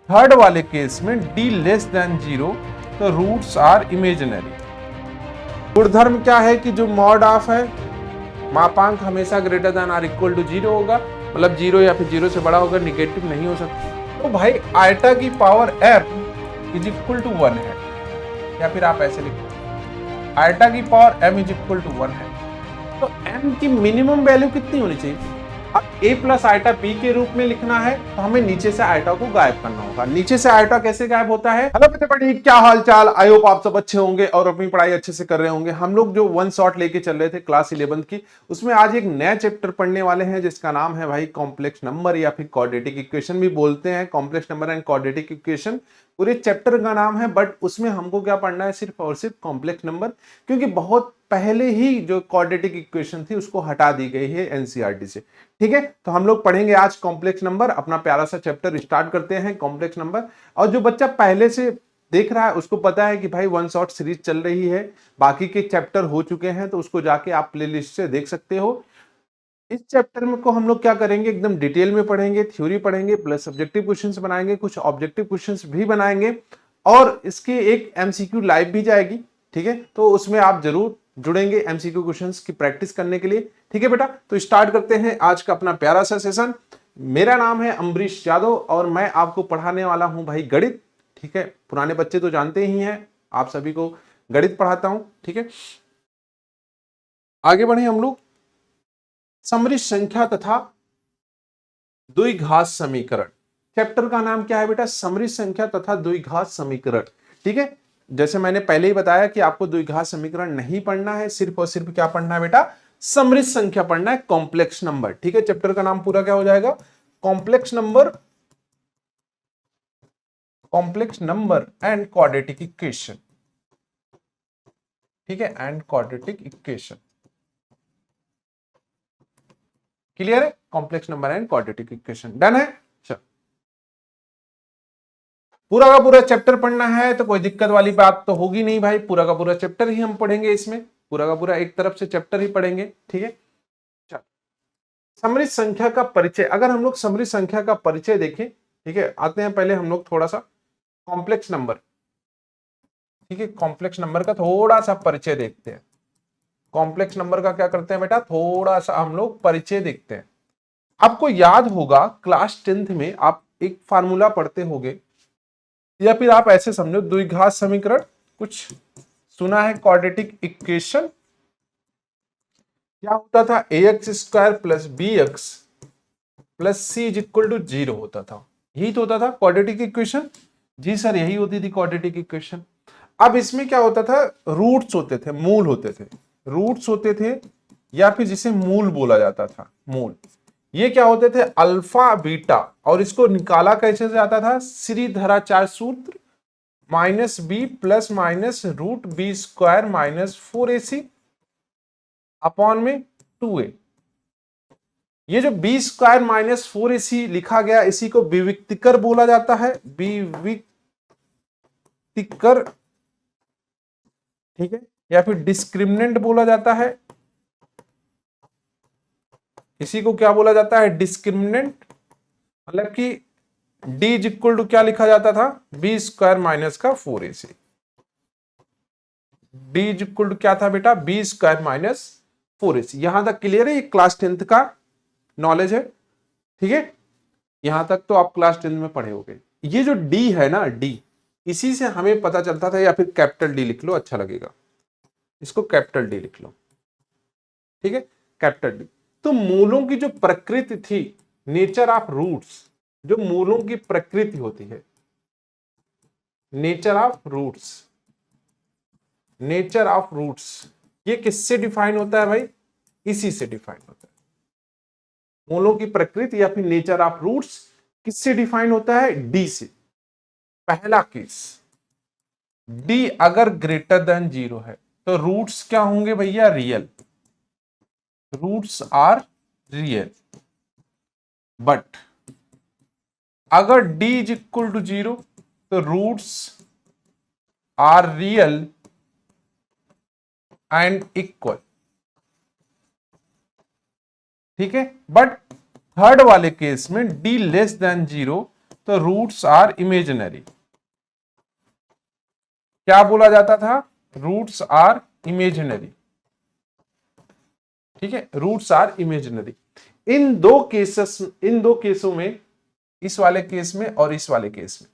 Third वाले case में d less than 0, तो रूट्स आर इमेजिनरी। गुणधर्म क्या है कि जो मॉड ऑफ है, मापांक हमेशा greater than or equal to 0 होगा, मतलब 0 या फिर 0 से बड़ा होगा, निगेटिव नहीं हो सकता। तो भाई आयटा की power m is equal to 1 है, या फिर आप ऐसे लिखो आयटा की power m is equal to 1 है। तो m की मिनिमम वैल्यू कितनी होनी चाहिए? अब a प्लस आयटा b के रूप में लिखना है तो हमें नीचे से आयटा को गायब करना होगा। नीचे से आयटा कैसे गायब होता है? हेलो बच्चे पढ़ी, क्या हाल चाल? आई होप आप सब अच्छे होंगे और अपनी पढ़ाई अच्छे से कर रहे होंगे। हम लोग जो वन शॉट लेके चल रहे थे क्लास 11 की, उसमें आज एक नया चैप्टर पढ़ने वाले हैं जिसका नाम है भाई कॉम्प्लेक्स नंबर, या फिर क्वाड्रेटिक इक्वेशन भी बोलते हैं। Complex number and quadratic equation पूरे चैप्टर का नाम है, बट उसमें हमको क्या पढ़ना है? सिर्फ और सिर्फ कॉम्प्लेक्स नंबर, क्योंकि बहुत पहले ही जो क्वाड्रेटिक इक्वेशन थी उसको हटा दी गई है एनसीईआरटी से। ठीक है, तो हम लोग पढ़ेंगे आज कॉम्प्लेक्स नंबर। अपना प्यारा सा चैप्टर स्टार्ट करते हैं कॉम्प्लेक्स नंबर। और जो बच्चा पहले से देख रहा है उसको पता है कि भाई वन शॉट सीरीज चल रही है, बाकी के चैप्टर हो चुके हैं, तो उसको जाके आप प्लेलिस्ट से देख सकते हो। इस चैप्टर में को हम लोग क्या करेंगे? एकदम डिटेल में पढ़ेंगे, थ्योरी पढ़ेंगे, प्लस सब्जेक्टिव क्वेश्चंस बनाएंगे, कुछ ऑब्जेक्टिव क्वेश्चंस भी बनाएंगे, और इसकी एक एमसीक्यू लाइव भी जाएगी। ठीक है, तो उसमें आप जरूर जुड़ेंगे एमसीक्यू क्वेश्चंस की प्रैक्टिस करने के लिए। ठीक है बेटा, तो स्टार्ट करते हैं आज का अपना प्यारा सा सेशन। मेरा नाम है अम्बरीश यादव और मैं आपको पढ़ाने वाला हूं भाई गणित। ठीक है, पुराने बच्चे तो जानते ही हैं, आप सभी को गणित पढ़ाता हूं। ठीक है, आगे बढ़े हम लोग। सममित संख्या तथा द्विघात समीकरण, चैप्टर का नाम क्या है बेटा? सममित संख्या तथा द्विघात समीकरण। ठीक है, जैसे मैंने पहले ही बताया कि आपको द्विघात समीकरण नहीं पढ़ना है, सिर्फ और सिर्फ क्या पढ़ना है बेटा? सममित संख्या पढ़ना है, कॉम्प्लेक्स नंबर। ठीक है, चैप्टर का नाम पूरा क्या हो जाएगा? Complex number, complex number and quadratic equation. ठीक है, एंड क्वाड्रेटिक इक्वेशन। क्लियर है? Complex number and quadratic equation done है। चल, पूरा का पूरा चैप्टर पढ़ना है तो कोई दिक्कत वाली बात तो होगी नहीं भाई, पूरा का पूरा चैप्टर ही हम पढ़ेंगे इसमें, पूरा का पूरा एक तरफ से चैप्टर ही पढ़ेंगे। ठीक है, चल, सममित संख्या का परिचय। अगर हम लोग सममित संख्या का परिचय देखें, ठीक है, आते हैं पहले हम लोग थोड़ा सा कॉम्प्लेक्स नंबर। ठीक है, कॉम्प्लेक्स नंबर का थोड़ा सा परिचय देखते हैं। कॉम्प्लेक्स नंबर का क्या करते हैं बेटा? थोड़ा सा हम लोग परिचय देखते हैं। आपको याद होगा क्लास 10th में आप एक फार्मूला पढ़ते होंगे, या फिर आप ऐसे समझो द्विघात समीकरण, कुछ सुना है? क्वाड्रेटिक इक्वेशन क्या होता था? ax square plus B X plus C is equal to 0 होता था। यही तो होता था क्वाड्रेटिक इक्वेशन। जी सर, यही होती थी क्वाड्रेटिक इक्वेशन। अब इसमें क्या होता था? रूट्स होते थे, मूल होते थे, रूट्स होते थे, या फिर जिसे मूल बोला जाता था, मूल। ये क्या होते थे? Alpha beta. और इसको निकाला कैसे जाता था? श्रीधराचार्य सूत्र, minus B plus minus root B square minus 4ac upon में 2a। ये जो बी स्क्वायर माइनस 4ac लिखा गया, इसी को विविक्तिकर बोला जाता है, विविक्तिकर। ठीक है, या फिर डिस्क्रिमिनेंट बोला जाता है। इसी को क्या बोला जाता है? डिस्क्रिमिनेंट। मतलब कि d इज इक्वल टू क्या लिखा जाता था? बी स्क्वायर माइनस का 4ac। d is equal to क्या था बेटा? B square minus 4ac। यहां तक क्लियर है? ये क्लास 10th का नॉलेज है। ठीक है, यहां तक तो आप क्लास 10th में पढ़े होंगे। ये जो d है ना, d, इसी से हमें पता चलता था, या फिर कैपिटल D लिख लो, अच्छा लगेगा, इसको कैपिटल D लिख लो। ठीक है, कैपिटल D। तो मूलों की जो प्रकृति थी, नेचर ऑफ रूट्स, जो मूलों की प्रकृति होती है, nature of roots, nature of roots, ये किससे डिफाइन होता है भाई? इसी से डिफाइन होता है। मूलों की प्रकृति या फिर नेचर ऑफ रूट्स किससे डिफाइन होता है? डी से। पहला केस, डी अगर ग्रेटर देन 0 है तो रूट्स क्या होंगे भैया? Real. Roots are real. But अगर d इज इक्वल टू 0 तो roots are real and equal. ठीक है, बट थर्ड वाले केस में d लेस देन 0 तो रूट्स आर इमेजिनरी। क्या बोला जाता था? Roots are imaginary. ठीक है, रूट्स आर इमेजिनरी। इन दो केसों में, इस वाले केस में और इस वाले केस में,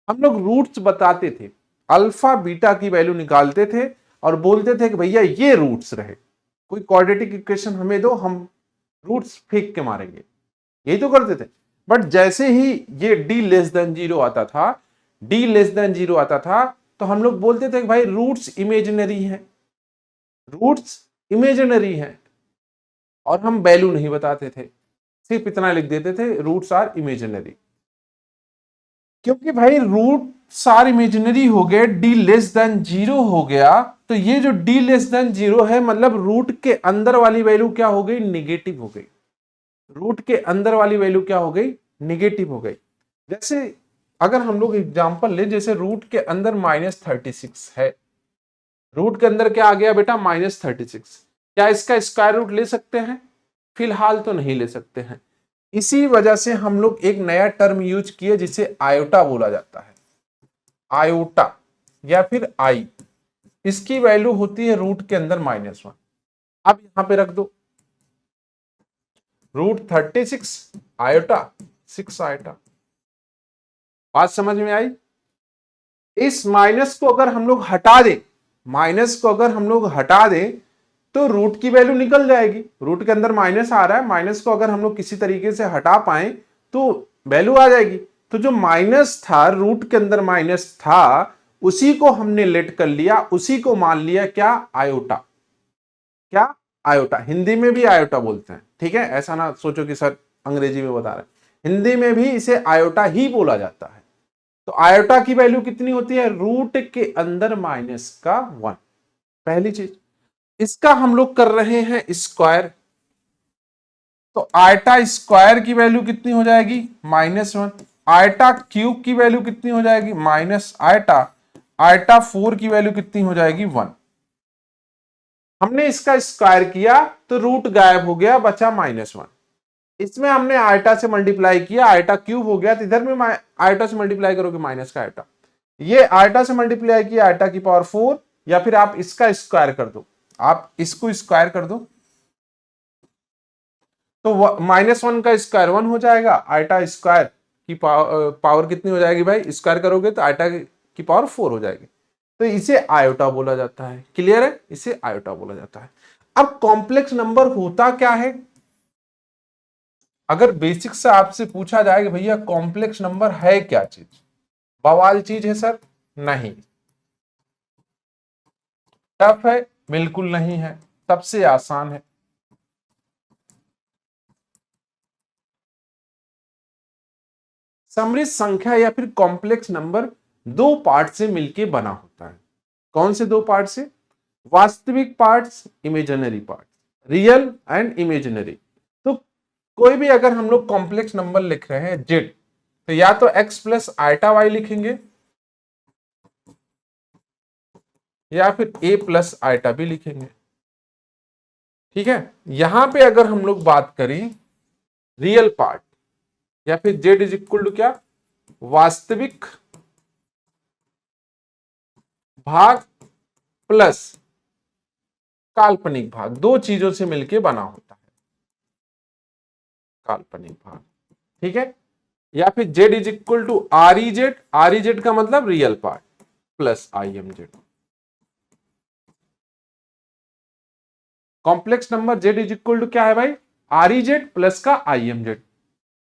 हम लोग रूट्स बताते थे, अल्फा बीटा की वैल्यू निकालते थे और बोलते थे कि भैया ये रूट्स रहे, कोई क्वाड्रेटिक इक्वेशन हमें दो, हम रूट्स फेंक के मारेंगे, यही तो करते थे। बट जैसे ही ये d लेस देन जीरो आता था, d लेस देन जीरो आता था, तो हम लोग बोलते थे कि भाई रूट्स इमेजिनरी हैं, रूट्स इमेजिनरी हैं, और हम वैल्यू नहीं बताते थे, सिर्फ इतना लिख देते थे रूट्स आर इमेजिनरी। क्योंकि भाई रूट्स आर इमेजिनरी हो गए, d लेस देन जीरो हो गया, तो ये जो d लेस देन जीरो है, मतलब रूट के अंदर वाली वैल्यू क्या हो गई? निगेटिव हो गई। रूट के अंदर वाली वैल्यू क्या हो गई? निगेटिव हो गई। जैसे अगर हम लोग एग्जांपल ले, जैसे रूट के अंदर -36 है, रूट के अंदर क्या आ गया बेटा? -36। क्या इसका स्क्वायर रूट ले सकते हैं? फिलहाल तो नहीं ले सकते हैं। इसी वजह से हम लोग एक नया टर्म यूज किए जिसे आयोटा बोला जाता है, आयोटा या फिर आई। इसकी वैल्यू होती है रूट के अंदर -1। अब यहां पे रख दो √36 आयोटा 6 आयोटा। बात समझ में आई? इस माइनस को अगर हम लोग हटा दें, माइनस को अगर हम लोग हटा दें तो रूट की वैल्यू निकल जाएगी। रूट के अंदर माइनस आ रहा है, माइनस को अगर हम लोग किसी तरीके से हटा पाए तो वैल्यू आ जाएगी। तो जो माइनस था, रूट के अंदर माइनस था, उसी को हमने लेट कर लिया, उसी को मान लिया क्या? आयोटा। क्या? आयोटा। हिंदी में भी आयोटा बोलते हैं, ठीक है, ऐसा ना सोचो कि सर अंग्रेजी में बता रहे हैं, हिंदी में भी इसे आयोटा ही बोला जाता है। तो आयोटा की वैल्यू कितनी होती है? रूट के अंदर -1। पहली चीज, इसका हम लोग कर रहे हैं स्क्वायर, तो आयटा स्क्वायर की वैल्यू कितनी हो जाएगी? -1। आयटा क्यूब की वैल्यू कितनी हो जाएगी? Minus eta. आयटा 4 की वैल्यू कितनी हो जाएगी? 1। हमने इसका स्क्वायर किया तो रूट गायब हो गया, बचा -1। इसमें हमने आयटा से मल्टीप्लाई किया, आयटा क्यूब हो गया, तो इधर में आयटा से मल्टीप्लाई करोगे माइनस का आयटा। ये आयटा से मल्टीप्लाई किया आयटा की पावर 4, या फिर आप इसका स्क्वायर कर दो, आप इसको स्क्वायर कर दो, तो -1 का स्क्वायर 1 हो जाएगा। आयटा स्क्वायर की पावर कितनी हो जाएगी भाई? स्क्वायर करोगे तो आयटा की पावर 4 हो जाएगी। तो इसे आयोटा बोला जाता है। क्लियर है? इसे आयोटा बोला जाता है। अब कॉम्प्लेक्स नंबर होता क्या है? अगर बेसिक से आपसे पूछा जाए कि भैया कॉम्प्लेक्स नंबर है क्या चीज, बवाल चीज है सर? नहीं। टफ है? बिल्कुल नहीं है, सबसे आसान है। समृद्ध संख्या या फिर कॉम्प्लेक्स नंबर दो पार्ट से मिलके बना होता है। कौन से दो पार्ट से? वास्तविक parts, imaginary part, real and imaginary. तो कोई भी अगर हम लोग कॉम्प्लेक्स नंबर लिख रहे हैं जेड, तो या तो x प्लस आयटा वाई लिखेंगे, या फिर a प्लस आयटा भी लिखेंगे। ठीक है, यहां पे अगर हम लोग बात करें रियल पार्ट, या फिर z इज इक्वल टू क्या? वास्तविक भाग प्लस काल्पनिक भाग, दो चीजों से मिलके बना होता है काल्पनिक भाग। ठीक है, या फिर z is equal to R E Z का मतलब real part plus I am Z. Complex number z is equal to क्या है भाई? आर ई जेड प्लस का आई एम जेड,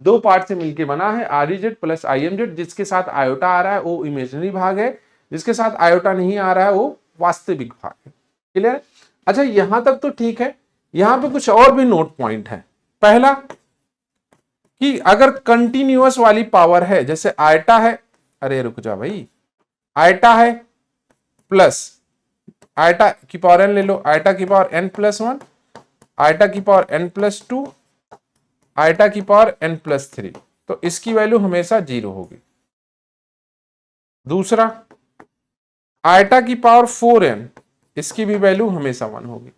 दो पार्ट से मिलके बना है R E Z plus I am Z. जिसके साथ आयोटा आ रहा है वो इमेजिनरी भाग है, जिसके साथ आयोटा नहीं आ रहा है वो वास्तविक भाग है। क्लियर? अच्छा, यहां तक तो ठीक है। यहां पे कुछ और भी नोट पॉइंट है। पहला कि अगर कंटिन्यूअस वाली पावर है, जैसे आयटा है, अरे रुक जा भाई, आयटा है प्लस आयटा की पावर n ले लो, आयटा की पावर n+1, आयटा की पावर n+2, आयटा की पावर n+3, तो इसकी वैल्यू हमेशा 0 होगी। दूसरा, आयटा की पावर 4n, इसकी भी वैल्यू हमेशा 1 होगी।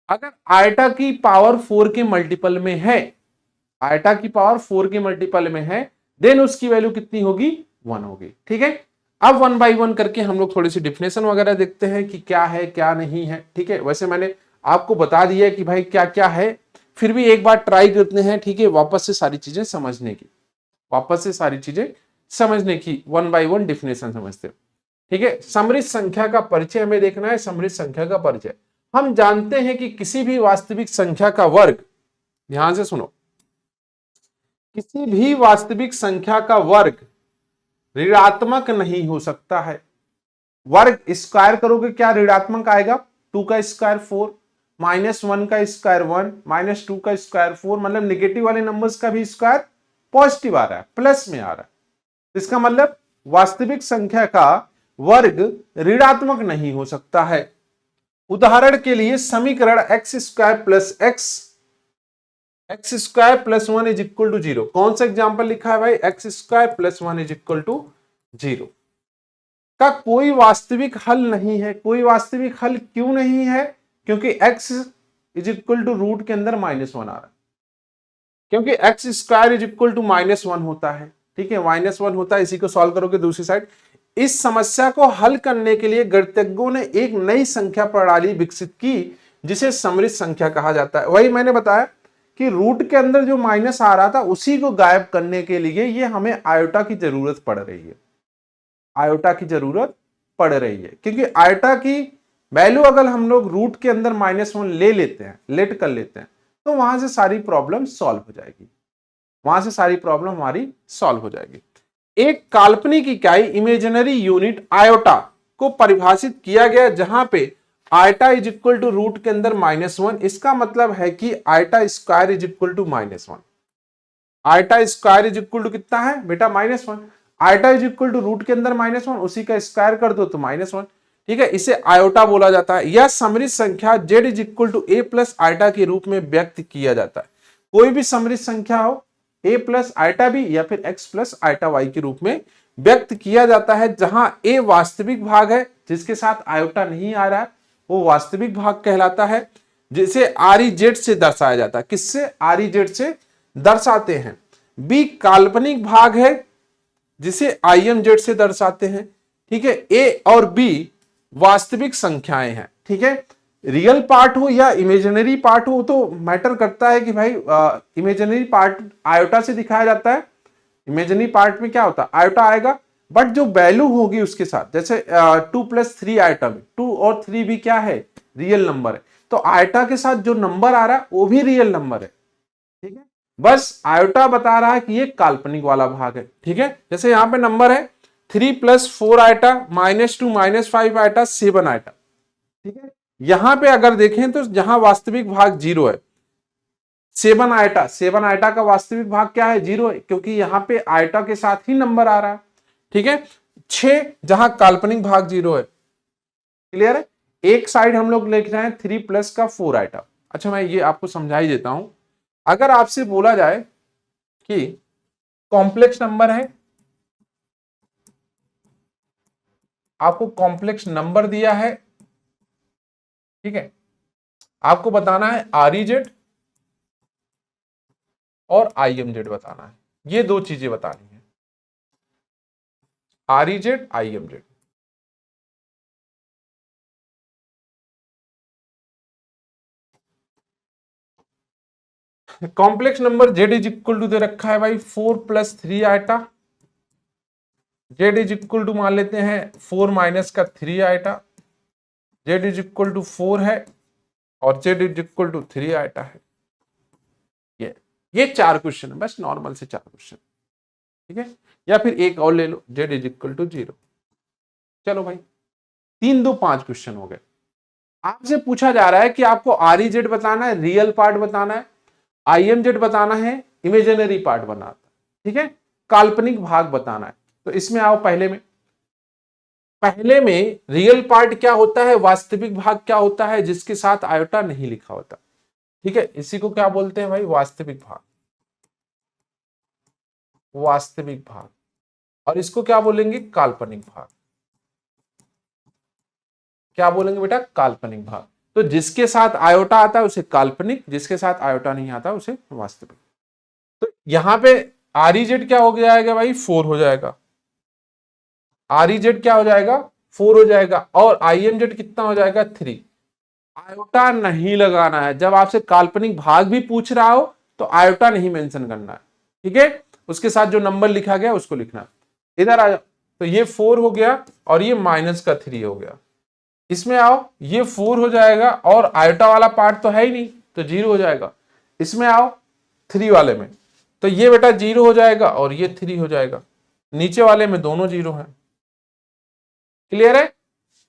अगर आयटा की पावर 4 के मल्टीपल में है, आयटा की पावर 4 के मल्टीपल में है, देन उसकी वैल्यू कितनी होगी, 1 होगी। ठीक है, अब 1 बाई 1 करके हम लोग थोड़ी सी डिफिनेशन वगैरह देखते हैं कि क्या है क्या नहीं है। ठीक है, वैसे मैंने आपको बता दिया कि भाई क्या क्या है, फिर भी एक बार ट्राई करते हैं। ठीक है, वापस से सारी चीजें समझने की, वापस से सारी चीजें समझने की, 1 बाई 1 डिफिनेशन समझते हैं। ठीक है, समृद्ध संख्या का परिचय हमें देखना है। समृद्ध संख्या का परिचय, हम जानते हैं कि किसी भी वास्तविक संख्या का वर्ग, ध्यान से सुनो, किसी भी वास्तविक संख्या का वर्ग ऋणात्मक नहीं हो सकता है। वर्ग स्क्वायर करोगे क्या ऋणात्मक आएगा, 2 का स्क्वायर 4, -1 का स्क्वायर 1, -2 का स्क्वायर 4, मतलब निगेटिव वाले नंबर्स का भी स्क्वायर पॉजिटिव आ रहा है, प्लस में आ रहा है। इसका मतलब वास्तविक संख्या का वर्ग ऋणात्मक नहीं हो सकता है। उदाहरण के लिए समीकरण X square plus X square plus 1 is equal to 0, कौन सा एग्जाम्पल लिखा है भाई, x square plus 1 is equal to 0 का कोई वास्तविक हल नहीं है। कोई वास्तविक हल क्यों नहीं है, क्योंकि x is equal to root के अंदर -1 आ रहा है, क्योंकि X square is equal to -1 होता है। ठीक है, -1 होता है, इसी को सॉल्व करोगे दूसरी साइड। इस समस्या को हल करने के लिए गणितज्ञों ने एक नई संख्या प्रणाली विकसित की जिसे समृद्ध संख्या कहा जाता है। वही मैंने बताया कि रूट के अंदर जो माइनस आ रहा था उसी को गायब करने के लिए ये हमें आयोटा की जरूरत पड़ रही है, आयोटा की जरूरत पड़ रही है, क्योंकि आयोटा की वैल्यू अगर हम लोग रूट के अंदर -1 ले लेते हैं, लेट कर लेते हैं, तो वहां से सारी प्रॉब्लम सॉल्व हो जाएगी, वहां से सारी प्रॉब्लम हमारी सॉल्व हो जाएगी। एक काल्पनिक इकाई इमेजिनरी यूनिट आयोटा को परिभाषित किया गया जहां पे iota is equal to root के अंदर -1, इसका मतलब है कि iota square is equal to -1। Iota square is equal to कितना है बेटा, -1। Iota is equal to root के अंदर -1, उसी का स्क्वायर कर दो तो -1। ठीक है, इसे आयोटा बोला जाता है। यह समृद्ध संख्या z is equal to a plus iota के रूप में व्यक्त किया जाता है। कोई भी समृद्ध संख्या हो, a प्लस आयोटा भी या फिर x प्लस आयोटा y के रूप में व्यक्त किया जाता है, जहां a वास्तविक भाग है जिसके साथ आयोटा नहीं आ रहा है, वो वास्तविक भाग कहलाता है, जिसे REZ से दर्शाया जाता है। किससे, REZ से दर्शाते हैं। b काल्पनिक भाग है जिसे IMZ से दर्शाते हैं। ठीक है, a और b वास्तविक संख्याएं हैं। ठीक है, रियल पार्ट हो या इमेजिनरी पार्ट हो तो मैटर करता है कि भाई इमेजिनरी पार्ट आयोटा से दिखाया जाता है, इमेजिनरी पार्ट में क्या होता है, आयोटा आएगा, बट जो वैल्यू होगी उसके साथ, जैसे 2 + 3 आयोटा में 2 और 3 भी क्या है, रियल नंबर है, तो आयोटा के साथ जो नंबर आ रहा है वो भी रियल नंबर है। ठीक है, बस आयोटा बता रहा है कि ये काल्पनिक वाला भाग है। ठीक है, जैसे यहाँ पे नंबर है 3 + 4 आयोटा, -2 -5 आयोटा 7 आयोटा। ठीक है, यहां पे अगर देखें तो जहां वास्तविक भाग 0 है, 7 आयोटा, 7 आयोटा का वास्तविक भाग क्या है, 0 है, क्योंकि यहां पे आयोटा के साथ ही नंबर आ रहा है। ठीक है, 6 जहां काल्पनिक भाग 0 है। क्लियर है, एक साइड हम लोग लिख रहे हैं 3 + का 4 आयोटा। अच्छा, मैं ये आपको समझा ही देता हूं। अगर आपसे बोला जाए कि कॉम्प्लेक्स नंबर है, आपको कॉम्प्लेक्स नंबर दिया है, ठीक है, आपको बताना है REZ और IMZ बताना है, ये दो चीजें बतानी है, REZ IMZ। Complex number Z is equal to दे रखा है भाई 4 + 3 iota, Z is equal to मान लेते हैं 4 - का 3 iota, Z is equal to 4 है और Z is equal to 3 iota है। ये 4 क्वेश्चन है, बस नॉर्मल से 4 क्वेश्चन। ठीक है, या फिर एक और ले लो, Z इज इक्वल टू 0। चलो भाई, 3 2 5 क्वेश्चन हो गए। आपसे पूछा जा रहा है कि आपको REZ बताना है, रियल पार्ट बताना है, IMZ बताना है, इमेजिनरी पार्ट बनाना है। ठीक है, काल्पनिक भाग बताना है। तो इसमें आओ, पहले में रियल पार्ट क्या होता है, वास्तविक भाग क्या होता है, जिसके साथ आयोटा नहीं लिखा होता। ठीक है, इसी को क्या बोलते हैं भाई, वास्तविक भाग, वास्तविक भाग। और इसको क्या बोलेंगे, काल्पनिक भाग। क्या बोलेंगे बेटा, काल्पनिक भाग। तो जिसके साथ आयोटा आता है उसे काल्पनिक, जिसके साथ आयोटा नहीं आता उसे वास्तविक। तो यहां पे आर ई जेड क्या हो जाएगा भाई, 4 हो जाएगा। आर ई जेड क्या हो जाएगा, 4 हो जाएगा। और आई एम जेड कितना हो जाएगा, 3। आयोटा नहीं लगाना है, जब आपसे काल्पनिक भाग भी पूछ रहा हो तो आयोटा नहीं मेंशन करना है, ठीक है। उसके साथ जो नंबर लिखा गया उसको लिखना है। इधर आ जाओ, तो ये 4 हो गया और ये माइनस का 3 हो गया। इसमें आओ, ये 4 हो जाएगा और आयोटा वाला पार्ट तो है ही नहीं, तो 0 हो जाएगा। इसमें आओ 3 वाले में, तो ये बेटा 0 हो जाएगा और ये 3 हो जाएगा। नीचे वाले में दोनों 0 है। क्लियर है।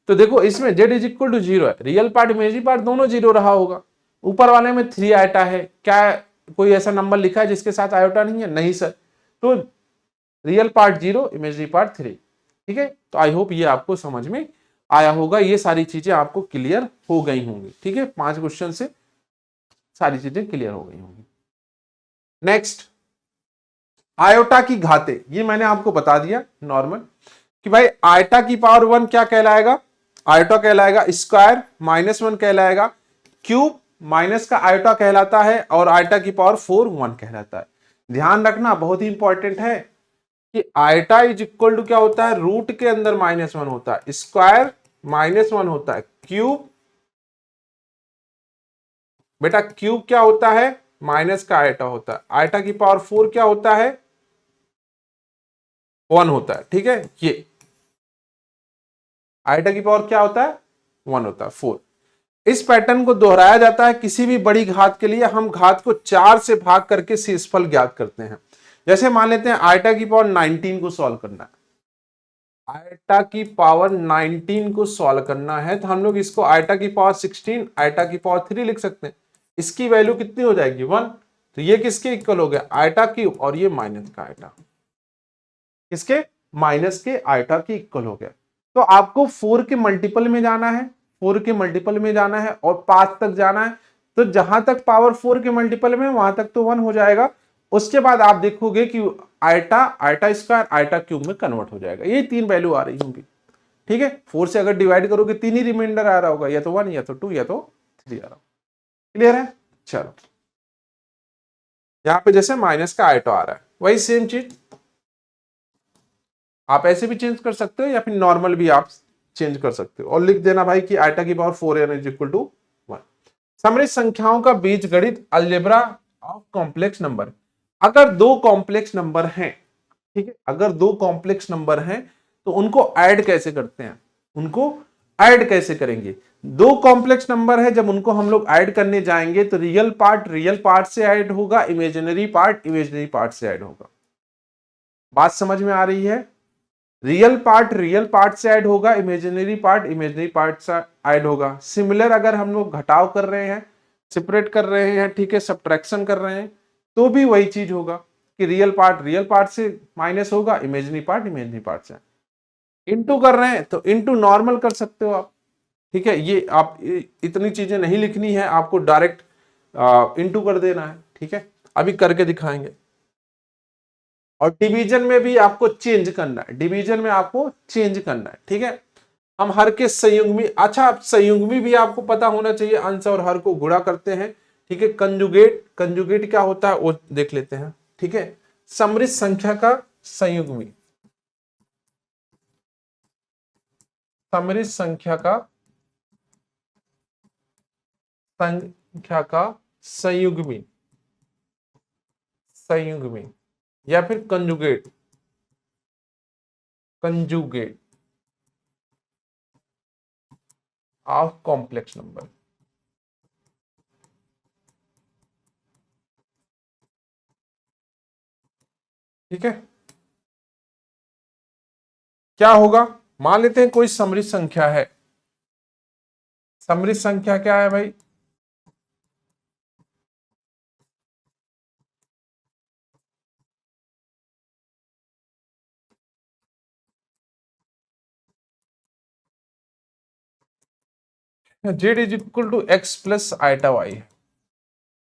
तो देखो इसमें z इज इक्वल टू 0 है, रियल पार्ट इमेजिनरी पार्ट दोनों 0 रहा होगा। ऊपर वाले में 3 आयोटा है, क्या कोई ऐसा नंबर लिखा है जिसके साथ आयोटा नहीं है, नहीं सर। तो रियल पार्ट 0, इमेजिनरी पार्ट 3, ठीक है। तो आई होप ये आपको समझ में आया होगा, ये सारी चीजें आपको क्लियर हो गई होंगी, ठीक है। 5 क्वेश्चन से सारी चीजें क्लियर हो गई होंगी। नेक्स्ट, आयोटा की घाते, ये मैंने आपको बता दिया नॉर्मल कि भाई आयोटा की पावर 1 क्या कहलाएगा, आयोटा कहलाएगा। स्क्वायर -1 कहलाएगा। क्यूब माइनस का आयोटा कहलाता है और आयोटा की पावर 4 1 कहलाता है। ध्यान रखना, बहुत ही इंपॉर्टेंट है कि आयोटा इज इक्वल टू क्या होता है, रूट के अंदर -1 होता है, स्क्वायर -1 होता है, क्यूब बेटा क्यूब क्या होता है, माइनस का आयोटा होता है। आयोटा की पावर 4 क्या होता है, 1 होता है, ठीक है। ये आयोटा की पावर क्या होता है, 1 होता है, 4। इस पैटर्न को दोहराया जाता है किसी भी बड़ी घात के लिए। हम घात को 4 से भाग करके शेषफल ज्ञात करते हैं। जैसे मान लेते हैं आयोटा की पावर 19 को सॉल्व करना है, आयोटा की पावर 19 को सॉल्व करना है, तो हम लोग इसको आयोटा की पावर 16, आयोटा की पावर 3 लिख सकते हैं। इसकी वैल्यू कितनी हो जाएगी, 1। तो ये किसके इक्वल हो गया, आयोटा क्यूब, और ये माइनस का आयोटा, किसके, माइनस के आयोटा के इक्वल हो गया। तो आपको 4 के मल्टीपल में जाना है, 4 के मल्टीपल में जाना है और 5 तक जाना है। तो जहां तक पावर 4 के मल्टीपल में वहां तक तो 1 हो जाएगा। उसके बाद आप देखोगे कि eta, eta square, eta cube में कन्वर्ट हो जाएगा। ये 3 वैल्यू आ रही होंगी, ठीक है। 4 से अगर डिवाइड करोगे 3 ही रिमाइंडर आ रहा होगा, या तो 1 या तो 2 या तो 3 आ रहा होगा। क्लियर है। चलो, यहां पे जैसे माइनस का आयटा आ रहा है, वही सेम चीज आप ऐसे भी चेंज कर सकते हो या फिर नॉर्मल भी आप चेंज कर सकते हो और लिख देना भाई कि आयटा की power 4n is equal to 1। समृद्ध संख्याओं का बीजगणित अलजेब्रा ऑफ कॉम्प्लेक्स नंबर। अगर 2 कॉम्प्लेक्स नंबर हैं, ठीक है, अगर 2 कॉम्प्लेक्स नंबर हैं तो उनको ऐड कैसे करते हैं, उनको ऐड कैसे करेंगे। 2 कॉम्प्लेक्स नंबर है, जब उनको हम लोग ऐड करने जाएंगे तो रियल पार्ट से ऐड होगा, इमेजिनरी पार्ट से ऐड होगा। बात समझ में आ रही है। रियल पार्ट से ऐड होगा, इमेजिनरी पार्ट से ऐड होगा। सिमिलर अगर हम लोग घटाव कर रहे हैं, सेपरेट कर रहे हैं, ठीक है, सब्ट्रैक्शन कर रहे हैं, तो भी वही चीज होगा कि रियल पार्ट से माइनस होगा, इमेजिनरी पार्ट से। इनटू कर रहे हैं तो इनटू नॉर्मल कर सकते हो आप, ठीक है। ये आप इतनी चीजें नहीं लिखनी है, आपको डायरेक्ट इनटू कर देना है, ठीक है। अभी करके दिखाएंगे। और डिवीजन में भी आपको चेंज करना है, डिवीजन में आपको चेंज करना है, ठीक है। हम हर के संयुग्मी, अच्छा संयुग्मी भी आपको पता होना चाहिए, अंश और हर को गुणा करते हैं, ठीक है। कंजुगेट, कंजुगेट क्या होता है वो देख लेते हैं, ठीक है। समृद्ध संख्या का संयुग्मी, समृद्ध संख्या का संयुग्मी, संयुग्मी या फिर conjugate, conjugate of complex number, ठीक है। क्या होगा, मान लेते हैं कोई समृद्ध संख्या है, समृद्ध संख्या क्या है भाई, Z is equal to x plus iota Y.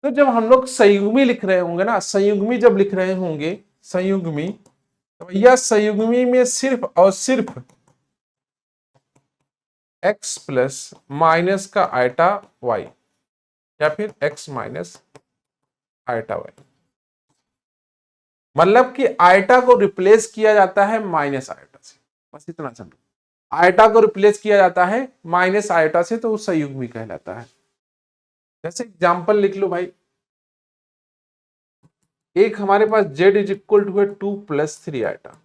तो जब हम लोग संयुग्मी लिख रहे होंगे ना, संयुग्मी जब लिख रहे होंगे, संयुग्मी, तो भैया संयुग्मी में सिर्फ और सिर्फ x प्लस माइनस का आइटा वाई या फिर x माइनस आइटा वाई, मतलब कि आयटा को रिप्लेस किया जाता है माइनस आयटा से, बस इतना समझो। आयटा को रिप्लेस किया जाता है माइनस आयटा से, तो वो संयुग्मी कहलाता है। जैसे एग्जांपल लिख लो भाई, एक हमारे पास z इज इक्वल टू है 2 + 3 आयटा,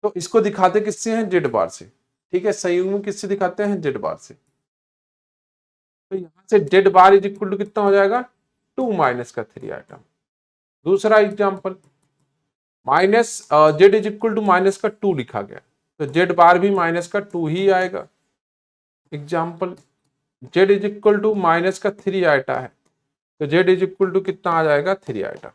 तो इसको दिखाते किससे हैं, जेड बार से। ठीक है, संयुग्मी किससे दिखाते हैं, जेड बार से। तो यहां से Z bar is equal to कितना हो जाएगा, 2 - का 3 आइटम। दूसरा example, minus Z is equal to minus का 2 लिखा गया, तो जेड बार भी माइनस का 2 ही आएगा। Example, Z is equal to minus का 3 आइटा है, तो जेड इज इक्वल टू कितना आ जाएगा, 3 iota.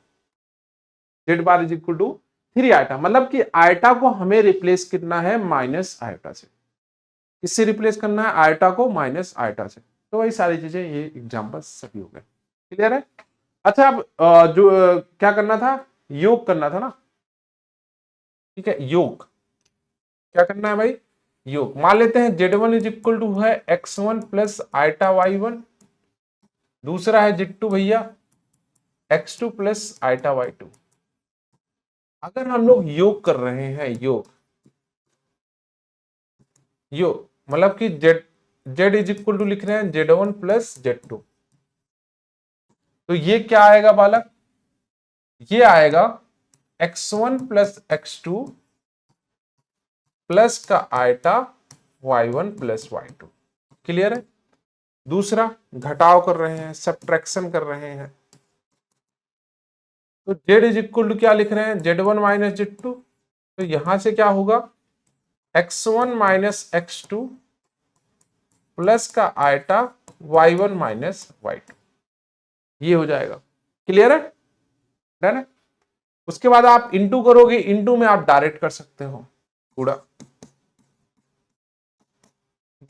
Z bar is equal to 3 iota, मतलब कि आइटा को हमें रिप्लेस करना है माइनस आइटा से। किससे रिप्लेस करना है, आइटा को माइनस आइटा से। तो वही सारी चीजें, ये एग्जांपल सभी हो गए। क्लियर है। अच्छा, अब जो क्या करना था, योग करना था ना। ठीक है, योग क्या करना है भाई, योग। मान लेते हैं z1 इज इक्वल टू है x1 प्लस आइटा y1, दूसरा है z2 भैया x2 प्लस आइटा y2। अगर हम लोग योग कर रहे हैं, योग योग मतलब कि z इज इक्वल टू लिख रहे हैं z1 प्लस z2, तो ये क्या आएगा बालक, ये आएगा x1 प्लस x2 प्लस का iota y1 plus y2। Clear है। दूसरा, घटाव कर रहे हैं, सब्ट्रैक्शन कर रहे हैं, तो z इज इक्वल टू क्या लिख रहे हैं, z1 माइनस z2, तो यहां से क्या होगा, x1 माइनस x2 प्लस का आइटा y1 माइनस y2, ये हो जाएगा। क्लियर है ना। उसके बाद आप इंटू करोगे, इंटू में आप डायरेक्ट कर सकते हो, गुणा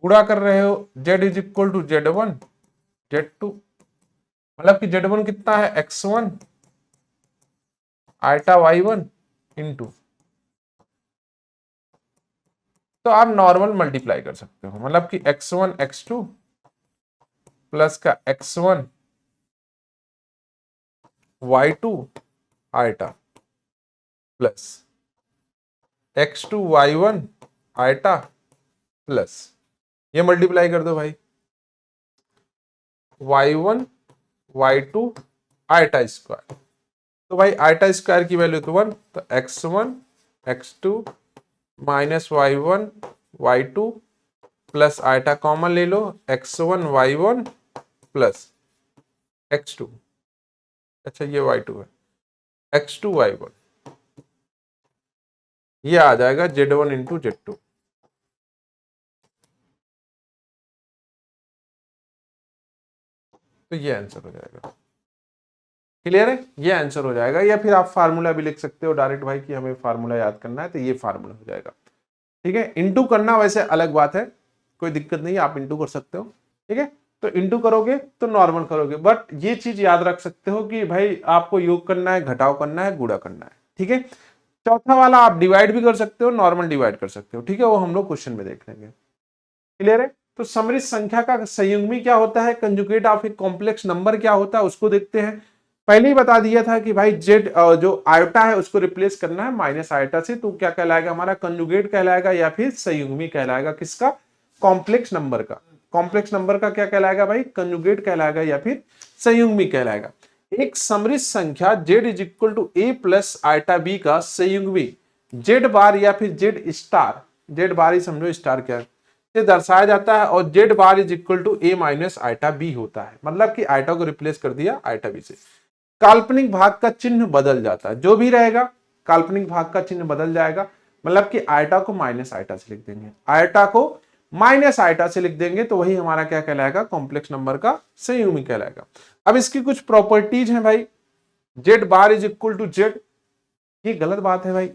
गुणा कर रहे हो, z is equal to z1 z2, मतलब कि z1 कितना है, x1 आइटा y1 इंटू, तो आप नॉर्मल मल्टीप्लाई कर सकते हो, मतलब कि x1 x2 प्लस का x1 y2 iota plus x2 y1 iota plus, ये मल्टीप्लाई कर दो भाई, y1 y2 आइटा स्क्वायर, तो भाई आइटा स्क्वायर की वैल्यू तो 1, तो x1 x2 minus y1 y2 plus iota common ले लो, x1 y1 प्लस x2, अच्छा ये y2 है, x2 y1, ये आ जाएगा z1 इंटू z2। तो ये आंसर हो जाएगा। क्लियर है, ये आंसर हो जाएगा। या फिर आप फार्मूला भी लिख सकते हो डायरेक्ट भाई, कि हमें फार्मूला याद करना है, तो ये फार्मूला हो जाएगा। ठीक है, इंटू करना वैसे अलग बात है, कोई दिक्कत नहीं, आप इंटू कर सकते हो। ठीक है, तो इंटू करोगे तो नॉर्मल करोगे, बट ये चीज याद रख सकते हो कि भाई आपको योग करना है, घटाव करना है, गुणा करना है। ठीक है, चौथा वाला आप डिवाइड भी कर सकते हो, नॉर्मल डिवाइड कर सकते हो। ठीक है, वो हम लोग क्वेश्चन में देख लेंगे। क्लियर है। तो समरित संख्या का संयुग्मी क्या होता है, conjugate of a complex number क्या होता है, उसको देखते हैं। पहले ही बता दिया था कि भाई जेड जो आयोटा है उसको रिप्लेस करना है माइनस आयोटा से, तो क्या कहलाएगा, हमारा कंजुगेट कहलाएगा या फिर संयुग्मी कहलाएगा, किसका, कॉम्प्लेक्स नंबर का। कॉम्प्लेक्स नंबर का क्या कहलाएगा भाई, कंजुगेट कहलाएगा या फिर संयुग्मी कहलाएगा। एक समरित संख्या Z is equal to A plus iota B का संयुग्मी जेड बार या फिर जेड स्टार, जेड बार ही समझो, स्टार क्या है, से दर्शाया जाता है, और Z bar is equal to A minus iota B होता है, मतलब कि आइटा को रिप्लेस कर दिया आइटा बी से। काल्पनिक भाग का चिन्ह बदल जाता है, जो भी रहेगा काल्पनिक भाग का चिन्ह बदल जाएगा, मतलब कि आइटा को माइनस आइटा से लिख देंगे, आइटा को माइनस आइटा से लिख देंगे, तो वही हमारा क्या कहलाएगा, कॉम्प्लेक्स नंबर का संयुग्मी कहलाएगा। अब इसकी कुछ प्रॉपर्टीज हैं भाई, Z bar is equal to Z, ये गलत बात है भाई,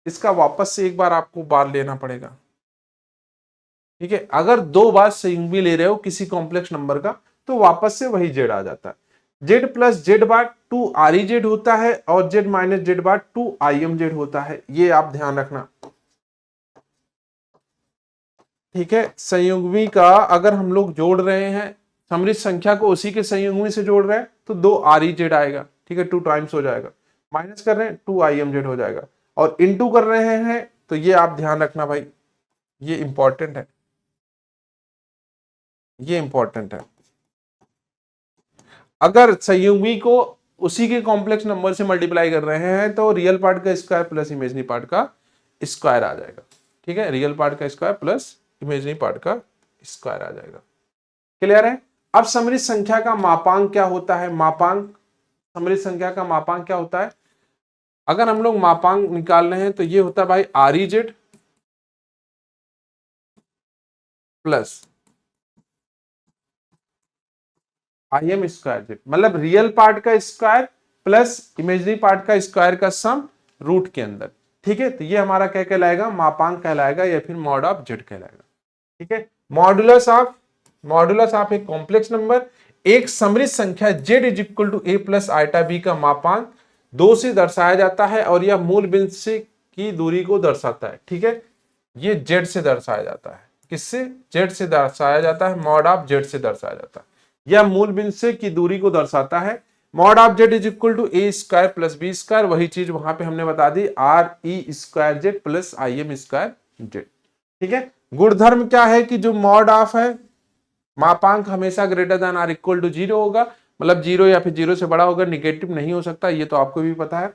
इसका वापस से एक बार आपको बार लेना पड़ेगा। ठीक है, अगर दो बार संयुग्मी ले रहे हो किसी कॉम्प्लेक्स नंबर का, तो वापस से वही जेड आ जाता है। जेड प्लस जेड बार 2 आर ई जेड होता है, और Z minus Z bar 2 I am Z होता है, ये आप ध्यान रखना। ठीक है, संयुग्मी का अगर हम लोग जोड़ रहे हैं समृद्ध संख्या को, उसी के संयुग्मी से जोड़ रहे हैं, तो 2 आर ई जेड आएगा। ठीक है, 2 टाइम्स हो जाएगा, माइनस कर रहे हैं 2 हो जाएगा, और इनटू कर रहे हैं तो ये आप ध्यान रखना भाई, ये इंपॉर्टेंट है, ये इंपॉर्टेंट है। अगर संयुग्मी को उसी के कॉम्प्लेक्स नंबर से मल्टीप्लाई कर रहे हैं तो रियल पार्ट का स्क्वायर प्लस इमेजिनरी पार्ट का स्क्वायर आ जाएगा। ठीक है, रियल पार्ट का स्क्वायर प्लस इमेजिनरी पार्ट का स्क्वायर आ जाएगा। क्लियर है? अब समृद्ध संख्या का मापांक क्या होता है? मापांक, समृद्ध संख्या का मापांक क्या होता है? अगर हम लोग मापांक निकाल रहे हैं तो ये होता है भाई आर ई जेड प्लस आई एम स्क्वायर जेड, मतलब रियल पार्ट का स्क्वायर प्लस इमेजिनरी पार्ट का स्क्वायर का सम रूट के अंदर। ठीक है, तो ये हमारा क्या कहलाएगा? मापांक कहलाएगा, या फिर मॉड ऑफ जेड कहलाएगा। ठीक है, मॉडुलस ऑफ एक कॉम्प्लेक्स नंबर, एक समृद्ध संख्या Z is equal to A plus iota B का मापांक 2 से दर्शाया जाता है, और यह मूल बिंदु से की दूरी को दर्शाता है। ठीक है, ये जेड से दर्शाया जाता है। किससे? जेड से दर्शाया जाता है, मॉड ऑफ जेड से दर्शाया जाता है। यह मूल बिंदु से की दूरी को दर्शाता है। Mod of z is equal to a square plus B square, वही चीज वहां पे हमने बता दी, R E square z plus आई एम स्क्वायर जेड। ठीक है, गुणधर्म क्या है कि जो मॉड ऑफ है, मापांक हमेशा greater than or equal to 0 होगा, मतलब 0 या फिर 0 से बड़ा होगा, निगेटिव नहीं हो सकता, ये तो आपको भी पता है।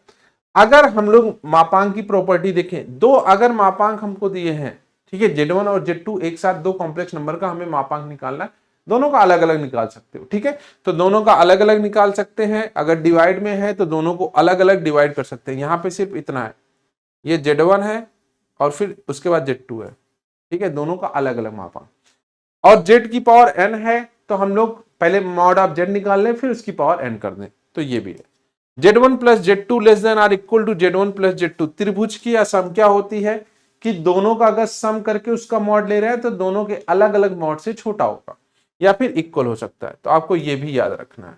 अगर हम लोग मापांक की प्रॉपर्टी देखें, दो अगर मापांक हमको दिए हैं, ठीक है, Z1 और Z2 एक साथ दो कॉम्प्लेक्स नंबर का हमें मापांक निकालना है, दोनों का अलग अलग निकाल सकते हो। ठीक है, तो दोनों का अलग अलग निकाल सकते हैं। अगर डिवाइड में है तो दोनों को अलग अलग डिवाइड कर सकते हैं। यहाँ पे सिर्फ इतना है, ये Z1 है और फिर उसके बाद Z2 है। ठीक है, दोनों का अलग अलग मापांक, और Z की पावर n है, तो हम लोग पहले मॉड ऑफ Z निकाल लें, फिर उसकी पावर n कर दें, तो ये भी है। Z1 plus Z2 less than or equal to Z1 plus Z2। त्रिभुज की सम क्या होती है कि दोनों का अगर सम करके उसका मॉड ले रहे हैं तो दोनों के अलग अलग मॉड से छोटा होगा या फिर इक्वल हो सकता है। तो आपको ये भी याद रखना है,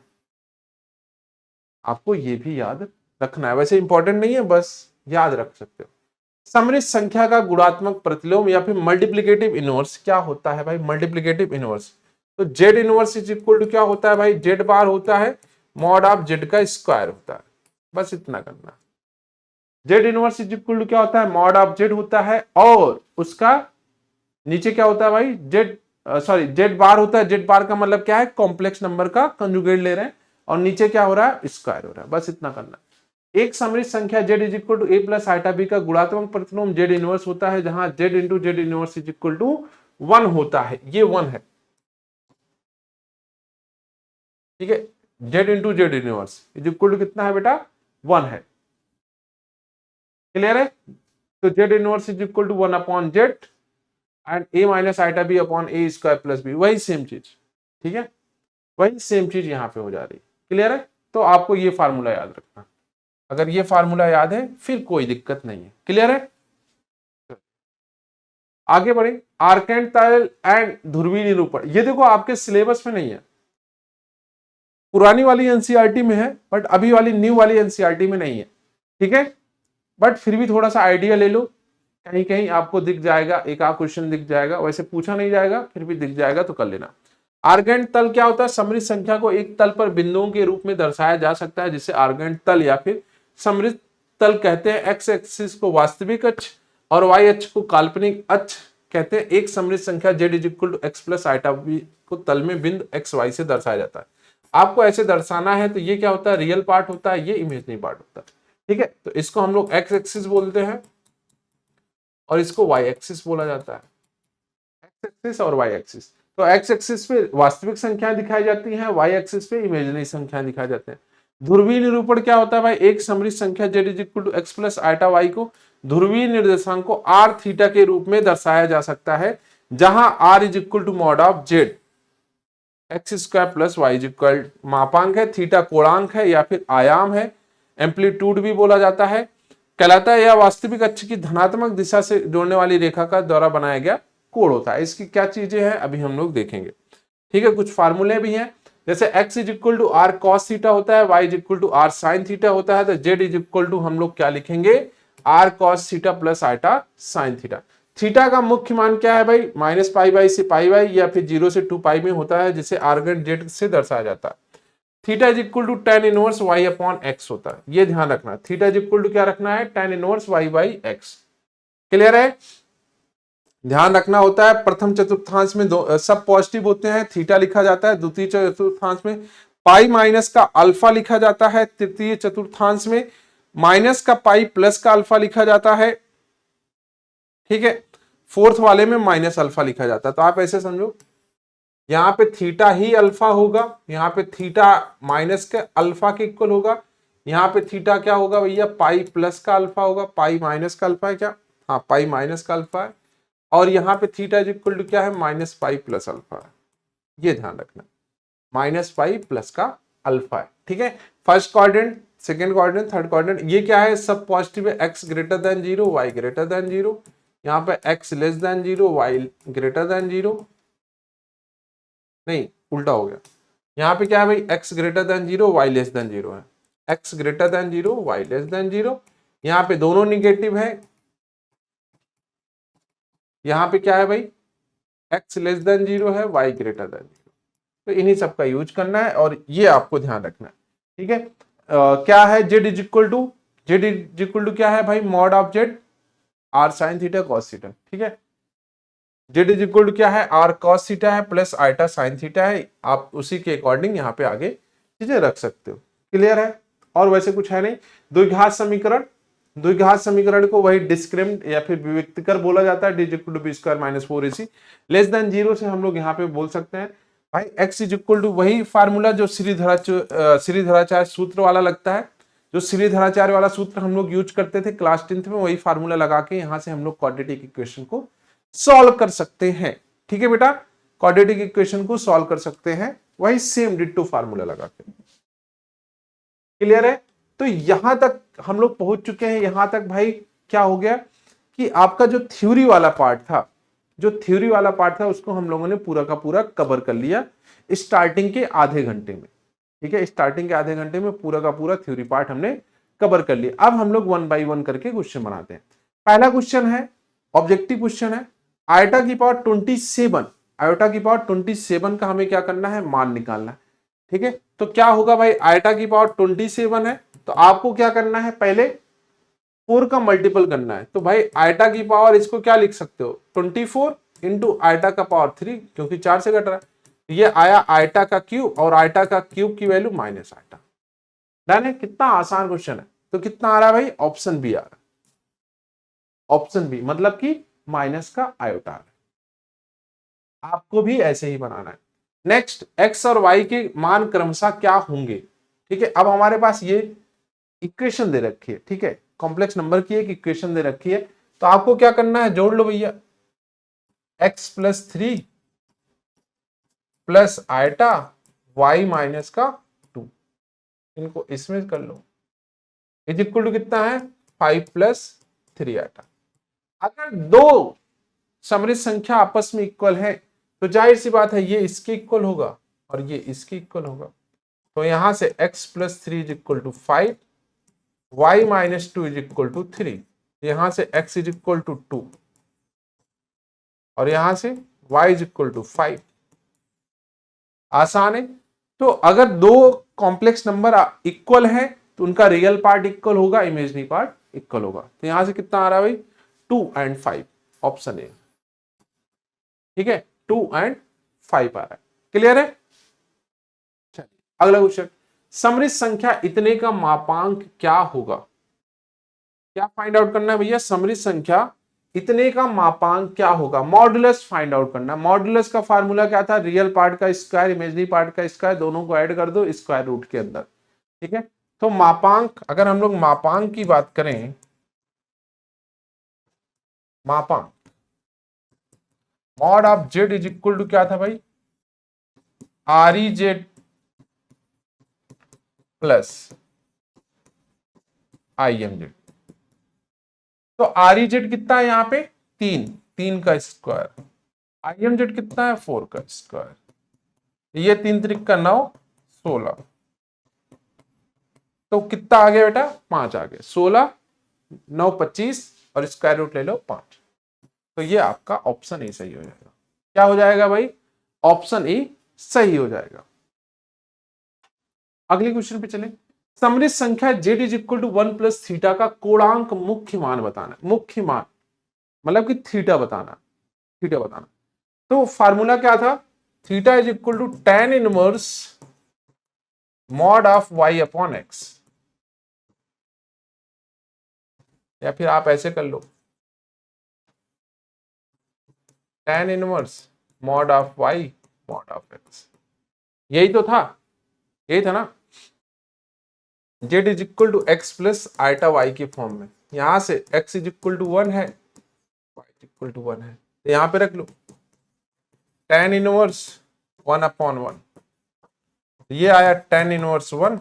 आपको ये भी याद रखना है। वैसे इंपॉर्टेंट नहीं है, बस याद रख सकते हो। समृद्ध संख्या का गुणात्मक प्रतिलोम या फिर मल्टीप्लिकेटिव इनवर्स क्या होता है भाई? मल्टीप्लिकेटिव इनवर्स, तो Z inverse is equal to क्या होता है भाई? जेड बार होता है मॉड ऑफ जेड का स्क्वायर होता है, बस इतना करना। जेड इनवर्स इज इक्वल टू क्या होता है? मॉड ऑफ जेड होता है, और उसका नीचे क्या होता है भाई? जेड सॉरी जेड बार होता है। जेड बार का मतलब क्या है? कॉम्प्लेक्स नंबर का कंजुगेट ले रहे हैं, और नीचे क्या हो रहा है? स्क्वायर हो रहा है, बस इतना करना। एक समृद्ध संख्या z is equal to A plus iota B का गुणात्मक प्रतिलोम z इनवर्स होता है, जहां z into Z inverse is equal to 1 होता है। ये 1 है। ठीक है, z into Z inverse is equal to कितना है बेटा? 1 है। क्लियर है? तो z inverse is equal to 1 upon z and a minus iota B upon a square plus B, वही सेम चीज। ठीक है, वही सेम चीज यहां पे हो जा रही। क्लियर है? तो आपको ये फार्मूला याद रखना। अगर ये फार्मूला याद है फिर कोई दिक्कत नहीं है। क्लियर है? आगे बढ़े। आर्केन तल एंड ध्रुवीय निरूपण, ये देखो आपके सिलेबस में नहीं है, पुरानी वाली एनसीईआरटी में है, बट अभी वाली न्यू वाली एनसीईआरटी में नहीं है। ठीक है, बट फिर भी थोड़ा सा आइडिया ले लो, कहीं कहीं आपको दिख जाएगा, एक आध क्वेश्चन दिख जाएगा, वैसे पूछा नहीं जाएगा, फिर भी दिख जाएगा तो कर लेना। आर्गेंट तल क्या होता है? समृद्ध संख्या को एक तल पर बिंदुओं के रूप में दर्शाया जा सकता है, जिसे आर्गेंट तल या फिर समृद्ध तल कहते हैं। एक्स एक्सिस को वास्तविक अक्ष और वाई अक्ष को काल्पनिक अक्ष कहते हैं। एक समृद्ध संख्या z is equal to x plus iota B को तल में बिंदु एक्स वाई से दर्शाया जाता है। आपको ऐसे दर्शाना है तो ये क्या होता है? रियल पार्ट होता है, ये इमेजिनरी पार्ट होता है। ठीक है, तो इसको हम लोग एक्स एक्सिस बोलते हैं और इसको वाई एक्सिस बोला जाता है। एक्स एक्सिस और वाई एक्सिस, तो एक्स एक्सिस पे वास्तविक संख्याएं दिखाई जाती हैं, वाई एक्सिस पे इमेजिनरी संख्याएं दिखाई जाते हैं। ध्रुवीय निरूपण क्या होता है भाई? एक समृद्ध संख्या z is equal to x plus iota Y को ध्रुवीय निर्देशांक को r थीटा के रूप में दर्शाया जा सकता है, जहां r is equal to mod of z X square plus Y is equal, मापांक है, थीटा कोणांक है या फिर आयाम है, एम्पलीट्यूड भी बोला जाता है, कहलाता है। यह वास्तविक अक्ष की धनात्मक दिशा से जोड़ने वाली रेखा का द्वारा बनाया गया कोण होता है। इसकी क्या चीजें हैं अभी हम लोग देखेंगे। ठीक है, कुछ फार्मूले भी हैं, जैसे x is equal to R cos theta होता है, y is equal to R sine theta होता है, तो z इज इक्वल टू हम लोग क्या लिखेंगे? R cos theta plus iota sine theta. Theta का मुख्य मान क्या है भाई? माइनस पाई बाई से पाई बाई या फिर 0 से 2 पाई में होता है, जिसे आर्गेंट जेड से दर्शाया जाता है। Theta is equal to tan inverse y upon x होता है, ये ध्यान रखना। थीटा इज इक्वल टू क्या रखना है, tan inverse y by x। Clear है? ध्यान रखना होता है प्रथम चतुर्थांश में सब पॉजिटिव होते हैं, थीटा लिखा जाता है। द्वितीय चतुर्थांश में पाई माइनस का अल्फा लिखा जाता है। तृतीय चतुर्थांश में माइनस का पाई प्लस का अल्फा लिखा जाता है। ठीक है, फोर्थ वाले में माइनस अल्फा लिखा जाता है। तो आप ऐसे समझो, यहाँ पे थीटा ही अल्फा होगा, यहाँ पे थीटा माइनस के अल्फा के इक्वल होगा, यहाँ पे थीटा क्या होगा भैया, पाई प्लस का अल्फा होगा। पाई माइनस का अल्फा है क्या, हाँ पाई माइनस का अल्फा है। और यहाँ पे थीटा इज इक्वल टू क्या है, माइनस पाई प्लस अल्फा है। ये ध्यान रखना, माइनस पाई प्लस का अल्फा है। ठीक है, first quadrant, second quadrant, third quadrant, ये क्या है, सब पॉजिटिव है। X greater than zero, y greater than zero, यहाँ पे x less than zero, y greater than zero, नहीं उल्टा हो गया। यहाँ पे क्या है भाई, x greater than zero, y less than zero है। X greater than zero, y less than zero, यहाँ पे दोनों निगेटिव है। यहाँ पे क्या है भाई, एक्स लेस देन जीरो है, वाई ग्रेटर देन जीरो। तो इन्हीं सब का यूज करना है और ये आपको ध्यान रखना है। ठीक है, क्या है, z is equal to, z is equal to क्या है भाई, mod of z r sine theta cos theta. ठीक है, जेड इज इक्वल टू क्या है, आर कॉस थीटा है प्लस आइटा साइन थीटा है। आप उसी के अकॉर्डिंग यहाँ पे आगे चीजें रख सकते हो। क्लियर है? और वैसे कुछ है नहीं। द्विघात समीकरण, द्विघात समीकरण को वही डिस्क्रिमिनेंट या फिर विविक्तकर बोला जाता है। D is equal to b square minus 4ac less than zero से हम लोग यहाँ पे बोल सकते हैं भाई एक्स इज इक्वल टू, वही फार्मूला जो श्रीधराचार्य सूत्र वाला लगता है, जो श्रीधराचार्य वाला सूत्र हम लोग यूज करते थे क्लास 10th में, वही फार्मूला लगा के यहाँ से हम लोग क्वाड्रेटिक इक्वेशन को सॉल्व कर सकते हैं। ठीक है बेटा, क्वाड्रेटिक इक्वेशन को सॉल्व कर सकते हैं वही सेम डिट्टो फार्मूला लगा के। क्लियर है? तो यहां तक हम लोग पहुंच चुके हैं। यहां तक भाई क्या हो गया कि आपका जो थ्योरी वाला पार्ट था, जो थ्योरी वाला पार्ट था उसको हम लोगों ने पूरा का पूरा कवर कर लिया स्टार्टिंग के आधे घंटे में। ठीक है, स्टार्टिंग के आधे घंटे में पूरा का पूरा थ्योरी पार्ट हमने कवर कर लिया। अब हम लोग 1 बाई 1 करके क्वेश्चन बनाते हैं। पहला क्वेश्चन है, ऑब्जेक्टिव क्वेश्चन है, आयोटा की पावर 27, आयोटा की पावर 27 का हमें क्या करना है, मान निकालना है। ठीक है, तो क्या होगा भाई, आयोटा की पावर 27 है तो आपको क्या करना है, पहले 4 का मल्टीपल करना है। तो भाई आयोटा की पावर इसको क्या लिख सकते हो, 24 इंटू आयोटा का पावर 3, क्योंकि 4 से कट रहा है। ये आया आयोटा का क्यूब और आयोटा का क्यूब की वैल्यू माइनस आयोटा। डन है? कितना आसान क्वेश्चन है। तो कितना आ रहा है भाई, ऑप्शन बी आ रहा है। ऑप्शन बी मतलब कि माइनस का आयोटा आ रहा है। आपको भी ऐसे ही बनाना है। नेक्स्ट, एक्स और वाई के मान क्रमशः क्या होंगे। ठीक है, अब हमारे पास ये इक्वेशन दे रखी है। ठीक है, कॉम्प्लेक्स नंबर की एक इक्वेशन दे रखी है, तो आपको क्या करना है, जोड़ लो भैया, x plus 3 plus eta y minus का 2, इनको इसमें कर लो, इज इक्वल टू कितना है, 5 प्लस 3 आयटा। अगर दो समृद्ध संख्या आपस में इक्वल है तो जाहिर सी बात है ये इसके इक्वल होगा और ये इसके इक्वल होगा। तो यहां से x plus 3 is equal to 5, y minus 2 is equal to 3, यहां से x इज इक्वल टू 2 और यहां से y इज इक्वल टू 5। आसान है। तो अगर दो कॉम्प्लेक्स नंबर इक्वल है तो उनका रियल पार्ट इक्वल होगा, इमेजिनरी पार्ट इक्वल होगा। तो यहां से कितना आ रहा है भाई, 2 and 5, ऑप्शन ए। ठीक है, 2 and 5 आ रहा है। क्लियर है? चलिए अगला क्वेश्चन, समृद्ध संख्या इतने का मापांक क्या होगा। क्या फाइंड आउट करना है भैया, समृद्ध संख्या इतने का मापांक क्या होगा, मॉडुलस फाइंड आउट करना। मॉडुलस का फार्मूला क्या था, रियल पार्ट का स्क्वायर इमेजिनरी पार्ट का स्क्वायर, दोनों को ऐड कर दो स्क्वायर रूट के अंदर। ठीक है, तो मापांक, अगर हम लोग मापांक की बात करें, मापांक mod of z is equal to क्या था भाई, R E Z plus I am z. तो आर ई जेड कितना है यहाँ पे, 3 का स्क्वायर, आई एम जेड कितना है, 4 का स्क्वायर, ये 3 त्रिक का 9, 16। तो कितना आ गया बेटा, 5 आ गया, 16 9 25 और स्क्वायर रूट ले लो 5। तो ये आपका ऑप्शन ए सही हो जाएगा। क्या हो जाएगा भाई, ऑप्शन ए सही हो जाएगा। अगले क्वेश्चन पे चले। सम्मिलित संख्या z is equal to 1 plus theta का कोणांक मुख्य मान बताना, मुख्य मान मतलब कि थीटा बताना, थीटा बताना। तो फार्मूला क्या था, theta is equal to tan inverse mod of y upon x, या फिर आप ऐसे कर लो tan inverse mod of y mod of x। यही तो था, यही था ना, z is equal to x plus iota y के फॉर्म में। यहां से x इज इक्वल टू 1 है, y इक्वल टू 1 है, तो यहां पे रख लो tan इनवर्स 1 अपॉन 1, ये आया tan इनवर्स 1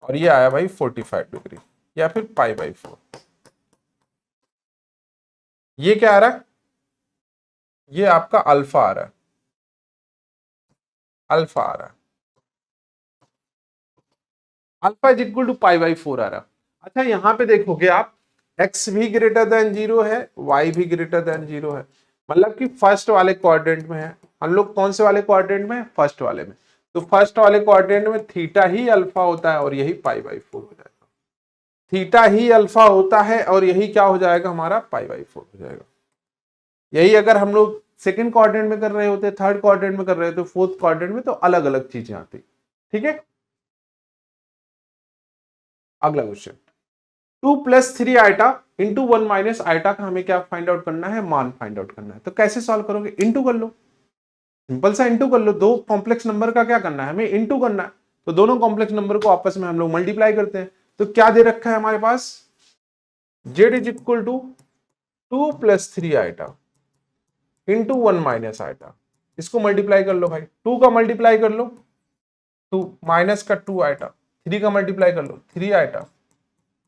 और ये आया भाई 45 डिग्री या फिर पाई बाई 4। ये क्या आ रहा है, ये आपका अल्फा आ रहा है, अल्फा आ रहा है, alpha is equal to pi by 4 आ रहा है। अच्छा यहां पे देखोगे आप x भी ग्रेटर देन 0 है, y भी ग्रेटर देन 0 है, मतलब कि फर्स्ट वाले क्वाड्रेंट में है। हम लोग कौन से वाले क्वाड्रेंट में, फर्स्ट वाले में, तो फर्स्ट वाले क्वाड्रेंट में थीटा ही अल्फा होता है और यही पाई बाई 4 हो जाएगा, थीटा ही अल्फा होता है और यही क्या हो जाएगा हमारा पाई बाई 4 हो जाएगा। यही अगर हम लोग सेकंड क्वाड्रेंट में कर रहे होते, थर्ड क्वाड्रेंट में कर रहे होते, फोर्थ क्वाड्रेंट में, तो अलग अलग चीजें आती। ठीक है, अगला question, 2 plus 3 iota into 1 minus iota का हमें क्या फाइंड आउट करना है, मान फाइंड आउट करना है। तो कैसे सॉल्व करोगे, इंटू कर लो, सिंपल सा इंटू कर लो। दो कॉम्प्लेक्स नंबर का क्या करना है, हमें इंटू करना है, तो दोनों कॉम्प्लेक्स नंबर को आपस में हम लोग मल्टीप्लाई करते हैं। तो क्या दे रखा है हमारे पास, z is equal to 2 plus 3 iota into 1 minus iota, इसको मल्टीप्लाई कर लो भाई, 2 का मल्टीप्लाई कर लो 2 माइनस का 2 आइटा, 3 का मल्टीप्लाई कर लो 3 आइटा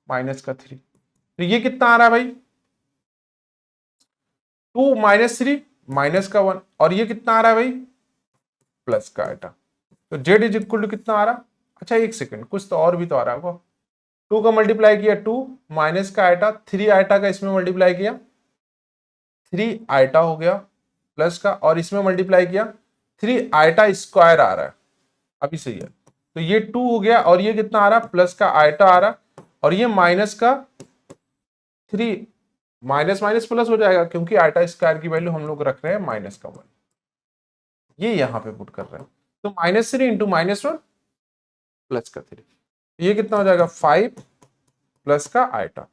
माइनस का 3, तो ये कितना आ रहा है भाई, 2 माइनस 3 माइनस का 1, और ये कितना आ रहा है भाई, प्लस का आइटा। तो z इज इक्वल टू कितना आ रहा, अच्छा एक सेकंड, कुछ तो और भी तो आ रहा होगा। 2 का मल्टीप्लाई किया 2 माइनस का आइटा, 3 आइटा का इसमें मल्टीप्लाई किया 3 आइटा हो गया प्लस का, और इसमें मल्टीप्लाई किया 3 आइटा स्क्वायर आ रहा है, अभी सही है। तो ये 2 हो गया और ये कितना आ रहा, प्लस का आइटा आ रहा, और ये माइनस का 3, माइनस माइनस प्लस हो जाएगा क्योंकि आइटा स्क्वायर की वैल्यू हम लोग रख रहे हैं माइनस का 1, ये यहां पे पुट कर रहे हैं। तो -3 इंटू -1 प्लस का 3, ये कितना हो जाएगा 5 प्लस का आइटा।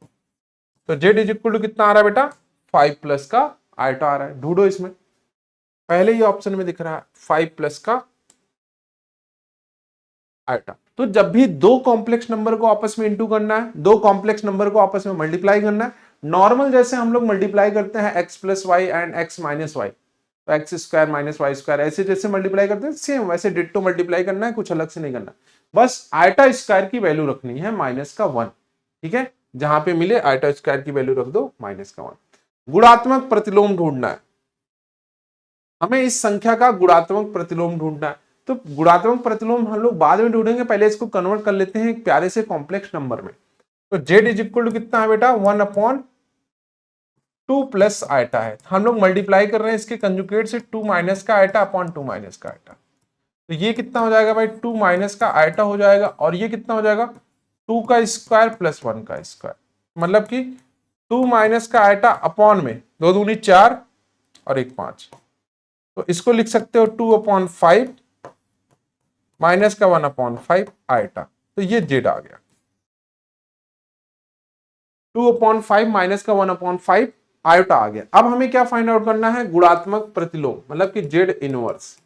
तो z इज इक्वल टू कितना आ रहा है बेटा, 5 प्लस का आइटा आ रहा है। ढूंढो इसमें, पहले ही ऑप्शन में दिख रहा है 5 प्लस का आइटा। तो जब भी दो कॉम्प्लेक्स नंबर को आपस में इंटू करना है, दो कॉम्प्लेक्स नंबर को आपस में मल्टीप्लाई करना है, नॉर्मल जैसे हम लोग मल्टीप्लाई करते हैं x plus y and x minus y, तो x square minus y square, ऐसे जैसे मल्टीप्लाई करते हैं सेम वैसे डिट्टो मल्टीप्लाई करना है, कुछ अलग से नहीं करना, बस आइटा स्क्वायर की वैल्यू रखनी है माइनस का 1। ठीक है, जहां पे मिले आइटा स्क्वायर की वैल्यू रख दो माइनस का 1। गुणात्मक प्रतिलोम ढूंढना है हमें, इस संख्या का गुणात्मक प्रतिलोम ढूंढना है। तो गुणात्मक प्रतिलोम हम लोग बाद में ढूंढेंगे, पहले इसको कन्वर्ट कर लेते हैं एक प्यारे से कॉम्प्लेक्स नंबर में। तो z इज इक्वल टू कितना है बेटा, 1 अपॉन 2 प्लस आइटा है, हम लोग मल्टीप्लाई कर रहे हैं इसके कंजुगेट से, 2 माइनस का आइटा अपॉन 2 माइनस का आइटा। तो ये कितना हो जाएगा भाई, 2 माइनस का आइटा हो जाएगा, और ये कितना हो जाएगा 2 का स्क्वायर प्लस 1 का स्क्वायर, मतलब कि 2 माइनस का आइटा अपॉन में 2 दूनी 4 और 1 5, तो इसको लिख सकते हो 2 अपॉन 5 माइनस का 1 अपॉन 5 आइटा। तो ये जेड आ गया, 2 अपॉन 5 माइनस का 1 अपॉन 5 आयोटा आ गया। अब हमें क्या फाइंड आउट करना है, गुणात्मक प्रतिलोम, मतलब कि जेड इनवर्स।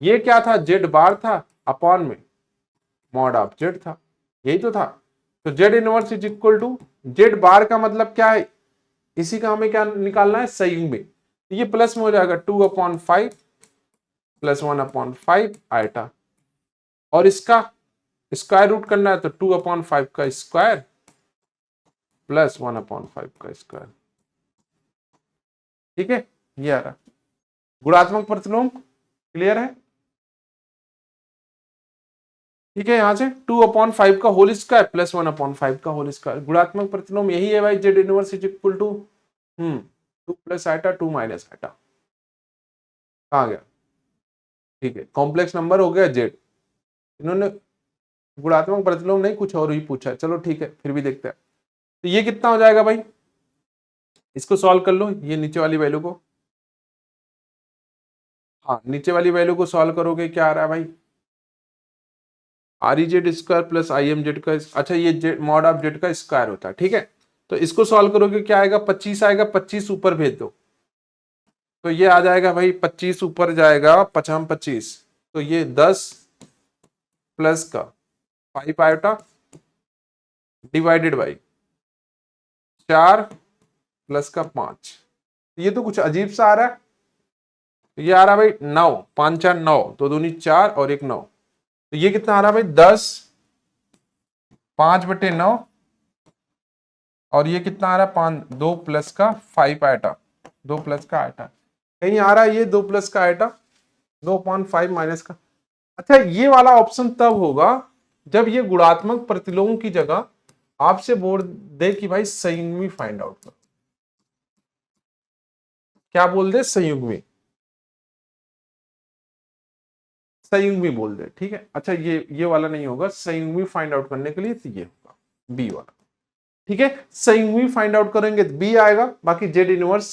ये क्या था, जेड बार था अपॉन में मॉड ऑफ जेड था, यही तो था। तो Z inverse is equal to z bar का मतलब क्या है, इसी का हमें क्या निकालना है, संयुग में। ये प्लस में हो जाएगा 2 अपॉन 5 प्लस 1 अपॉन 5 आइटा, और इसका स्क्वायर रूट करना है तो 2 अपॉन 5 का स्क्वायर प्लस 1 अपॉन 5 का स्क्वायर। ठीक है, ये आ रहा गुणात्मक प्रतिलोम, क्लियर है। ठीक है, यहां से 2 अपॉन 5 का होल स्क्वायर प्लस 1 अपॉन 5 का होल स्क्वायर, गुणात्मक प्रतिलोम यही है भाई, z inverse is equal to 2 plus iota 2 minus iota, कहां गया, ठीक है, कॉम्प्लेक्स नंबर हो गया जेड, इन्होंने गुणात्मक प्रतिलोम नहीं, कुछ और ही पूछा है, चलो ठीक है फिर भी देखते हैं। तो ये कितना हो जाएगा भाई, इसको सॉल्व कर लो, ये नीचे वाली वैल्यू को, हाँ नीचे वाली वैल्यू को सॉल्व करोगे क्या आ रहा है भाई, R E Z square plus I am Z का, अच्छा ये मॉड ऑफ जेड का स्क्वायर होता है, ठीक है। तो इसको सॉल्व करोगे क्या आएगा, 25 आएगा, 25 ऊपर भेज दो, तो ये आ जाएगा भाई 25 ऊपर जाएगा, 25, तो ये 10 प्लस का 5 आयोटा डिवाइडेड बाई 4 प्लस का 5, ये तो कुछ अजीब सा आ रहा है, ये आ रहा है भाई 9, 5 4 9, तो दूनी 4 और 1 9, तो ये कितना आ रहा है भाई 10 5/9, और ये कितना आ रहा है 5 2 प्लस का 5 आइटा, 2 प्लस का आइटा, कहीं आ रहा है ये 2 प्लस का आइटा 2/5 माइनस का। अच्छा ये वाला ऑप्शन तब होगा जब ये गुणात्मक प्रतिलोम की जगह आपसे बोल दे कि भाई संयुग्मी फाइंड आउट करो, क्या बोल दे, संयुग्मी, संयुग्मी बोल दे, ठीक है। अच्छा ये वाला नहीं होगा, संयुग्मी फाइंड आउट करने के लिए तो ये होगा बी वाला, ठीक है। संयुग्मी फाइंड आउट करेंगे तो बी आएगा, बाकी जेड इनवर्स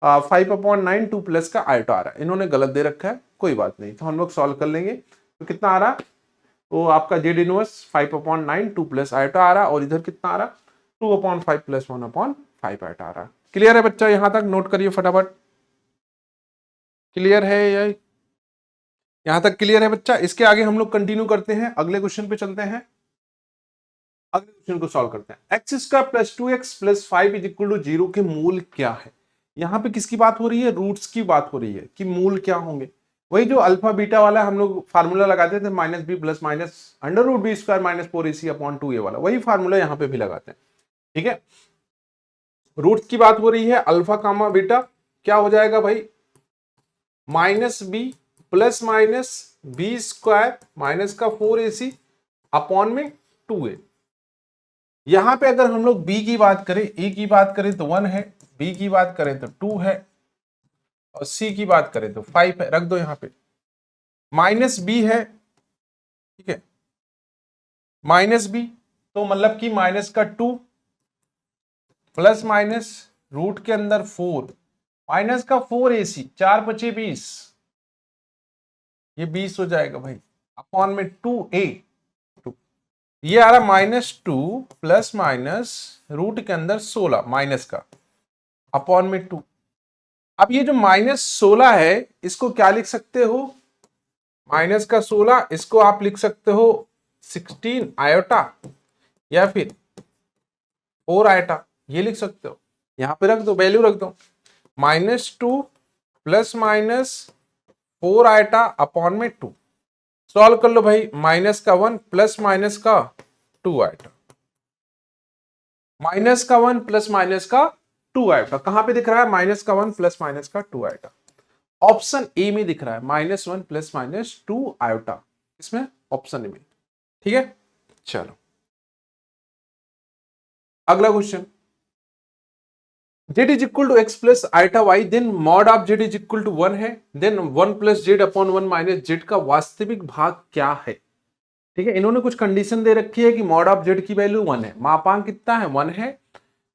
5/9 2 प्लस का आयोटा आ रहा है, इन्होंने गलत दे रखा है, कोई बात नहीं, तो हम लोग सॉल्व कर लेंगे। तो कितना आ रहा, वो आपका जेड इनवर्स 5/9 2 प्लस आयोटा आ रहा, और इधर कितना आ रहा 2/5 प्लस 1/5 आयोटा आ रहा। क्लियर है बच्चा, यहां तक नोट करिए फटाफट, क्लियर है या यहां तक क्लियर है बच्चा। इसके आगे हम लोग कंटिन्यू करते हैं, अगले क्वेश्चन पे चलते हैं, अगले क्वेश्चन को सॉल्व करते हैं। X square plus 2x plus 5 is equal to 0 के मूल क्या है। यहाँ पे किसकी बात हो रही है, रूट्स की बात हो रही है कि मूल क्या होंगे, वही जो अल्फा बीटा वाला हम लोग फार्मूला लगाते थे, minus B plus minus under root B square minus 4ac upon 2a वाला, वही फार्मूला यहाँ पे भी लगाते हैं, ठीक है। रूट्स की बात हो रही है, अल्फा कामा बीटा क्या हो जाएगा भाई, minus B plus minus b square minus का 4ac अपॉन में 2a। यहां पे अगर हम लोग b की बात करें, a की बात करें तो 1 है, b की बात करें तो 2 है, और c की बात करें तो 5 है, रख दो यहां पे। माइनस b है, ठीक है, माइनस b, तो मतलब कि माइनस का 2 प्लस माइनस रूट के अंदर 4 माइनस का 4ac 4 5 20, ये 20 हो जाएगा भाई, अपॉन में 2a, ये आ रहा -2 प्लस माइनस रूट के अंदर 16 माइनस का अपॉन में 2। अब ये जो -16 है इसको क्या लिख सकते हो, माइनस का 16, इसको आप लिख सकते हो 16 आयोटा या फिर 4 आयोटा, ये लिख सकते हो, यहां पे रख दो, वैल्यू रख दो, -2 प्लस माइनस 4 आयोटा अपॉन में 2। सॉल्व कर लो भाई, माइनस का 1 प्लस माइनस का 2 आयोटा, माइनस का 1 प्लस माइनस का 2 आयोटा, कहां पे दिख रहा है, माइनस का 1 प्लस माइनस का 2 आयोटा, ऑप्शन ए में दिख रहा है, -1 प्लस माइनस 2 आयोटा, इसमें ऑप्शन ए में, ठीक है। चलो अगला question, z is equal to x plus iota y, then mod of z is equal to 1 है, then 1 plus z upon 1 minus z का वास्तविक भाग क्या है, ठीक है। इन्होंने कुछ कंडीशन दे रखी है कि मॉड ऑफ जेड की वैल्यू 1 है, मापांक कितना है 1 है,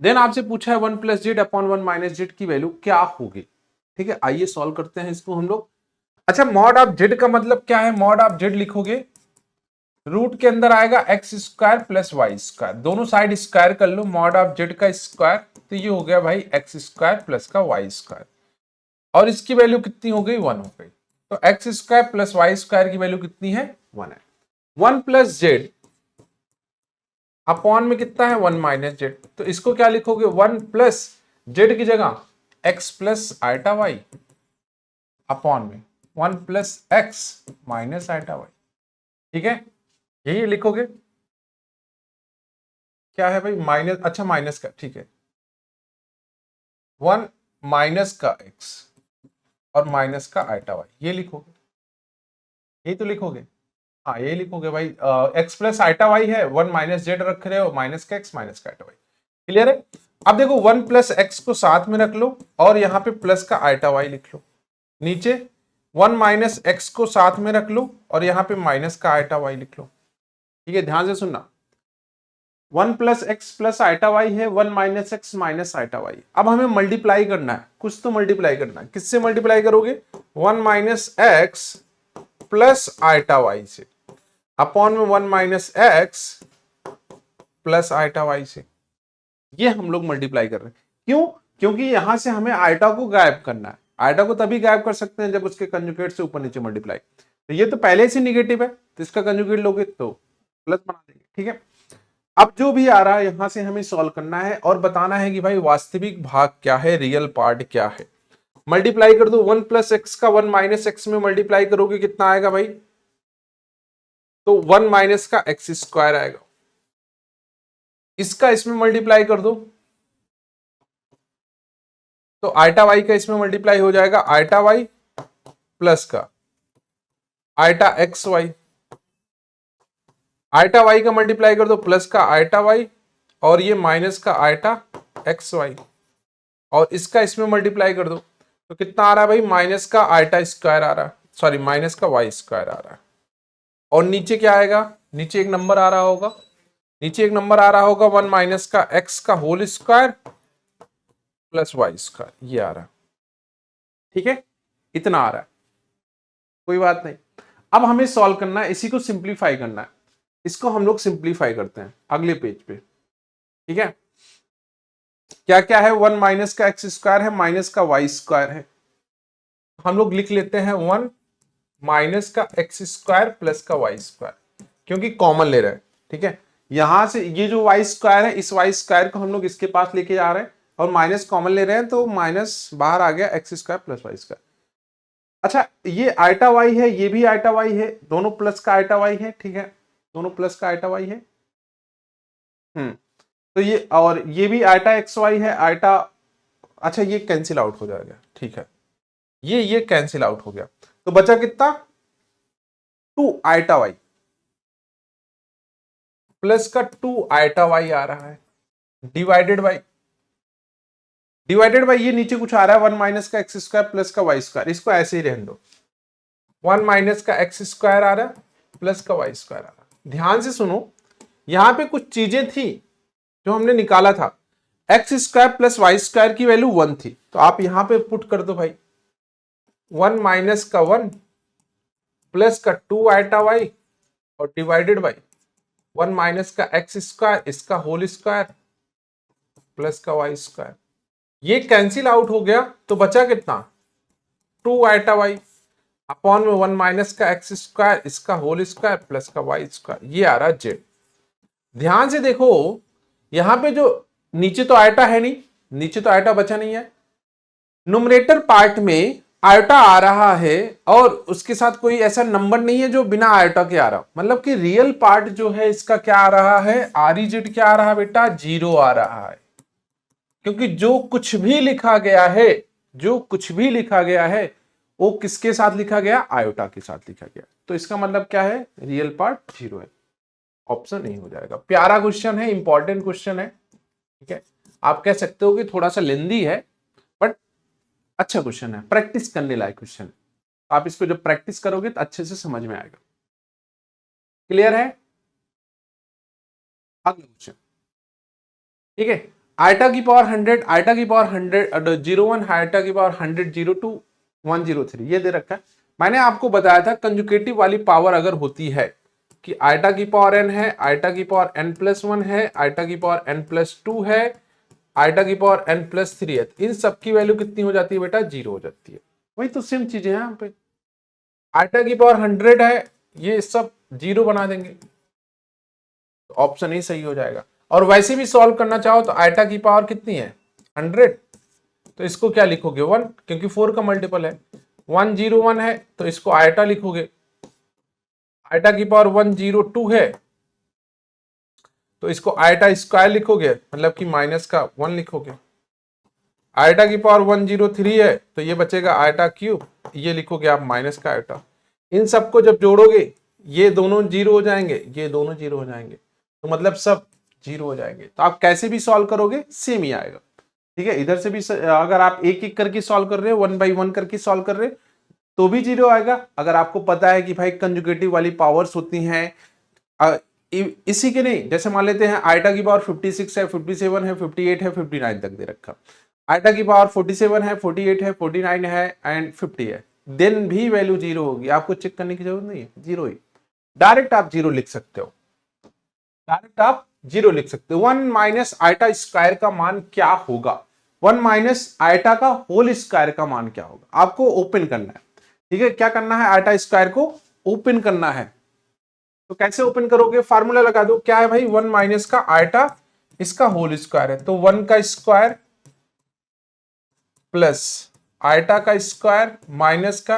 देन आपसे पूछा है 1 plus z upon 1 minus Z की वैल्यू क्या होगी, ठीक है। आइए सॉल्व करते हैं इसको हम लोग। अच्छा मॉड ऑफ जेड का मतलब क्या है, मॉड ऑफ जेड लिखोगे, रूट के अंदर आएगा x square plus y square, दोनों साइड स्क्वायर कर लो, मॉड ऑफ जेड का स्क्वायर, तो ये हो गया भाई एक्स स्क्वायर प्लस का वाई स्क्वायर, और इसकी वैल्यू कितनी हो गई 1 हो गई, तो x square plus y square की वैल्यू कितनी है 1 है। 1 प्लस जेड अपॉन में कितना है 1 माइनस जेड, तो इसको क्या लिखोगे 1 प्लस जेड की जगह x plus iota y upon में 1 plus x minus iota y, ठीक है, यही लिखोगे। क्या है भाई माइनस, अच्छा माइनस का, ठीक है, 1 माइनस का एक्स और माइनस का आइटा वाई, ये लिखोगे, यही तो लिखोगे, हाँ ये लिखोगे भाई, एक्स प्लस आइटा वाई है, 1 माइनस जेड रख रहे हो, माइनस का एक्स माइनस का आइटा वाई, क्लियर है। अब देखो 1 प्लस एक्स को साथ में रख लो और यहाँ पे प्लस का आइटा वाई लिख लो, नीचे 1 माइनस एक्स को साथ में रख लो और यहाँ पे माइनस का आइटा वाई लिख लो, ठीक है, ध्यान से सुनना। 1 plus x plus iota y है, 1 minus x minus iota y. अब हमें मल्टीप्लाई करना है, कुछ तो मल्टीप्लाई करना है। किससे मल्टीप्लाई करोगे? 1 minus x plus iota y से, अपॉन में 1 minus x plus iota y से। ये हम लोग मल्टीप्लाई कर रहे हैं। क्यों? क्योंकि यहां से हमें आइटा को गायब करना है। आइटा को तभी गायब कर सकते हैं जब उसके कंजुगेट से ऊपर नीचे मल्टीप्लाई। तो ये तो पहले से निगेटिव है, तो इसका कंजुगेट लोगे तो प्लस बना देंगे। ठीक है, अब जो भी आ रहा है यहां से हमें सॉल्व करना है और बताना है कि भाई वास्तविक भाग क्या है, रियल पार्ट क्या है। मल्टीप्लाई कर दो, 1 प्लस एक्स का 1 माइनस एक्स में मल्टीप्लाई करोगे कितना आएगा भाई? तो 1 माइनस का एक्स स्क्वायर आएगा। इसका इसमें मल्टीप्लाई कर दो तो आइटा वाई का इसमें मल्टीप्लाई हो जाएगा, आइटा वाई प्लस का iota x y. Iota y का मल्टीप्लाई कर दो प्लस का आइटा वाई, और ये माइनस का आइटा एक्स वाई, और इसका इसमें मल्टीप्लाई कर दो तो कितना आ रहा है भाई? माइनस का आइटा स्क्वायर आ रहा है, सॉरी माइनस का वाई स्क्वायर आ रहा है। और नीचे क्या आएगा? नीचे एक नंबर आ रहा होगा, नीचे एक नंबर आ रहा होगा 1 माइनस का एक्स का whole square plus y square, ये आ रहा है। ठीक है, इतना आ रहा है, कोई बात नहीं। अब हमें सॉल्व करना है, इसी को सिंप्लीफाई करना है। इसको हम लोग सिंप्लीफाई करते हैं अगले पेज पे। ठीक है, क्या क्या है? 1 माइनस का एक्स स्क्वायर है, माइनस का वाई स्क्वायर है। हम लोग लिख लेते हैं 1 माइनस का एक्स स्क्वायर प्लस का वाई स्क्वायर, क्योंकि कॉमन ले रहे हैं। ठीक है, यहां से ये जो वाई स्क्वायर है, इस वाई स्क्वायर को हम लोग इसके पास लेके जा रहे हैं और माइनस कॉमन ले रहे हैं, तो माइनस बाहर आ गया, x square plus y square. अच्छा, ये आइटा वाई है, ये भी आइटा वाई है, दोनों प्लस का आइटा वाई है। ठीक है, दोनों प्लस का आइटा वाई है। तो ये, और ये भी आइटा एक्स वाई है, आइटा। अच्छा, ये कैंसिल आउट हो जाएगा। ठीक है, ये कैंसिल आउट हो गया, तो बचा कितना? 2 आइटा वाई प्लस का 2 आइटा वाई आ रहा है, डिवाइडेड बाई ये नीचे कुछ आ रहा है 1 माइनस का एक्स स्क्वायर प्लस का वाई स्क्वायर। इसको ऐसे ही रहने दो, 1 माइनस का एक्स स्क्वायर आ रहा है प्लस का वाई स्क्वायर आ रहा है। ध्यान से सुनो, यहां पे कुछ चीजें थी जो हमने निकाला था। X square plus y square की वैल्यू 1 थी, तो आप यहां पे पुट कर दो भाई, 1 माइनस का 1 प्लस का 2 आइटा वाई और डिवाइडेड बाई 1 माइनस का एक्स स्क्वायर, इसका होल स्क्वायर प्लस का वाई स्क्वायर। ये कैंसिल आउट हो गया, तो बचा कितना? 2 आइटा वाई अपॉन में 1 माइनस का एक्स स्क्वायर, इसका होल स्क्वायर प्लस का वाई स्क्वायर, ये आ रहा है जेड। ध्यान से देखो, यहां पे जो नीचे तो आइटा है नहीं, नीचे तो आइटा बचा नहीं है। नुमरेटर पार्ट में आइटा आ रहा है और उसके साथ कोई ऐसा नंबर नहीं है जो बिना आइटा के आ रहा, मतलब कि रियल पार्ट जो है इसका क्या आ रहा है? आरईजेड क्या आ रहा है बेटा? 0 आ रहा है। क्योंकि जो कुछ भी लिखा गया है, जो कुछ भी लिखा गया है वो किसके साथ लिखा गया? आयोटा के साथ लिखा गया। तो इसका मतलब क्या है? रियल पार्ट 0 है। ऑप्शन नहीं हो जाएगा। प्यारा क्वेश्चन है, इंपॉर्टेंट क्वेश्चन है। ठीक है, आप कह सकते हो कि थोड़ा सा लेंदी है, बट अच्छा क्वेश्चन है, प्रैक्टिस करने लायक क्वेश्चन है। आप इसको जब प्रैक्टिस करोगे तो अच्छे से समझ में आएगा। क्लियर है? अगला क्वेश्चन, ठीक है, आइटा की पावर 100, आइटा की पावर 100 01, आइटा की पावर 100 02 103, ये दे रखा है। मैंने आपको बताया था कंजुगेटिव वाली पावर अगर होती है कि आइटा की पावर n है, आइटा की पावर n+1 है, आइटा की पावर n+2 है, आइटा की पावर n+3 है, इन सब की वैल्यू कितनी हो जाती है बेटा? 0 हो जाती है। वही तो सेम चीजें हैं यहाँ पे। आइटा की पावर 100 है, ये सब 0 बना देंगे, तो ऑप्शन ही सही हो जाएगा। और वैसे भी सॉल्व करना चाहो तो आइटा की पावर कितनी है? 100, तो इसको क्या लिखोगे? 1, क्योंकि 4 का मल्टीपल है। 101 है तो इसको आइटा लिखोगे। आइटा की पावर 102 है तो इसको आइटा स्क्वायर लिखोगे, मतलब कि माइनस का 1 लिखोगे। आइटा की पावर 103 है तो ये बचेगा आइटा क्यूब, ये लिखोगे आप माइनस का आइटा। इन सबको जब जोड़ोगे ये दोनों 0 हो जाएंगे, ये दोनों 0 हो जाएंगे, तो मतलब सब 0 हो जाएंगे। तो आप कैसे भी सॉल्व करोगे सेम ही आएगा। ठीक है, इधर से भी अगर आप एक एक करके सॉल्व कर रहे हो, 1 बाई 1 करके सॉल्व कर रहे तो भी 0 आएगा। अगर आपको पता है कि भाई कंजुगेटिव वाली पावर्स होती हैं इसी के नहीं, जैसे मान लेते हैं आइटा की पावर 56 है, 57 है, 58 है, 59 तक दे रखा, आइटा की पावर 47 है, 48 है, 49 है एंड 50 है, देन भी वैल्यू जीरो होगी, आपको चेक करने की जरूरत नहीं है, जीरो ही, डायरेक्ट आप जीरो लिख सकते हो, डायरेक्ट आप जीरो लिख सकते हो। 1 माइनस आइटा स्क्वायर का मान क्या होगा, 1 माइनस आइटा का होल स्क्वायर का मान क्या होगा, आपको ओपन करना है, ठीक है, क्या करना है, आइटा स्क्वायर को ओपन करना है। तो कैसे ओपन करोगे, फार्मूला लगा दो, क्या है भाई, 1 माइनस का आइटा इसका होल स्क्वायर है, तो 1 का स्क्वायर प्लस आइटा का स्क्वायर माइनस का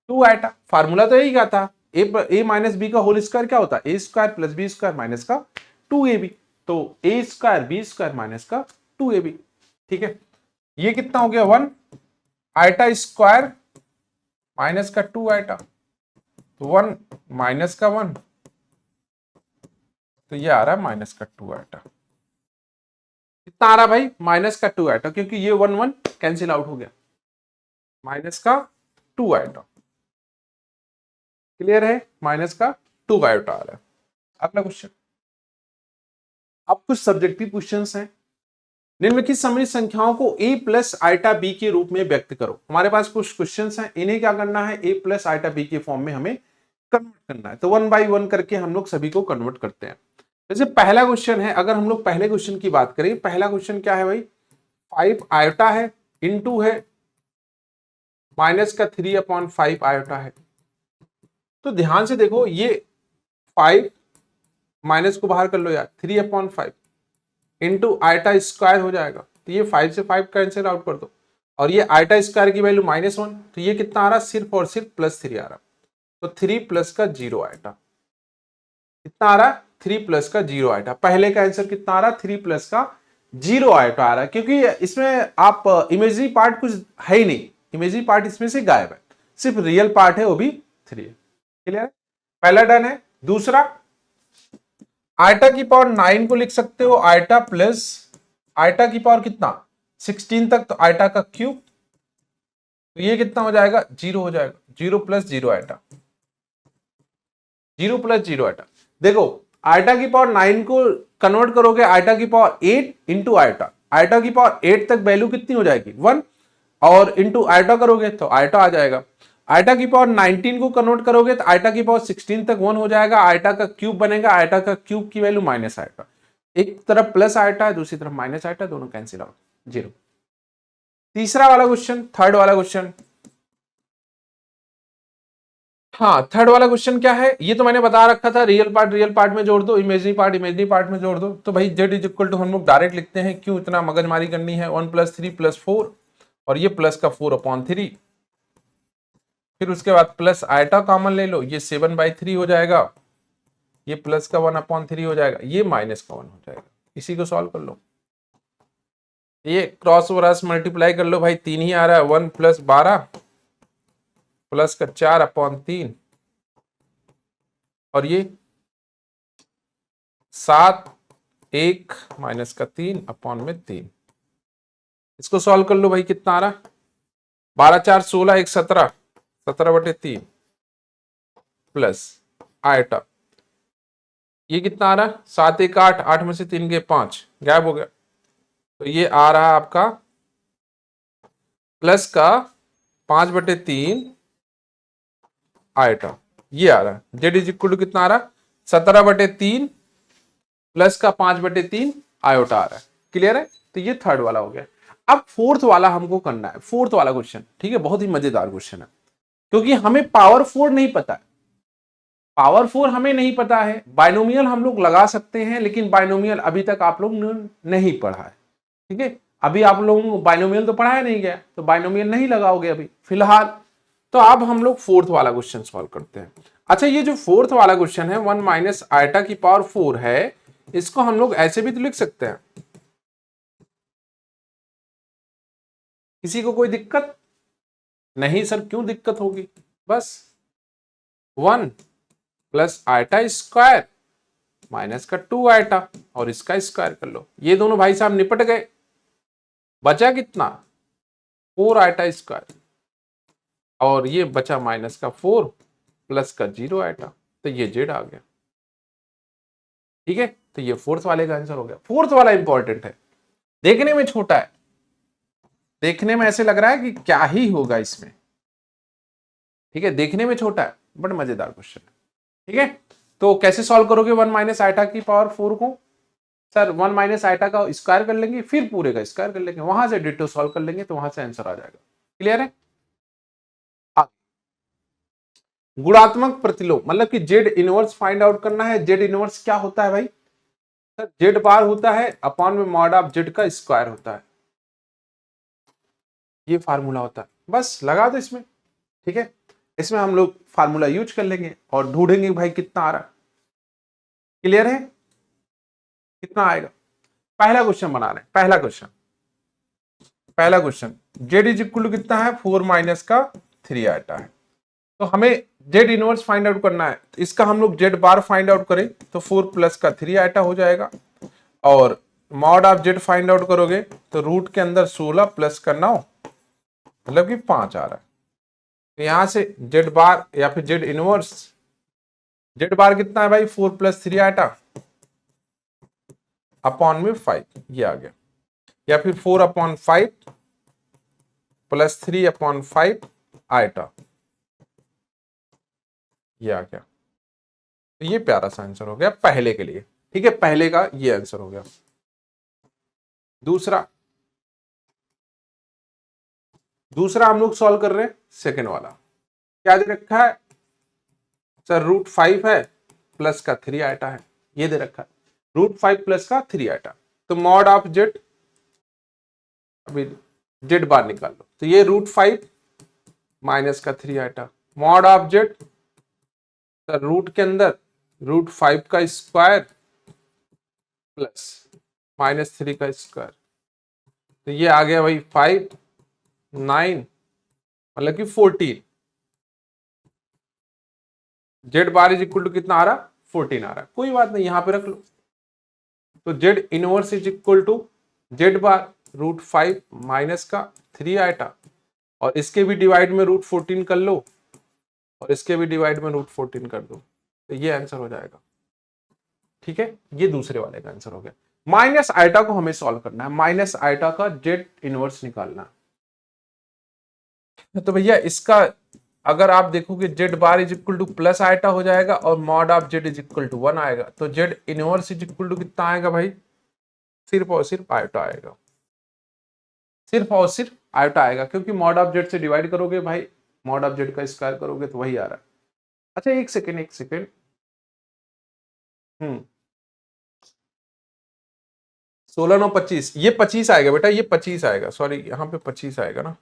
2 आइटा, फार्मूला तो यही का था, ए माइनस बी का होल स्क्वायर क्या होता है, A square plus B square minus का 2ab, तो A square B square minus का 2ab, ठीक है, ये कितना हो गया 1 आइटा स्क्वायर माइनस का 2 आइटा, तो 1 माइनस का 1, तो ये आ रहा है माइनस का 2 आइटा, कितना आ रहा भाई, माइनस का 2 आइटा, क्योंकि ये 1 1 कैंसिल आउट हो गया, माइनस का 2 आइटा, क्लियर है, माइनस का 2 आइटा आ रहा है। अगला क्वेश्चन, अब कुछ सब्जेक्टिव क्वेश्चंस हैं, निम्नलिखित सममित संख्याओं को a प्लस आइटा बी के रूप में व्यक्त करो। हमारे पास कुछ क्वेश्चंस हैं, इन्हें क्या करना है, a प्लस आइटा बी के फॉर्म में हमें कन्वर्ट करना है, तो 1 बाई 1 करके हम लोग सभी को कन्वर्ट करते हैं। जैसे पहला क्वेश्चन है, अगर हम लोग पहले क्वेश्चन की बात करें, पहला क्वेश्चन क्या है भाई, 5 आयोटा है, इनटू है माइनस का 3/5 आयोटा है, तो ध्यान से देखो, ये 5 माइनस को बाहर कर लो यार, 3/5 इंटू आइटा स्क्वायर हो जाएगा, तो ये 5 से 5 कैंसिल आउट कर दो, और ये आइटा स्क्वायर की वैल्यू -1, तो ये कितना आ रहा, सिर्फ और सिर्फ +3 आ रहा, तो 3 प्लस का 0 आइटा, कितना आ रहा, 3 प्लस का 0 आइटा, पहले का आंसर कितना आ रहा, 3 प्लस का 0 आइटा आ रहा है, क्योंकि इसमें आप इमेजरी पार्ट कुछ है ही नहीं, इमेजरी पार्ट इसमें से गायब है, सिर्फ रियल पार्ट है, वो भी 3 है, क्लियर, पहला डन है। दूसरा, आइटा की पावर 9 को लिख सकते हो आइटा प्लस आइटा की पावर कितना 16 तक, तो आइटा का क्यूब, तो ये कितना हो जाएगा, 0 हो जाएगा, 0 प्लस 0 आइटा, 0 प्लस 0 आइटा, देखो आइटा की पावर 9 को कन्वर्ट करोगे आइटा की पावर 8 इंटू आइटा, आइटा की पावर 8 तक वैल्यू कितनी हो जाएगी 1, और इंटू आइटा करोगे तो आइटा आ जाएगा, आइटा की पावर 19 को कन्वर्ट करोगे तो आइटा की पावर 16 तक 1 हो जाएगा, आइटा का क्यूब बनेगा, आइटा का क्यूब की वैल्यू माइनस आइटा, एक तरफ प्लस आइटा है, दूसरी तरफ माइनस आइटा, दोनों कैंसिल आउट, 0। तीसरा वाला क्वेश्चन, थर्ड वाला क्वेश्चन, हाँ थर्ड वाला क्वेश्चन क्या है, ये तो मैंने बता रखा था, रियल पार्ट में जोड़ दो, इमेजरी पार्ट में जोड़ दो, तो भाई z इज इक्वल टू हम लोग डायरेक्ट लिखते हैं, क्यों इतना मगजमारी करनी है, 1 + 3 + 4, और ये प्लस का 4/3, फिर उसके बाद प्लस आइटा कॉमन ले लो, ये 7/3 हो जाएगा, ये प्लस का 1/3 हो जाएगा, ये माइनस का 1 हो जाएगा, इसी को सॉल्व कर लो, ये क्रॉस वरस मल्टीप्लाई कर लो भाई, 3 ही आ रहा है, 1 + 12 प्लस का 4/3, और ये 7 1 माइनस का 3/3, इसको सॉल्व कर लो भाई, कितना आ रहा, 12 4 16 1 17 17/3 प्लस आइटा, ये कितना आ रहा, 7 1 8 8 में से 3 गए 5, गायब हो गया, तो ये आ रहा आपका प्लस का 5/3 आइटा, ये आ रहा है, जेड इज इक्वल टू कितना आ रहा, 17/3 प्लस का 5/3 आयोटा आ रहा है, क्लियर है, तो ये थर्ड वाला हो गया। अब फोर्थ वाला हमको करना है, फोर्थ वाला क्वेश्चन, ठीक है, बहुत ही मजेदार क्वेश्चन है, क्योंकि हमें पावर 4 नहीं पता है, पावर 4 हमें नहीं पता है, बाइनोमियल हम लोग लगा सकते हैं, लेकिन बाइनोमियल अभी तक आप लोग नहीं पढ़ा है, ठीक है, अभी आप लोगों को बाइनोमियल तो पढ़ाया नहीं गया, तो बाइनोमियल नहीं लगाओगे अभी फिलहाल, तो अब हम लोग फोर्थ वाला क्वेश्चन सॉल्व करते हैं। अच्छा, ये जो फोर्थ वाला क्वेश्चन है, 1 माइनस आइटा की पावर 4 है, इसको हम लोग ऐसे भी तो लिख सकते हैं, किसी को कोई दिक्कत नहीं सर, क्यों दिक्कत होगी, बस 1 प्लस आइटा स्क्वायर माइनस का 2 आइटा, और इसका स्क्वायर कर लो, ये दोनों भाई साहब निपट गए, बचा कितना 4 आइटा स्क्वायर, और ये बचा माइनस का 4 प्लस का 0 आइटा, तो ये जेड आ गया, ठीक है, तो ये फोर्थ वाले का आंसर हो गया। फोर्थ वाला इंपॉर्टेंट है, देखने में छोटा है, देखने में ऐसे लग रहा है कि क्या ही होगा इसमें, ठीक है, देखने में छोटा है बट मजेदार क्वेश्चन है। ठीक है, तो कैसे सॉल्व करोगे 1 माइनस आइटा की पावर 4 को? सर 1 माइनस आइटा का स्क्वायर कर लेंगे, फिर पूरे का स्क्वायर कर लेंगे, वहां से डिटो सॉल्व कर लेंगे, तो वहां से आंसर आ जाएगा। क्लियर है? गुणात्मक प्रतिलोम, मतलब कि जेड इनवर्स फाइंड आउट करना है। जेड इनवर्स क्या होता है भाई? सर जेड बार होता है अपॉन में मॉड ऑफ जेड का स्क्वायर होता है, ये फार्मूला होता है, बस लगा दो इसमें। ठीक है, इसमें हम लोग फार्मूला यूज कर लेंगे और ढूंढेंगे भाई कितना आ रहा है। क्लियर है? कितना आएगा? पहला क्वेश्चन बना रहे हैं, पहला question z is equal to कितना है? 4 माइनस का 3 आइटा है, तो हमें जेड इनवर्स फाइंड आउट करना है। इसका हम लोग जेड बार फाइंड आउट करें तो 4 प्लस का 3 आइटा हो जाएगा, और mod of Z find out करोगे तो रूट के अंदर 16 प्लस का 9 मतलब कि 5 आ रहा है। तो यहां से जेड बार या फिर जेड इनवर्स, जेड बार कितना है भाई? 4 प्लस 3 आइटा अपॉन में 5, ये आ गया, या फिर 4 अपॉन 5 प्लस 3 अपॉन 5 आइटा, ये आ गया। तो ये प्यारा सा आंसर हो गया पहले के लिए। ठीक है, पहले का ये आंसर हो गया। दूसरा हम लोग सॉल्व कर रहे हैं सेकेंड वाला। क्या दे रखा है? सर रूट 5 है प्लस का 3 आइटा है, ये दे रखा है, रूट 5 प्लस का 3 आइटा। तो मॉड ऑफ जेड, अभी जेड बार निकाल लो, तो ये रूट 5 माइनस का 3 आइटा, मॉड ऑफ जेड सर रूट के अंदर रूट 5 का स्क्वायर प्लस माइनस 3 का स्क्वायर, तो ये आ गया भाई 5 9 मतलब कि 14। Z bar is equal to कितना आ रहा? 14 आ रहा है, कोई बात नहीं, यहां पे रख लो। तो Z inverse is equal to z bar root 5 minus का 3 आइटा, और इसके भी डिवाइड में रूट 14 कर लो, और इसके भी डिवाइड में रूट 14 कर दो, तो ये आंसर हो जाएगा। ठीक है, ये दूसरे वाले का आंसर हो गया। माइनस आइटा को हमें सॉल्व करना है, माइनस आइटा का जेड इनवर्स निकालना है। तो भैया इसका अगर आप देखोगे z bar is equal to plus iota हो जाएगा, और mod of z is equal to 1 आएगा, तो Z inverse is equal to कितना आएगा भाई? सिर्फ और सिर्फ आइटा आएगा, सिर्फ और सिर्फ आइटा आएगा, क्योंकि मॉड ऑफ जेड से डिवाइड करोगे भाई, मॉड ऑफ जेड का स्क्वायर करोगे तो वही आ रहा है। अच्छा एक सेकेंड, 16 9 25, ये 25 आएगा बेटा, ये 25 आएगा, सॉरी यहाँ पे 25 आएगा ना।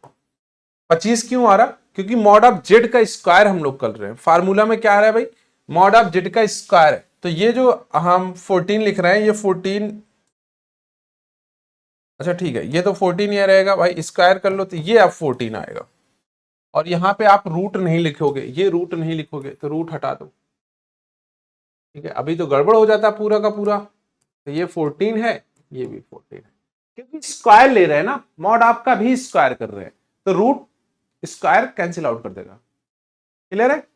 25 क्यों आ रहा? क्योंकि मॉड ऑफ जेड का स्क्वायर हम लोग कर रहे हैं, फार्मूला में क्या आ रहा है भाई? मॉड ऑफ जेड का स्क्वायर है, तो ये जो हम 14 लिख रहे हैं, ये 14, अच्छा ठीक है, ये तो 14 ये रहेगा भाई, स्क्वायर कर लो तो ये अब 14 आएगा, और यहाँ पे आप रूट नहीं लिखोगे, ये रूट नहीं लिखोगे, तो रूट हटा दो। ठीक है, अभी तो गड़बड़ हो जाता पूरा का पूरा, तो ये 14 है, ये भी 14 है, क्योंकि स्क्वायर ले रहे हैं ना, मॉड आपका भी स्क्वायर कर रहे हैं, तो रूट स्क्वायर कैंसिल आउट कर देगा। क्लियर है?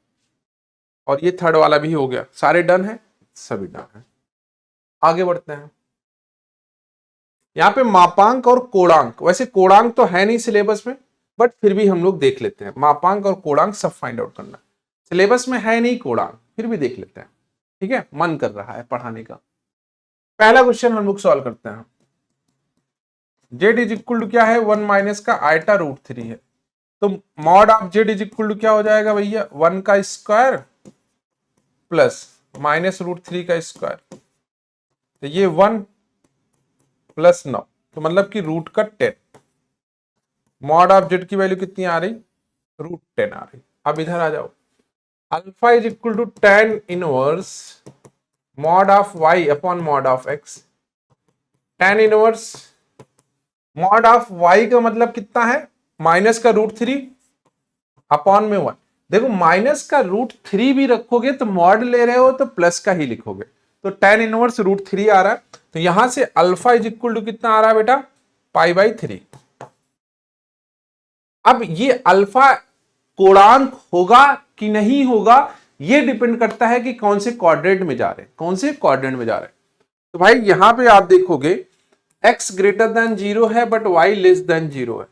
और ये थर्ड वाला भी हो गया, सारे डन है, सभी डन है। आगे बढ़ते हैं। यहाँ पे मापांक और कोणांक, वैसे कोणांक तो है नहीं सिलेबस में, बट फिर भी हम लोग देख लेते हैं, मापांक और कोणांक सब फाइंड आउट करना है। सिलेबस में है नहीं कोणांक, फिर भी देख लेते हैं। ठीक है, मन कर रहा है पढ़ाने का। पहला क्वेश्चन हम लोग सॉल्व करते हैं। जेड इज इक्वल टू क्या है? 1 माइनस का आइटा रूट 3 है, तो mod of z is equal to क्या हो जाएगा भैया? 1 का स्क्वायर प्लस माइनस रूट 3 का स्क्वायर, तो ये 1 प्लस 9, तो मतलब कि रूट का 10। मॉड ऑफ जेड की वैल्यू कितनी आ रही? रूट 10 आ रही। अब इधर आ जाओ, alpha is equal to tan inverse mod of y upon mod of x। tan inverse mod of y का मतलब कितना है? माइनस का रूट 3 अपॉन में 1। देखो माइनस का रूट 3 भी रखोगे तो मॉड ले रहे हो तो प्लस का ही लिखोगे, तो tan इनवर्स रूट 3 आ रहा है, तो यहां से अल्फा इज इक्वल टू कितना आ रहा है बेटा? π/3। अब ये अल्फा कोणांक होगा कि नहीं होगा, ये डिपेंड करता है कि कौन से क्वाड्रेंट में जा रहे हैं, कौन से क्वाड्रेंट में जा रहे हैं। तो भाई यहां पे आप देखोगे x ग्रेटर देन 0 है बट y लेस देन 0 है,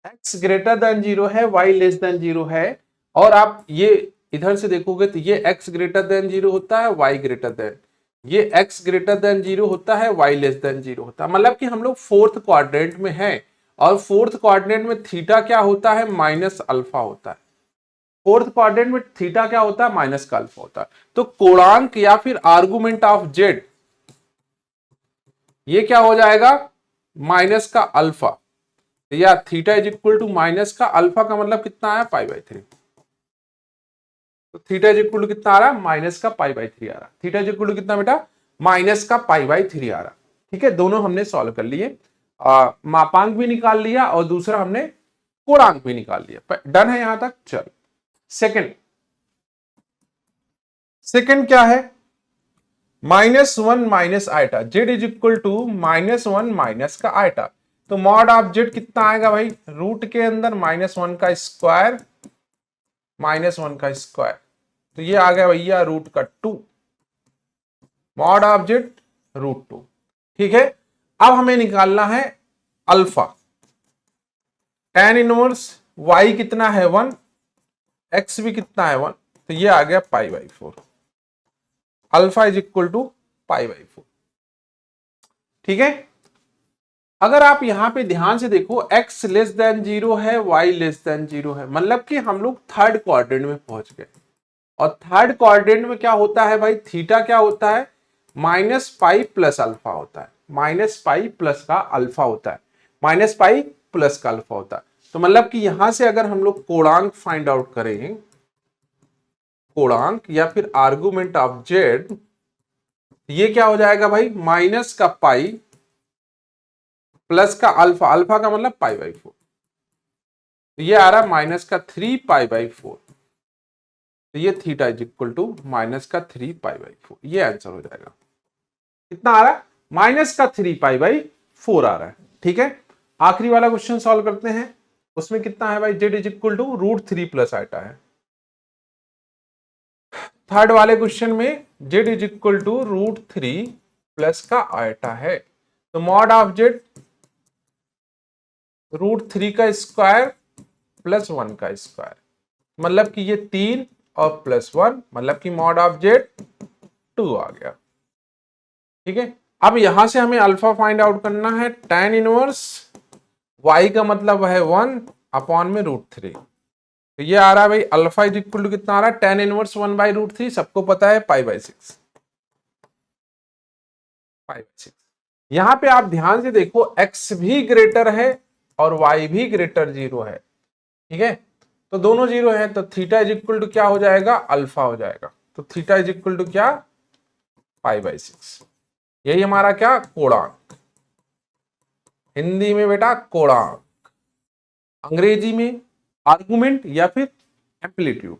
x ग्रेटर देन 0 है, y लेस देन 0 है, और आप ये इधर से देखोगे तो ये x ग्रेटर देन 0 होता है, y ग्रेटर देन, ये x ग्रेटर देन 0 होता है, y लेस देन 0 होता है। मतलब कि हम लोग फोर्थ क्वाड्रेंट में हैं, और फोर्थ क्वाड्रेंट में थीटा क्या होता है, माइनस अल्फा होता है। फोर्थ क्वाड्रेंट में थीटा क्या होता है, माइनस का अल्फा होता है। तो कोणांक या फिर आर्गुमेंट ऑफ जेड ये क्या हो जाएगा, माइनस का अल्फा, या theta is equal to minus का अल्फा का मतलब कितना आया, π/3। तो थीटा इज इक्वल टू कितना आ रहा है, माइनस का π/3 आ रहा। थीटा इज इक्वल टू कितना बेटा, माइनस का π/3 आ रहा। ठीक है, दोनों हमने सॉल्व कर लिए, मापांक भी निकाल लिया और दूसरा हमने कोणांक भी निकाल लिया। डन है यहां तक। चल सेकंड क्या है, -1 minus iota, z is equal to -1 minus का आइटा। तो मॉड ऑफ जेड कितना आएगा भाई, रूट के अंदर -1 का स्क्वायर, -1 का स्क्वायर, तो ये आ गया भैया रूट का 2, मॉड ऑफ जेड √2। ठीक है, अब हमें निकालना है अल्फा। tan इनवर्स y कितना है 1, x भी कितना है 1, तो ये आ गया π/4, अल्फा इज इक्वल टू π/4। ठीक है, अगर आप यहां पे ध्यान से देखो x लेस देन 0 है, y लेस देन 0 है, मतलब कि हम लोग थर्ड क्वाड्रेंट में पहुंच गए। और थर्ड क्वाड्रेंट में क्या होता है भाई, थीटा क्या होता है, -π प्लस अल्फा होता है, -π प्लस का अल्फा होता है, -π प्लस का अल्फा होता है। तो मतलब कि यहां से अगर हम लोग कोणांक फाइंड आउट करें, कोणांक या फिर आर्गुमेंट ऑफ जेड, ये क्या हो जाएगा भाई, माइनस का पाई प्लस का अल्फा, अल्फा का मतलब π/4, ये आ रहा है माइनस का 3π/4, तो ये theta is equal to minus का 3π/4, ये आंसर हो जाएगा। कितना आ रहा है, माइनस का 3π/4 आ रहा है। ठीक है, आखिरी वाला क्वेश्चन सॉल्व करते हैं। उसमें कितना है भाई, Z is equal to √3 plus iota है। थर्ड वाले क्वेश्चन में z is equal to √3 plus का आइटा है, तो मॉड ऑफ जेड √3 का स्क्वायर प्लस 1 का स्क्वायर, मतलब कि ये 3 और प्लस 1, मतलब कि मॉड ऑफ जेड 2 आ गया। ठीक है, अब यहां से हमें अल्फा फाइंड आउट करना है। tan इनवर्स y का मतलब है 1 अपॉन में √3, तो ये आ रहा है भाई अल्फा इज इक्वल टू कितना आ रहा है, tan इनवर्स 1/√3 सबको पता है π/6। यहां पे आप ध्यान से देखो x भी ग्रेटर है और y भी ग्रेटर 0 है। ठीक है, तो दोनों 0 है, तो थीटा इज इक्वल टू क्या हो जाएगा, अल्फा हो जाएगा। तो थीटा इज इक्वल टू क्या, π/6। यही हमारा क्या, कोणांक, हिंदी में बेटा कोणांक, अंग्रेजी में आर्गुमेंट या फिर एम्पलीट्यूड।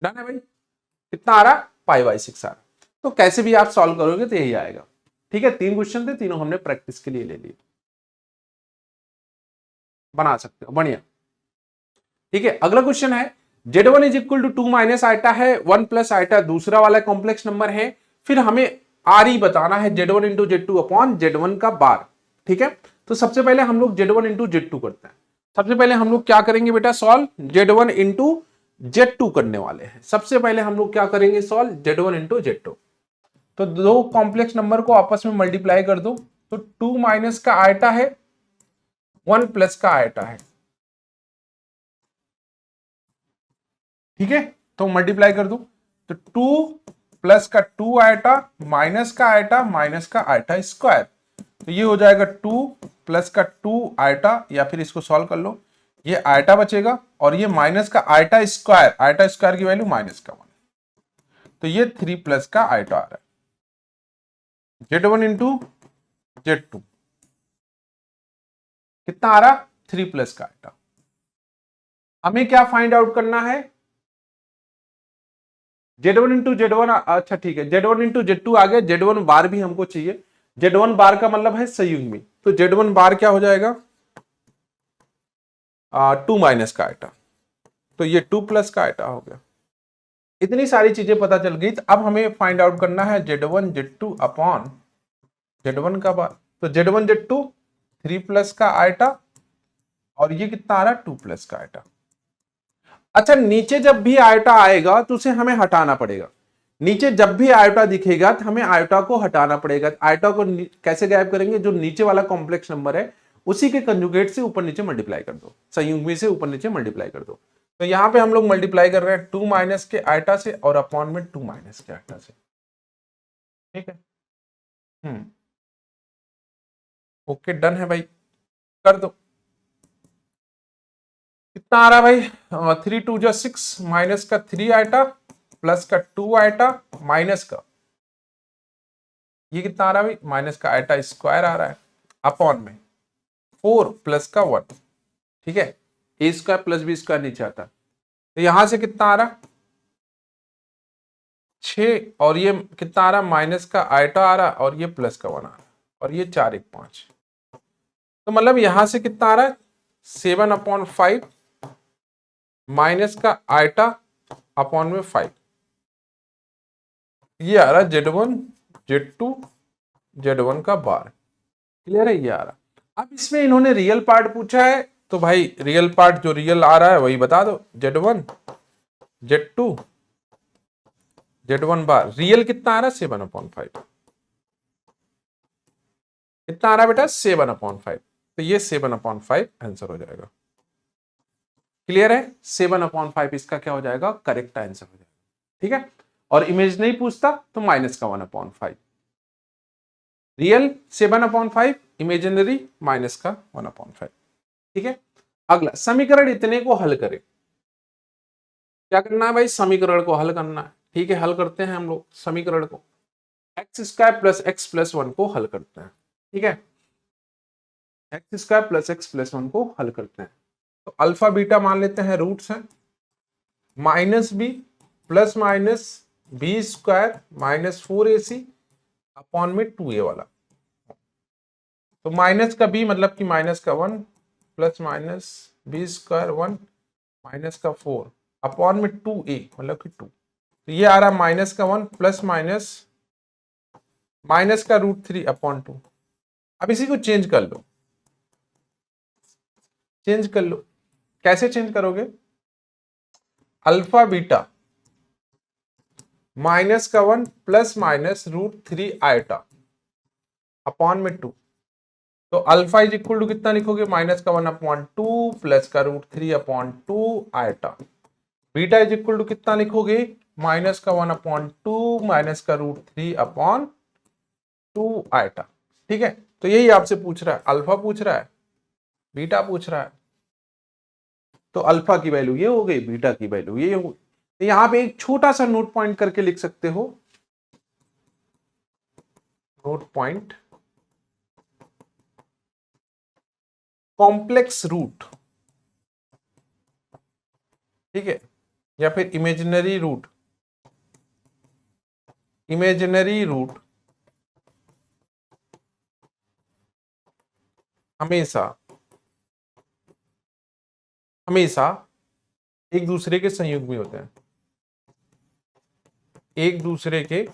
डन है भाई, कितना आ रहा, π/6 आ रहा। तो कैसे भी आप सॉल्व करोगे तो यही आएगा। ठीक है, 3 क्वेश्चन थे, तीनों हमने प्रैक्टिस के लिए ले लिए, बना सकते हो, बढ़िया। ठीक है, अगला क्वेश्चन है z1 is equal to 2 minus iota है, 1 प्लस आइटा दूसरा वाला कॉम्प्लेक्स नंबर है, फिर हमें आर ई बताना है z1 into Z2 upon Z1 का बार। ठीक है, तो सबसे पहले हम लोग Z1 इंटू Z2 करते हैं। सबसे पहले हम लोग क्या करेंगे बेटा, सॉल्व Z1 इंटू Z2 करने वाले हैं। सबसे पहले हम लोग क्या करेंगे, सॉल्व Z1 इंटू Z2। तो दो कॉम्प्लेक्स नंबर को आपस में मल्टीप्लाई कर दो, तो 2 माइनस का आइटा है, 1 प्लस का आइटा है। ठीक है, तो मल्टीप्लाई कर दो, तो 2 प्लस का 2 आइटा माइनस का आइटा माइनस का आइटा स्क्वायर, तो ये हो जाएगा 2 प्लस का 2 आइटा, या फिर इसको सॉल्व कर लो, ये आइटा बचेगा और ये माइनस का आइटा स्क्वायर की वैल्यू माइनस का 1, तो ये 3 प्लस का आइटा आ रहा है। Z1 इंटू Z2 कितना आ रहा, 3 प्लस का आइटा। हमें क्या फाइंड आउट करना है, Z1 इंटू Z1, अच्छा ठीक है, Z1 इंटू Z2 आ गया, Z1 बार भी हमको चाहिए। Z1 बार का मतलब है संयुग्मी, तो Z1 बार क्या हो जाएगा, 2 माइनस का आइटा, तो ये 2 प्लस का आइटा हो गया। इतनी सारी चीजें पता चल गई, तो अब हमें फाइंड आउट करना है Z1 Z2 अपॉन Z1 का बार, तो Z1 Z2 3 प्लस का आयटा और ये कितना आ रहा है 2 प्लस का आयटा। अच्छा, नीचे जब भी आयटा आएगा तो उसे हमें हटाना पड़ेगा। नीचे जब भी आयटा दिखेगा तो हमें आयटा को हटाना पड़ेगा। आयटा को कैसे गायब करेंगे? जो नीचे वाला कॉम्प्लेक्स नंबर है उसी के कंजुगेट से ऊपर नीचे मल्टीप्लाई कर दो, संयुग्मी से ऊपर नीचे मल्टीप्लाई कर दो। तो यहां पे हम लोग मल्टीप्लाई कर रहे हैं 2 माइनस के आयटा से और अपॉन में 2 माइनस के आयटा से। ठीक है, ओके, डन है भाई, कर दो। कितना आ रहा है भाई? 3 2 जो 6 माइनस का 3 आयटा प्लस का 2 आयटा माइनस का ये कितना आ रहा है भाई? माइनस का आयटा स्क्वायर आ रहा है अपॉन में 4 प्लस का 1। ठीक है, A square plus B square नीचे आता है, तो यहां से कितना आ रहा? 6 और ये कितना आ रहा? माइनस का आयटा आ रहा और ये प्लस का 1 आ रहा और ये 4 1 5। तो मतलब यहां से कितना आ रहा है? 7/5 माइनस का आयटा अपॉन में 5। ये आ रहा Z1 Z2 Z1 का बार। क्लियर है? ये आ रहा। अब इसमें इन्होंने रियल पार्ट पूछा है, तो भाई रियल पार्ट जो रियल आ रहा है वही बता दो। Z1 Z2 Z1 बार रियल कितना आ रहा है? 7/5। कितना आ रहा है बेटा? 7/5। तो ये 7/5 आंसर हो जाएगा। क्लियर है? 7/5 इसका क्या हो जाएगा? करेक्ट आंसर हो जाएगा। ठीक है, और इमेज नहीं पूछता तो माइनस का 1/5। रियल 7/5, इमेजिनरी माइनस का 1/5। ठीक है, अगला समीकरण इतने को हल करें। क्या करना है भाई? समीकरण को हल करना है। ठीक है, हल करते हैं हम लोग समीकरण को। X square plus x plus 1 को हल करते हैं। ठीक है, x square plus x plus 1 को हल करते हैं। तो अल्फा बीटा मान लेते हैं रूट्स हैं, minus B plus minus b square minus 4ac upon में 2a वाला। तो माइनस का b मतलब कि माइनस का 1 plus minus b square 1 minus का 4 अपॉन में 2a मतलब कि 2। तो ये आ रहा माइनस का 1 प्लस माइनस माइनस का √3 अपॉन 2। अब इसी को चेंज कर लो, चेंज कर लो। कैसे चेंज करोगे? अल्फा बीटा माइनस का 1 प्लस माइनस √3 आयटा अपॉन में 2। तो अल्फा इज इक्वल टू कितना लिखोगे? माइनस का 1/2 प्लस का √3/2 iota. Beta is equal to कितना लिखोगे? माइनस का 1/2 माइनस का √3/2 आयटा। ठीक है, तो यही आपसे पूछ रहा है, अल्फा पूछ रहा है, बीटा पूछ रहा है। तो अल्फा की वैल्यू ये हो गई, बीटा की वैल्यू ये हो गई। तो यहां पे एक छोटा सा नोट पॉइंट करके लिख सकते हो, नोट पॉइंट कॉम्प्लेक्स रूट। ठीक है, या फिर इमेजिनरी रूट, इमेजिनरी रूट हमेशा हमेशा एक दूसरे के संयुग्मी होते हैं, एक दूसरे के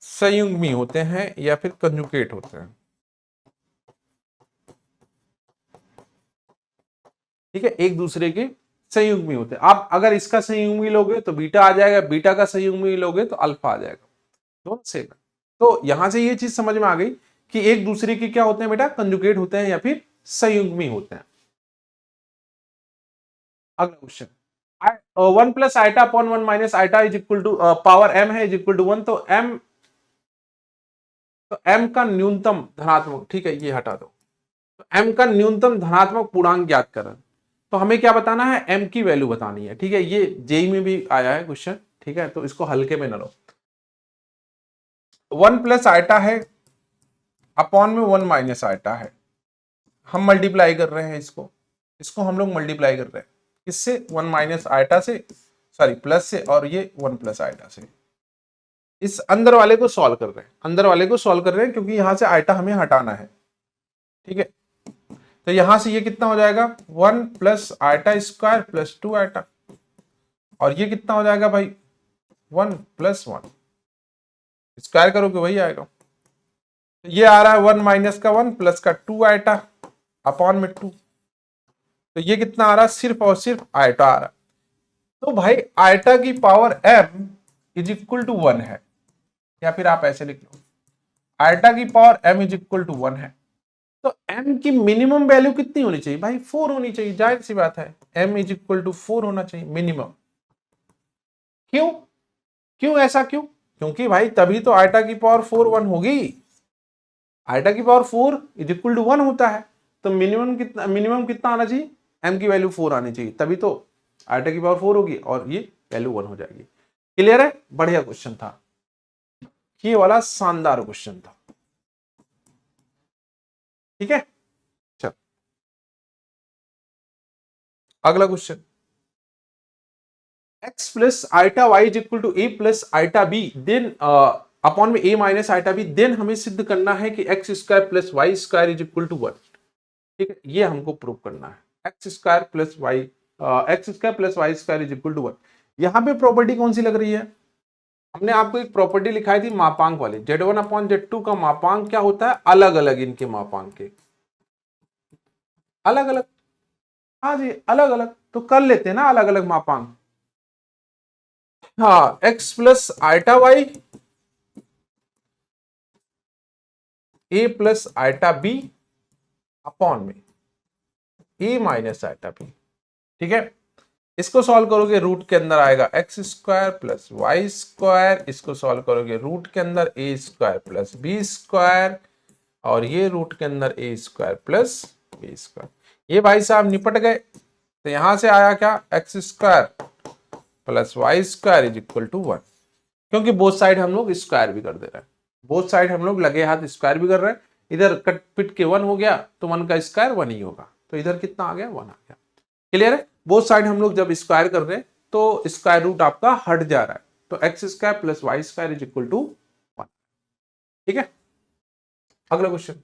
संयुग्मी होते हैं या फिर कंजुगेट होते हैं। ठीक है, एक दूसरे के संयुग्मी होते हैं। आप अगर इसका संयुग्मी लोगे तो बीटा आ जाएगा, बीटा का संयुग्मी लोगे तो अल्फा आ जाएगा, दोनों सेम है। तो यहां से ये चीज समझ में आ गई कि एक दूसरे के क्या होते हैं बेटा? कंजुगेट होते हैं या फिर संयुग्मी होते हैं। अगला question, 1 plus iota upon 1 minus iota is equal to power m है इज इक्वल टू 1। तो m का न्यूनतम धनात्मक, ठीक है ये हटा दो, तो m का न्यूनतम धनात्मक पूर्णांक ज्ञात करें। तो हमें क्या बताना है? m की वैल्यू बतानी है। ठीक है, ये जेई में भी आया है क्वेश्चन। ठीक है, तो इसको हल्के में न लो। 1 प्लस आइटा है अपॉन में 1 माइनस आइटा है, हम मल्टीप्लाई कर रहे हैं इसको हम लोग मल्टीप्लाई कर रहे हैं किससे? 1 माइनस आइटा से, सॉरी प्लस से, और ये 1 प्लस आइटा से। इस अंदर वाले को सॉल्व कर रहे हैं, अंदर वाले को सॉल्व कर रहे हैं क्योंकि यहां से आइटा हमें हटाना है। ठीक है, तो यहां से ये कितना हो जाएगा? 1 plus iota square plus 2 iota, और ये कितना हो जाएगा भाई? 1 प्लस 1 स्क्वायर करोगे वही आएगा। ये आ रहा है 1 माइनस का 1 प्लस का 2 आइटा अपॉन में 2, तो ये कितना आ रहा है, सिर्फ और सिर्फ आइटा आ रहा है। तो भाई आइटा की power m is equal to 1 है, या फिर आप ऐसे लिख लो आइटा की power m is equal to 1 है। तो m की मिनिमम वैल्यू कितनी होनी चाहिए भाई, 4 होनी चाहिए, जाहिर सी बात है m इज इक्वल टू 4 होना चाहिए मिनिमम। क्यों क्यों ऐसा क्यों, क्योंकि भाई तभी तो आइटा की पावर 4 1 होगी। आइटा की पावर 4 इज इक्वल टू 1 होता है, तो मिनिमम कितना आना चाहिए, m की वैल्यू 4 आनी चाहिए, तभी तो आइटा की पावर 4 होगी और ये वैल्यू 1 हो जाएगी। क्लियर है, बढ़िया क्वेश्चन था ये वाला, शानदार क्वेश्चन था। ठीक है, चल अगला question, x plus iota y is equal to A plus iota b then upon में a minus iota b, then हमें सिद्ध करना है कि x square plus y square is equal to 1। ठीक है, ये हमको प्रूव करना है, x square plus y square is equal to 1। यहाँ पे प्रॉपर्टी कौन सी लग रही है, हमने आपको एक प्रॉपर्टी लिखाई थी मापांक वाली, z1 अपॉन z2 का मापांक क्या होता है, अलग अलग इनके मापांक के अलग अलग। हाँ जी अलग अलग, तो कर लेते हैं ना अलग अलग मापांक। हाँ x plus iota y a plus iota B upon में a माइनस आइटा बी। ठीक है, इसको सॉल्व करोगे रूट के अंदर आएगा x square plus y square, इसको सॉल्व करोगे रूट के अंदर a square plus B square, और ये रूट के अंदर a square plus B square. ये भाई साहब निपट गए, तो यहां से आया क्या, x square plus y square is equal to 1, क्योंकि बोथ साइड हम लोग स्क्वायर भी कर दे रहे हैं, बोथ साइड हम लोग लगे हाथ स्क्वायर भी कर रहे हैं। इधर कट पिट के 1 हो गया तो 1 का स्क्वायर 1 ही होगा, तो इधर कितना आ गया 1 आ गया। क्लियर है, बोथ साइड हम लोग जब स्क्वायर कर रहे हैं तो स्क्वायर रूट आपका हट जा रहा है, तो x square plus y square is equal to 1। ठीक है, अगला क्वेश्चन,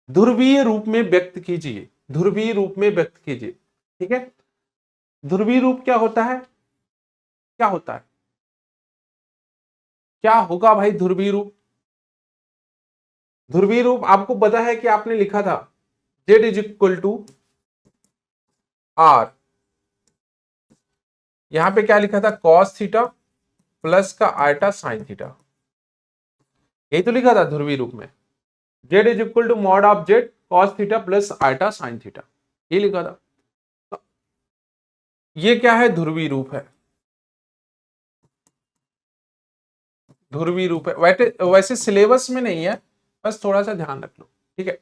ध्रुवीय रूप में व्यक्त कीजिए, ध्रुवीय रूप में व्यक्त कीजिए। ठीक है, ध्रुवीय रूप क्या होता है, क्या होता है, क्या होगा भाई ध्रुवीय रूप। ध्रुवीय रूप आपको पता है कि आपने लिखा था z is equal to r, यहां पे क्या लिखा था कॉस थीटा प्लस का आइटा साइन थीटा, यही तो लिखा था ध्रुवीय रूप में, z is equal to mod of z cos theta plus iota sine theta, ये लिखा था। तो ये क्या है, ध्रुवीय रूप है, ध्रुवीय रूप है। वैसे सिलेबस में नहीं है, बस थोड़ा सा ध्यान रख लो। ठीक है,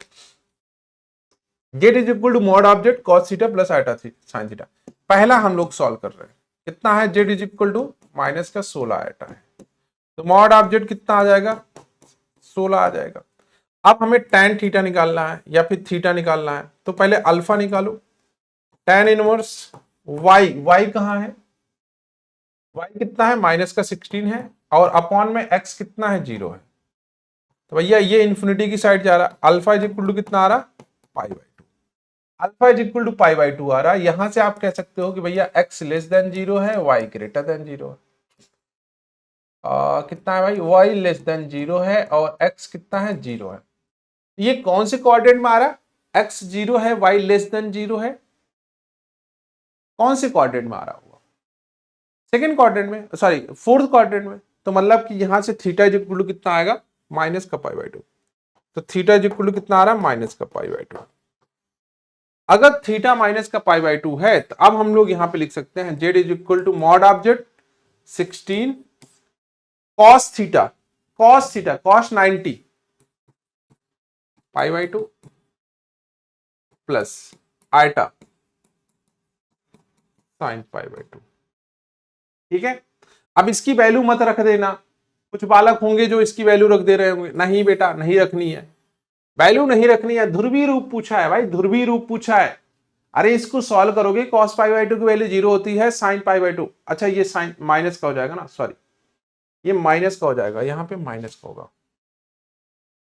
z is equal to mod of z cos theta plus iota sine theta, पहला हम लोग सॉल्व कर रहे हैं, कितना है, z is equal to minus का 16 आइटा है, तो मॉड ऑफ z कितना आ जाएगा 16 आ जाएगा। अब हमें tan थीटा निकालना है या फिर थीटा निकालना है, तो पहले अल्फा निकालो, tan इनवर्स y कहाँ है, y कितना है माइनस का 16 है, और अपॉन में x कितना है 0 है, तो भैया ये इन्फिनिटी की साइड जा रहा है, अल्फा इज इक्वल टू कितना आ रहा pi by 2, alpha is equal to pi by 2 आ रहा है। यहां से आप कह सकते हो कि भैया x लेस देन 0 है, y ग्रेटर देन 0 है। कितना है भाई, y लेस देन 0 है और x कितना है 0 है। ये कौन से क्वाड्रेंट में आ रहा है, x 0 है y लेस देन 0 है, कौन से क्वाड्रेंट में आ रहा होगा, सेकंड क्वाड्रेंट में, सॉरी फोर्थ क्वाड्रेंट में। तो मतलब कि यहां से थीटा इज इक्वल टू कितना आएगा माइनस का पाई बाई 2, तो थीटा इज इक्वल टू कितना आ रहा है माइनस का पाई बाई 2। अगर थीटा माइनस का पाई बाई 2 है तो अब हम लोग यहां पे लिख सकते हैं z is equal to mod of z 16 cos theta cos 90 pi by 2 plus iota sine pi by 2। ठीक है, अब इसकी वैल्यू मत रख देना, कुछ बालक होंगे जो इसकी वैल्यू रख दे रहे होंगे, नहीं बेटा नहीं रखनी है, वैल्यू नहीं रखनी है, ध्रुवीय रूप पूछा है भाई, ध्रुवीय रूप पूछा है। अरे इसको सॉल्व करोगे cos पाई बाई 2 की वैल्यू 0 होती है, sin पाई बाई 2, अच्छा ये साइन माइनस का हो जाएगा ना, सॉरी ये माइनस का हो जाएगा, यहां पे माइनस का होगा,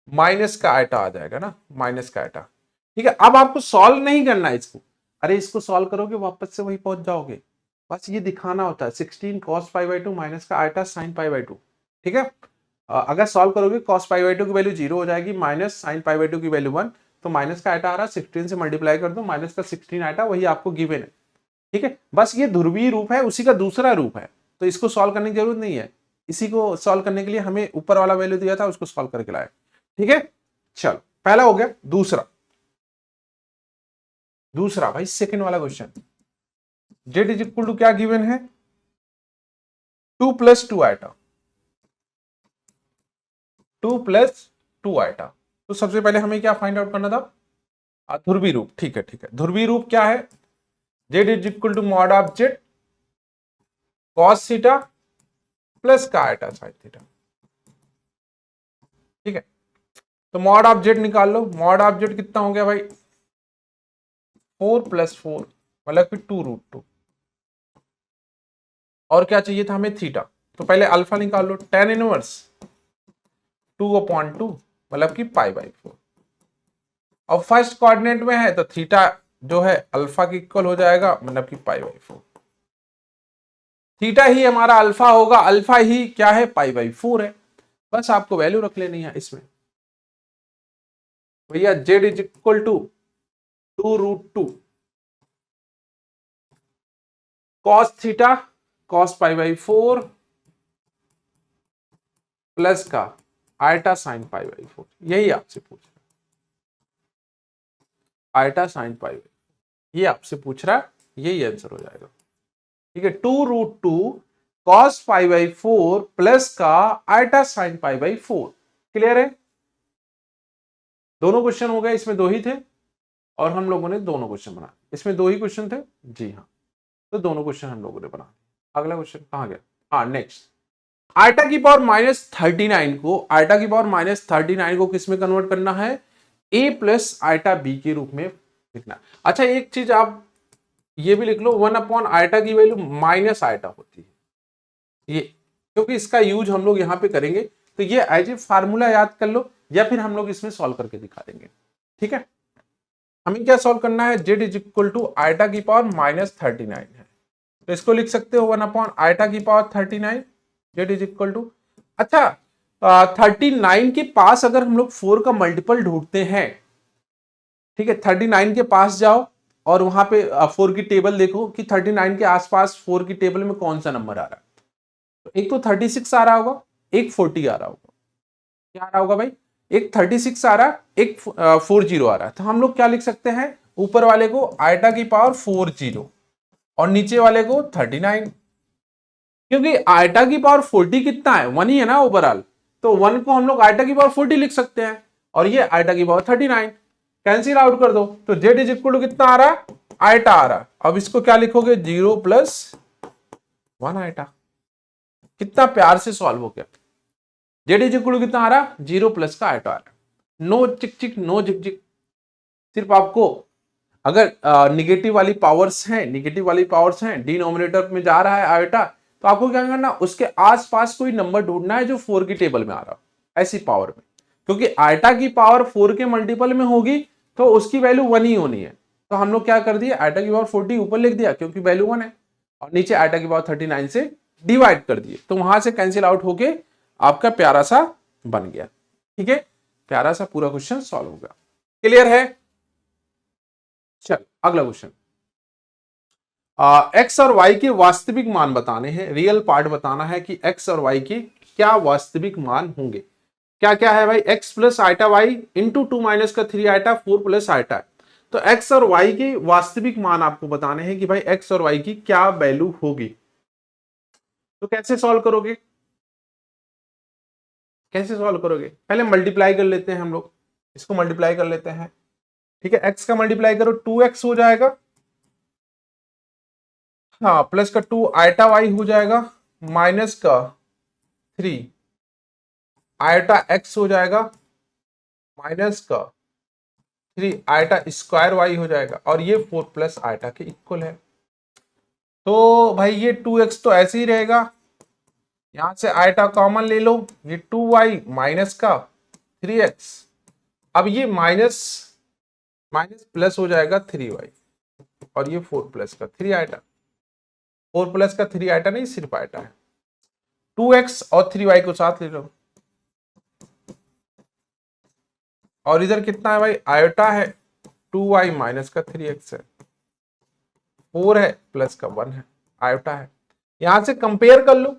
माइनस का आइटा आ जाएगा ना, माइनस का आइटा। ठीक है, अब आपको सॉल्व नहीं करना है इसको, अरे इसको सॉल्व करोगे वापस से वही पहुंच जाओगे, बस ये दिखाना होता है 16 cos पाई बाई 2 माइनस का आइटा साइन पाई बाई 2। ठीक है, अगर सॉल्व करोगे cos पाई बाई 2 की वैल्यू 0 हो जाएगी, माइनस sin पाई बाई 2 की वैल्यू 1, तो माइनस का आइटा आ रहा, 16 से मल्टीप्लाई कर दो, माइनस का 16 आइटा, वही आपको गिवन है। ठीक है, बस ये ध्रुवीय रूप है, उसी का दूसरा रूप है, तो इसको सॉल्व करने की जरूरत नहीं है। इसी को सॉल्व करने के लिए हमें ऊपर वाला वैल्यू दिया था, उसको सॉल्व करके लाए। ठीक है, चलो पहला हो गया। दूसरा भाई सेकंड वाला question, z is equal to क्या गिवन है, 2 प्लस 2 आइटा, 2 प्लस 2 आइटा। तो सबसे पहले हमें क्या फाइंड आउट करना था, ध्रुवीय रूप। ठीक है, ध्रुवीय रूप क्या है, z is equal to mod of z cos theta plus का आइटा साइन थीटा। ठीक है, तो मॉड ऑफ जेड निकाल लो। मॉड ऑफ जेड कितना हो गया भाई, 4 प्लस 4 मतलब कि 2√2। और क्या चाहिए था हमें, थीटा। तो पहले अल्फा निकाल लो, tan इनवर्स 2/2 मतलब कि पाई बाई 4। और फर्स्ट कोऑर्डिनेट में है तो थीटा जो है अल्फा की इक्वल हो जाएगा, मतलब कि पाई बाई 4। थीटा ही हमारा अल्फा होगा, अल्फा ही क्या है, पाई बाई 4 है। बस आपको वैल्यू रख लेनी है इसमें भैया, z is equal to 2√2 cos theta cos pi by 4 plus का आइटा साइन पाई बाई 4। यही आपसे पूछ रहा है, आइटा साइन पाई बाई, ये आपसे पूछ रहा है, यही आंसर हो जाएगा। ठीक है, 2√2 कॉस पाई बाई 4 प्लस का iota sine pi by 4। Clear है, दोनों क्वेश्चन हो गए, इसमें दो ही थे और हम लोगों ने दोनों क्वेश्चन बनाए। इसमें दो ही क्वेश्चन थे, जी हाँ, तो दोनों क्वेश्चन हम लोगों ने बना। अगला क्वेश्चन कहां गया, हाँ नेक्स्ट, आइटा की पावर -39 को, आइटा की पावर -39 को किस में कन्वर्ट करना है, a प्लस आइटा बी के रूप में लिखना। अच्छा एक चीज आप ये भी लिख लो, 1 आइटा की वैल्यू माइनस आइटा होती है, ये क्योंकि इसका यूज हम लोग यहां पे करेंगे, तो ये एज ए फार्मूला याद कर लो, या फिर हम लोग इसमें सॉल्व करके दिखा देंगे। ठीक है, हमें क्या सॉल्व करना है, z is equal to iota की पावर -39 है, तो इसको लिख सकते हो 1 आइटा की power 39, z is equal to, अच्छा 39 के पास अगर हम लोग 4 का मल्टीपल ढूंढते हैं, ठीक है, 39 के पास जाओ और वहां पे 4 की टेबल देखो कि 39 के आसपास 4 की टेबल में कौन सा नंबर आ रहा है। तो एक तो 36 आ रहा होगा, एक 40 आ रहा होगा। क्या आ रहा होगा भाई, एक 36 आ रहा, एक 40 आ रहा है। तो हम लोग क्या लिख सकते हैं, ऊपर वाले को आइटा की पावर 40 और नीचे वाले को 39, क्योंकि आइटा की पावर 40 कितना है, 1 ही है ना ओवरऑल, तो 1 को हम लोग आइटा की पावर 40 लिख सकते हैं और ये आइटा की पावर 39, कैंसिल आउट कर दो, तो जेड इज इक्वल टू कितना आ रहा है, आइटा आ रहा। अब इसको क्या लिखोगे, 0 + 1 आइटा। कितना प्यार से सॉल्व हो गया, जेड इज इक्वल टू कितना आ रहा, 0 प्लस का आइटा आ रहा, नो चिक चिक नो जिक जिक। सिर्फ आपको अगर निगेटिव वाली पावर्स हैं, डिनोमिनेटर में जा रहा है आइटा, तो आपको क्या करना, उसके आसपास कोई नंबर ढूंढना है जो 4 की टेबल में आ रहा है ऐसी पावर में, क्योंकि आइटा की पावर 4 के मल्टीपल में होगी तो उसकी वैल्यू 1 ही होनी है। तो हम लोग क्या कर दिए, आइटा की पावर 40 ऊपर लिख दिया क्योंकि वैल्यू 1 है, और नीचे आइटा की पावर 39 से डिवाइड कर दिए, तो वहां से कैंसिल आउट होके आपका प्यारा सा बन गया। ठीक है, प्यारा सा पूरा क्वेश्चन सॉल्व हो गया। क्लियर है, चल अगला क्वेश्चन, एक्स और वाई के वास्तविक मान बताने हैं, रियल पार्ट बताना है कि एक्स और वाई के क्या वास्तविक मान होंगे। क्या क्या है भाई, x plus iota y into 2 minus का 3 आइटा 4 प्लस आइटा। तो एक्स और वाई के वास्तविक मान आपको बताने हैं कि भाई एक्स और वाई की क्या वैल्यू होगी। तो कैसे सॉल्व करोगे, पहले मल्टीप्लाई कर लेते हैं हम लोग, इसको मल्टीप्लाई कर लेते हैं। ठीक है, एक्स का मल्टीप्लाई करो 2x हो जाएगा, हाँ प्लस का 2 आइटा वाई हो जाएगा, माइनस का 3 आइटा एक्स हो जाएगा, माइनस का 3 आइटा स्क्वायर वाई हो जाएगा, और ये 4 प्लस आइटा के इक्वल है। तो भाई ये 2x तो ऐसे ही रहेगा, यहां से आइटा कॉमन ले लो, ये 2y माइनस का 3x, अब ये माइनस माइनस प्लस हो जाएगा 3y, और ये 4 प्लस का 3 आइटा, 4 प्लस का 3 आइटा नहीं सिर्फ आइटा है, 2x और 3y को साथ ले लो, और इधर कितना है भाई, आयोटा है 2y माइनस का 3x है, 4 है प्लस का 1 है, आयोटा है। यहां से कंपेयर कर लो,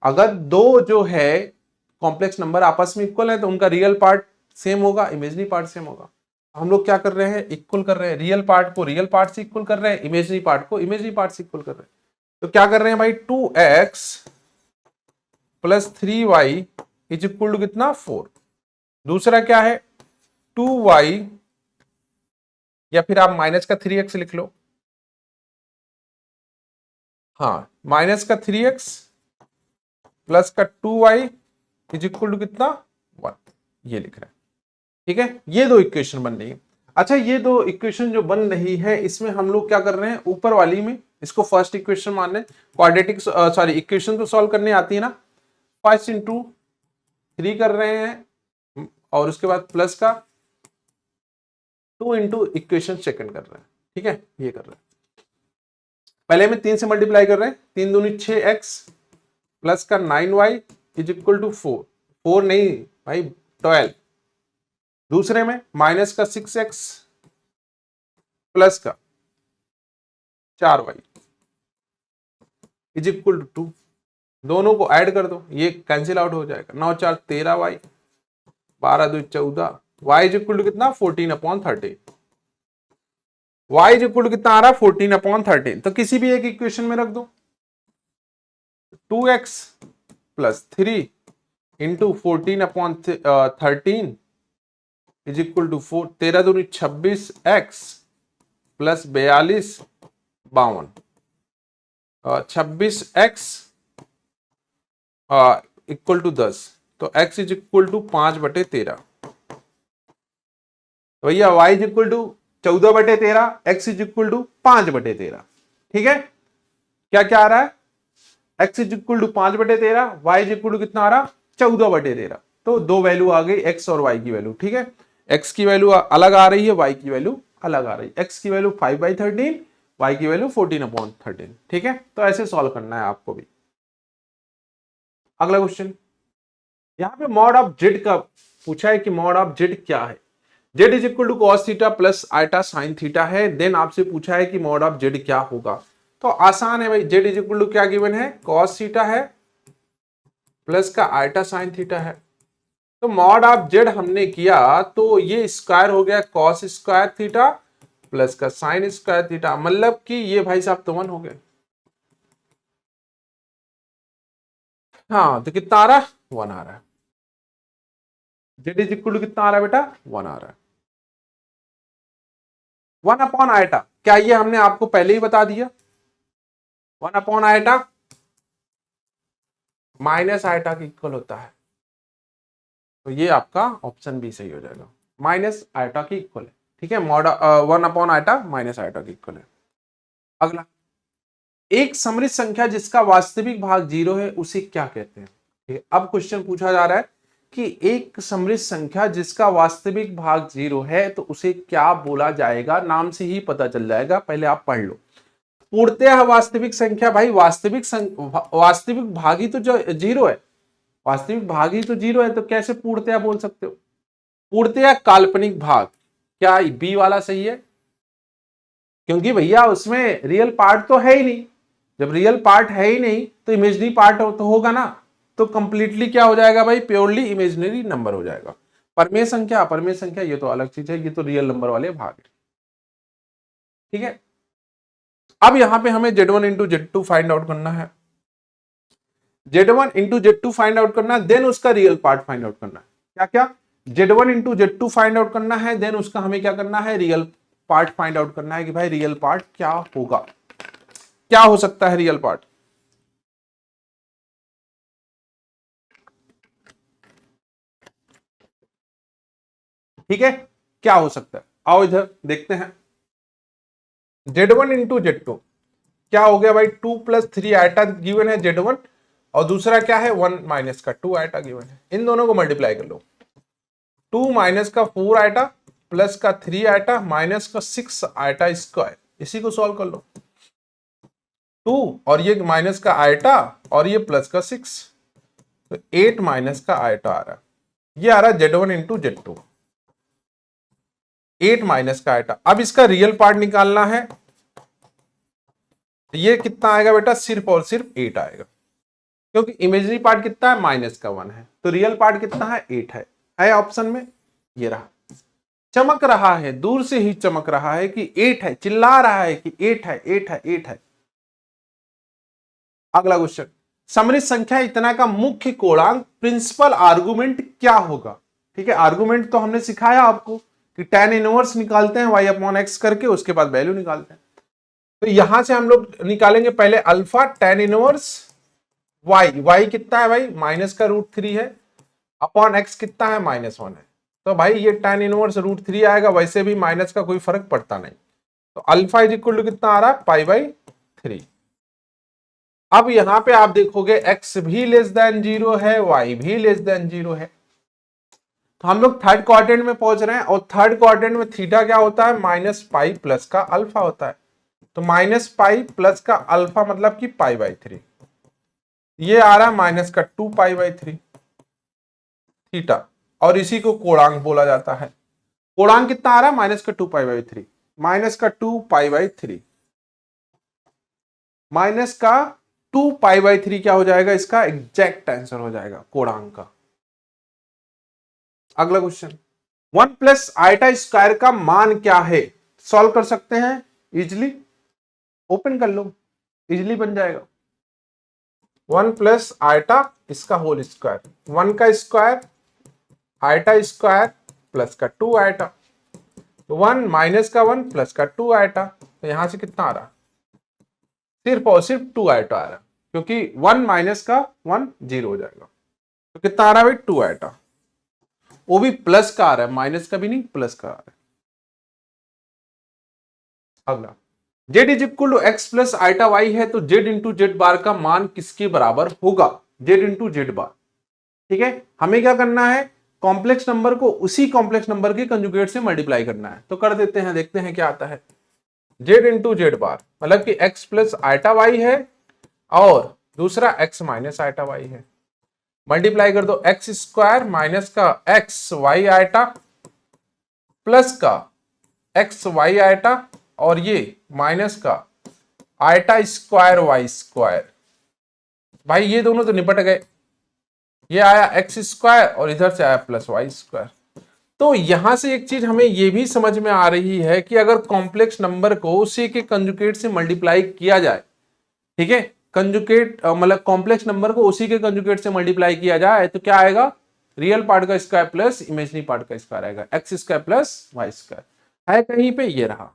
अगर दो जो है कॉम्प्लेक्स नंबर आपस में इक्वल है तो उनका रियल पार्ट सेम होगा, इमेजिनरी पार्ट सेम होगा। हम लोग क्या कर रहे हैं, इक्वल कर रहे हैं, रियल पार्ट को रियल पार्ट से इक्वल कर रहे हैं, इमेजिनरी पार्ट को इमेजिनरी पार्ट से इक्वल कर रहे हैं। तो क्या कर रहे हैं भाई, 2x plus 3y is equal to कितना, 4। दूसरा क्या है 2y, या फिर आप माइनस का 3x लिख लो, हाँ माइनस का 3x प्लस का 2y इज इक्वल टू कितना, 1, ये लिख रहा है। ठीक है, ये दो इक्वेशन बन रही है। अच्छा, ये दो इक्वेशन जो बन रही है इसमें हम लोग क्या कर रहे हैं, ऊपर वाली में इसको फर्स्ट इक्वेशन मान रहे हैं, क्वाड्रेटिक सॉरी इक्वेशन तो सॉल्व करने आती है ना, 5 इंटू 3 कर रहे हैं और उसके बाद प्लस का 2 इंटू इक्वेशन सेकंड कर रहे हैं। ठीक है, ये कर रहे हैं, पहले में 3 से मल्टीप्लाई कर रहे हैं, 3 दूनी 6x प्लस का 9y इज इक्वल टू 4, 4 नहीं भाई 12। दूसरे में माइनस का 6x प्लस का 4y इज इक्वल टू 2, दोनों को ऐड कर दो, ये कैंसिल आउट हो जाएगा, 9 4 13y, 12 2 14, y is equal to कितना 14/13, y इज इक्वल टू कितना आ रहा है 14/13। तो किसी भी एक इक्वेशन में रख दो, 2x plus 3 into 14/13 is equal to 4, 13 दूनी 26x plus 42 52, 26x equal to 10, तो x इज इक्वल टू 5/13। भैया y is equal to 14/13, x is equal to 5/13। ठीक है, क्या क्या आ रहा है, x is equal to 5/13, y is equal to कितना आ रहा 14/13। तो दो वैल्यू आ गई x और y की वैल्यू। ठीक है, x की वैल्यू अलग आ रही है, y की वैल्यू अलग आ रही है, x की वैल्यू 5/13, y की वैल्यू 14/13। ठीक है, तो ऐसे सॉल्व करना है आपको भी। अगला क्वेश्चन, यहां पे मॉड ऑफ जेड का पूछा है कि मॉड ऑफ जेड क्या है, z is equal to cos theta plus iota sine theta है। देन आपसे पूछा है कि मॉड ऑफ जेड क्या होगा, तो आसान है भाई, जेड इज इक्वल टू क्या गिवन है, कॉस थीटा है प्लस का आइटा साइन थीटा है। तो मॉड ऑफ जेड हमने किया तो ये स्क्वायर हो गया कॉस स्क्वायर थीटा प्लस का साइन स्क्वायर थीटा, मतलब कि ये भाई साहब तो 1 हो गए। हाँ तो कितना आ रहा है, 1 आ रहा है। जेड इज इक्वल टू कितना आ रहा है बेटा, 1 आ रहा है। 1/आइटा, क्या ये हमने आपको पहले ही बता दिया, 1/आइटा माइनस आइटा की इक्वल होता है, तो ये आपका ऑप्शन बी सही हो जाएगा, माइनस आइटा की इक्वल है। ठीक है, मॉड 1/आइटा माइनस आइटा की इक्वल है। अगला, एक समृद्ध संख्या जिसका वास्तविक भाग 0 है उसे क्या कहते हैं। ठीक है, अब क्वेश्चन पूछा जा रहा है कि एक समृद्ध संख्या जिसका वास्तविक भाग 0 है तो उसे क्या बोला जाएगा, नाम से ही पता चल जाएगा, पहले आप पढ़ लो। पूर्णतः वास्तविक संख्या, भाई वास्तविक भाग ही तो जो 0 है, वास्तविक भाग ही तो 0 है, तो कैसे पूर्णतः बोल सकते हो। पूर्णतः काल्पनिक भाग, क्या बी वाला सही है, क्योंकि भैया उसमें रियल पार्ट तो है ही नहीं, जब रियल पार्ट है ही नहीं तो इमेजिनरी पार्ट तो होगा ना, तो कंप्लीटली क्या हो जाएगा भाई, प्योरली इमेजिनरी नंबर हो जाएगा। परमेय संख्या अपरमेय संख्या ये तो अलग चीज है, ये तो रियल नंबर वाले भाग है। ठीक है, अब यहां पे हमें Z1 into Z2 find out करना है, Z1 into Z2 find out करना है, देन उसका रियल पार्ट फाइंड आउट करना है। क्या क्या, Z1 into Z2 find out करना है, देन उसका हमें क्या करना है, रियल पार्ट फाइंड आउट करना है कि भाई रियल पार्ट क्या होगा, क्या हो सकता है रियल पार्ट। ठीक है, क्या हो सकता है, आओ इधर देखते हैं। Z1 इंटू Z2 क्या हो गया भाई, 2 + 3 आइटा गिवन है Z1, और दूसरा क्या है 1 माइनस का 2 आइटा गिवन है, इन दोनों को मल्टीप्लाई कर लो, 2 माइनस का 4 आइटा प्लस का 3 आइटा माइनस का 6 आइटा स्क्वायर, इसी को सॉल्व कर लो। 2 और ये माइनस का आइटा और ये प्लस का 6, तो 8 माइनस का आइटा आ रहा है, ये आ रहा है Z1 इंटू Z2। 8 माइनस का आइटा। अब इसका रियल पार्ट निकालना है, ये कितना आएगा बेटा, सिर्फ और सिर्फ 8 आएगा, क्योंकि इमेजिनरी पार्ट कितना है, माइनस का 1 है, तो रियल पार्ट कितना है, 8 है ऑप्शन में, ये रहा। चमक रहा है, दूर से ही चमक रहा है कि 8 है, चिल्ला रहा है कि 8 है, 8 है, 8 है। अगला क्वेश्चन, सममित संख्या इतना का मुख्य कोणांक प्रिंसिपल आर्गुमेंट क्या होगा। ठीक है, आर्गुमेंट तो हमने सिखाया आपको कि tan इनवर्स निकालते हैं y अपॉन x करके, उसके बाद वैल्यू निकालते हैं। तो यहां से हम लोग निकालेंगे पहले अल्फा tan इनवर्स y कितना है भाई, माइनस का √3 है, अपॉन x कितना है, -1 है। तो भाई ये tan इनवर्स √3 आएगा, वैसे भी माइनस का कोई फर्क पड़ता नहीं, तो अल्फा इज इक्वल टू कितना आ रहा है, π/3। अब यहां पे आप देखोगे x भी लेस देन 0 है, y भी लेस देन 0 है, तो हम लोग थर्ड क्वाड्रेंट में पहुंच रहे हैं, और थर्ड क्वाड्रेंट में थीटा क्या होता है, -π प्लस का अल्फा होता है, तो -π प्लस का अल्फा मतलब कि π/3, ये आ रहा है माइनस का 2π/3 थीटा, और इसी को कोणांक बोला जाता है। कोणांक कितना आ रहा है, माइनस का 2π/3, माइनस का 2π/3, माइनस का 2π/3 क्या हो जाएगा, इसका एग्जैक्ट आंसर हो जाएगा कोणांक का। अगला क्वेश्चन, 1 प्लस आइटा स्क्वायर का मान क्या है, सॉल्व कर सकते हैं इजिली, ओपन कर लो, इजिली बन जाएगा। 1 प्लस आइटा इसका होल स्क्वायर, 1 का स्क्वायर आइटा स्क्वायर प्लस का 2 आइटा, तो 1 माइनस का 1 प्लस का 2 आइटा, तो यहां से कितना आ रहा, सिर्फ और सिर्फ 2 आइटा आ रहा, क्योंकि 1 माइनस का 1 0 हो जाएगा, तो कितना आ रहा है भाई, 2 आइटा, वो भी प्लस का आ रहा है, माइनस का भी नहीं, प्लस का आ रहा है। अगला, z is equal to x plus iota y है, तो z इंटू जेड बार का मान किसके बराबर होगा, z इंटू जेड बार। ठीक है, हमें क्या करना है, कॉम्प्लेक्स नंबर को उसी कॉम्प्लेक्स नंबर के कंजुगेट से मल्टीप्लाई करना है, तो कर देते हैं, देखते हैं क्या आता है। z इंटू जेड बार मतलब कि x प्लस आइटा वाई है, और दूसरा x माइनस आइटा वाई है, मल्टीप्लाई कर दो, एक्स स्क्वायर माइनस का एक्स वाई आइटा प्लस का एक्स वाई आइटा, और ये माइनस का आइटा स्क्वायर वाई स्क्वायर। भाई ये दोनों तो निपट गए, ये आया एक्स स्क्वायर और इधर से आया प्लस वाई स्क्वायर। तो यहां से एक चीज हमें ये भी समझ में आ रही है कि अगर कॉम्प्लेक्स नंबर को उसी के कंजुगेट से मल्टीप्लाई किया जाए, ठीक है, कंजुगेट मतलब कॉम्प्लेक्स नंबर को उसी के कंजुगेट से मल्टीप्लाई किया जाए, तो क्या आएगा, रियल पार्ट का स्क्वायर प्लस इमेजिनरी पार्ट का स्क्वायर आएगा, x square plus y square है कहीं पे, ये रहा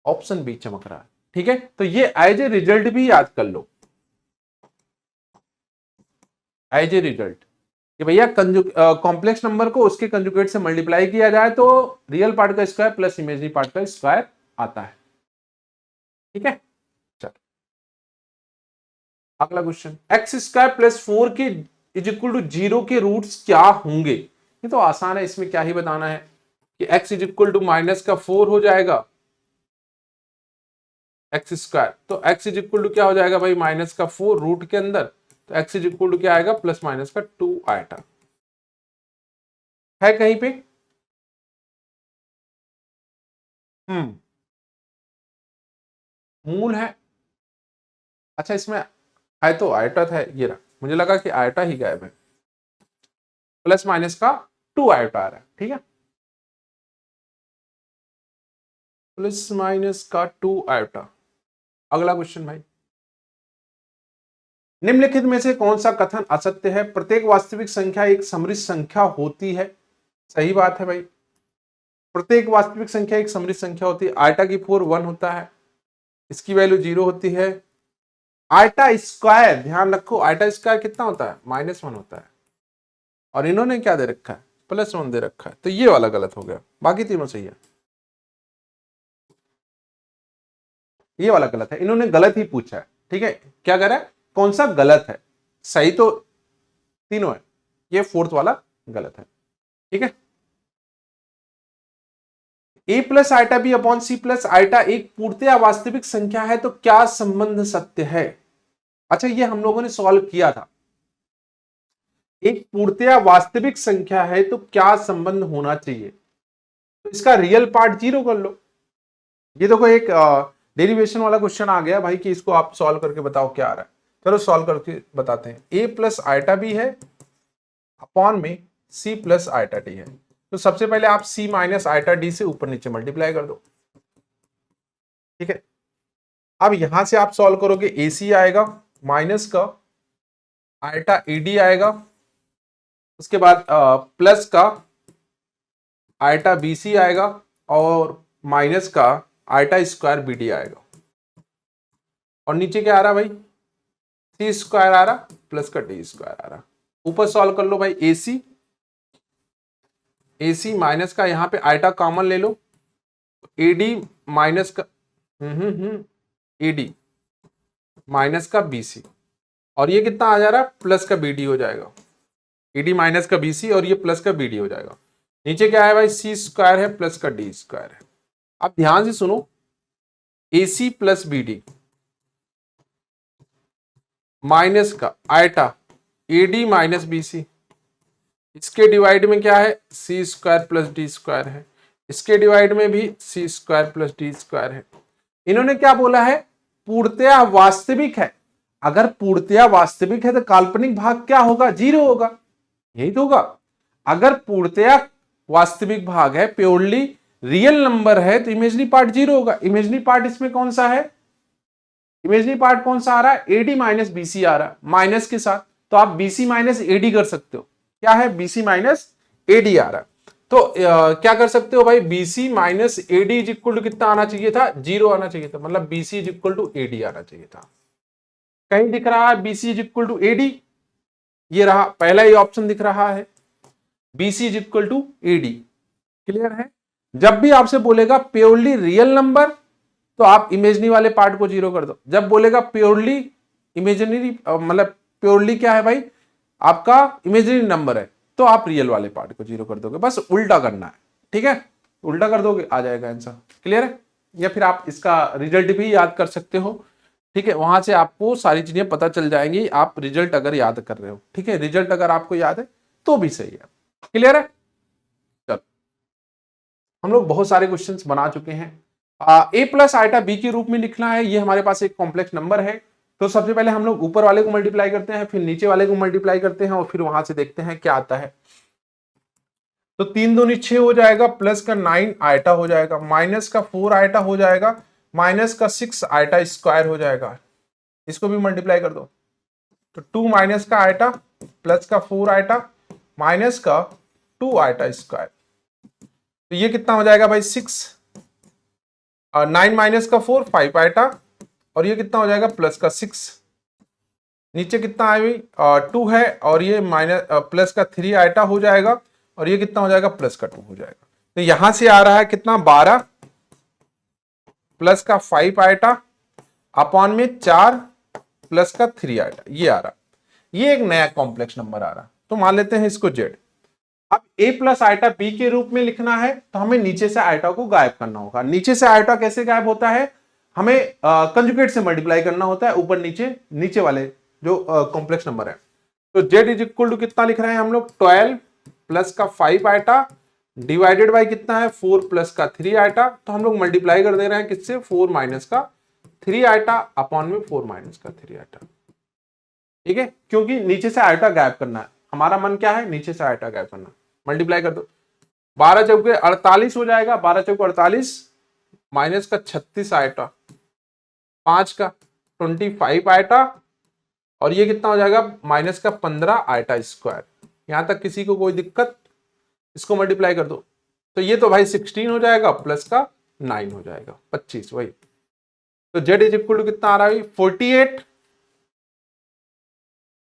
ऑप्शन बी चमक रहा है। ठीक है, तो ये एज ए रिजल्ट भी याद कर लो, एज ए रिजल्ट कि भैया कॉम्प्लेक्स नंबर को उसके कंजुगेट से मल्टीप्लाई किया जाए तो रियल पार्ट का स्क्वायर प्लस इमेजिनरी पार्ट का स्क्वायर आता है। ठीक है, चलो अगला क्वेश्चन, एक्स स्क्वायर प्लस 4 के इज इक्वल टू 0 के रूट्स क्या होंगे। ये तो आसान है, इसमें क्या ही बताना है कि x is equal to minus का 4 हो जाएगा एक्स स्क्वायर, तो x इज इक्वल टू क्या हो जाएगा भाई, माइनस का 4 रूट के अंदर, तो x इज इक्वल टू क्या आएगा, प्लस माइनस का 2 आइटा है कहीं पे। मूल है, अच्छा इसमें है तो आइटा था, ये रहा, मुझे लगा कि आइटा ही गायब है, प्लस माइनस का 2 आइटा आ रहा है। ठीक है, प्लस माइनस का 2 आइटा। अगला क्वेश्चन भाई, निम्नलिखित में से कौन सा कथन असत्य है, प्रत्येक वास्तविक संख्या एक समृद्ध संख्या होती है। सही बात है भाई, प्रत्येक वास्तविक संख्या एक समृद्ध संख्या होती है, आइटा की 4 1 होता है, इसकी वैल्यू 0 होती है। आइटा स्क्वायर ध्यान रखो, आइटा स्क्वायर कितना होता है, -1 होता है, और इन्होंने क्या दे रखा है, +1 दे रखा है, तो ये वाला गलत हो गया, बाकी तीनों सही है, ये वाला गलत है, इन्होंने गलत ही पूछा है। ठीक है, क्या कह रहा है, कौन सा गलत है, सही तो तीनों है, ये फोर्थ वाला गलत है। ठीक है, a plus iota B upon c plus iota एक पूर्णतया वास्तविक संख्या है, तो क्या संबंध सत्य है। अच्छा ये हम लोगों ने सॉल्व किया था, एक पूर्णतया वास्तविक संख्या है तो क्या संबंध होना चाहिए, तो इसका रियल पार्ट 0 कर लो। ये देखो एक डेरिवेशन वाला क्वेश्चन आ गया भाई कि इसको आप सॉल्व करके बताओ क्या आ रहा है। चलो सॉल्व करके बताते हैं। a प्लस आइटा b है अपॉन में c प्लस आइटा d है। तो सबसे पहले आप c माइनस आइटा d से ऊपर नीचे मल्टीप्लाई कर दो, ठीक है। अब यहां से आप सॉल्व करोगे, ac आएगा माइनस का आइटा ad आएगा, उसके बाद प्लस का आइटा bc आएगा और माइनस का आइटा स्क्वायर bd आएगा। और नीचे क्या आ रहा भाई, सी स्क्वायर आ रहा प्लस का डी स्क्वायर आ रहा। ऊपर सॉल्व कर लो भाई, AC माइनस का यहाँ पे आइटा कॉमन ले लो, AD माइनस का AD माइनस का BC और ये कितना आ जा रहा है, प्लस का BD हो जाएगा। AD माइनस का BC और ये प्लस का BD हो जाएगा। नीचे क्या है भाई, C स्क्वायर है प्लस का D स्क्वायर है। अब ध्यान से सुनो, AC प्लस BD माइनस का आइटा AD माइनस BC, इसके डिवाइड में क्या है, C square plus D square है, इसके डिवाइड में भी C square plus D square है। इन्होंने क्या बोला है, पूर्णतया वास्तविक है। अगर पूर्णतया वास्तविक है तो काल्पनिक भाग क्या होगा, 0 होगा, यही तो होगा। अगर पूर्णतया वास्तविक भाग है, प्योरली रियल नंबर है, तो इमेजनरी पार्ट 0 होगा। इमेजनरी पार्ट इसमें कौन सा है, इमेजनरी पार्ट कौन सा आ रहा है, AD माइनस BC आ रहा है माइनस के साथ, तो आप BC माइनस AD कर सकते हो। क्या है, BC माइनस AD आ रहा है, तो क्या कर सकते हो भाई, BC minus AD is equal to कितना आना चाहिए था, 0 आना चाहिए था, मतलब BC is equal to AD आना चाहिए था। कहीं दिख रहा है BC is equal to AD, ये रहा पहला ही ऑप्शन दिख रहा है, BC is equal to AD। Clear है। जब भी आपसे बोलेगा प्योरली रियल नंबर तो आप इमेजनरी वाले पार्ट को 0 कर दो। जब बोलेगा प्योरली इमेजनरी, मतलब प्योरली क्या है भाई, आपका इमेजनरी नंबर है, तो आप रियल वाले पार्ट को 0 कर दोगे। बस उल्टा करना है, ठीक है, उल्टा कर दोगे आ जाएगा आंसर। क्लियर है। या फिर आप इसका रिजल्ट भी याद कर सकते हो, ठीक है, वहां से आपको सारी चीजें पता चल जाएंगी, आप रिजल्ट अगर याद कर रहे हो, ठीक है, रिजल्ट अगर आपको याद है तो भी सही है। क्लियर है। चलो, हम लोग बहुत सारे क्वेश्चंस बना चुके हैं। a प्लस आइटा b के रूप में लिखना है, ये हमारे पास एक कॉम्प्लेक्स नंबर है। तो सबसे पहले हम लोग ऊपर वाले को मल्टीप्लाई करते हैं, फिर नीचे वाले को मल्टीप्लाई करते हैं और फिर वहां से देखते हैं क्या आता है। तो 3 दूनी 6 हो जाएगा, प्लस का 9 आइटा हो जाएगा, माइनस का 4 आइटा हो जाएगा, माइनस का 6 आइटा स्क्वायर हो जाएगा। इसको भी मल्टीप्लाई कर दो, तो 2 माइनस का आइटा प्लस का 4 आइटा माइनस का 2 आइटा स्क्वायर। तो ये कितना हो जाएगा भाई, 6 9 माइनस का 4 5 आइटा और ये कितना हो जाएगा, प्लस का 6। नीचे कितना आया, 2 है और ये माइनस प्लस का 3 आइटा हो जाएगा और ये कितना हो जाएगा, प्लस का 2 हो जाएगा। तो यहां से आ रहा है कितना, 12 प्लस का 5 आइटा अपॉन में 4 प्लस का 3 आइटा, ये आ रहा। ये एक नया कॉम्प्लेक्स नंबर आ रहा। तो मान लेते हैं इसको z। अब a प्लस आइटा b के रूप में लिखना है तो हमें नीचे से आइटा को गायब करना होगा। नीचे से आइटा कैसे गायब होता है, हमें कंजुगेट से मल्टीप्लाई करना होता है, ऊपर नीचे नीचे वाले जो कॉम्प्लेक्स नंबर है। तो z इज इक्वल टू कितना लिख रहे हैं हम लोग, 12 प्लस का 5 आइटा डिवाइडेड बाई कितना है, 4 प्लस का 3 आइटा। तो हम लोग मल्टीप्लाई कर दे रहे हैं किससे, 4 माइनस का 3 आइटा अपॉन में 4 माइनस का 3 आइटा, ठीक है, क्योंकि नीचे से आइटा गायब करना है। हमारा मन क्या है, नीचे से आइटा गायब करना। मल्टीप्लाई कर दो, 12 चौके 48 हो जाएगा, 12 चौके 48 माइनस का 36 आइटा, 5 का 25 आइटा और ये कितना हो जाएगा, माइनस का 15 आइटा स्क्वायर। यहां तक किसी को कोई दिक्कत, इसको मल्टीप्लाई कर दो तो ये तो भाई 16 हो जाएगा, प्लस का 9 हो जाएगा 25 वही। तो z इज इक्वल टू कितना आ रहा है, 48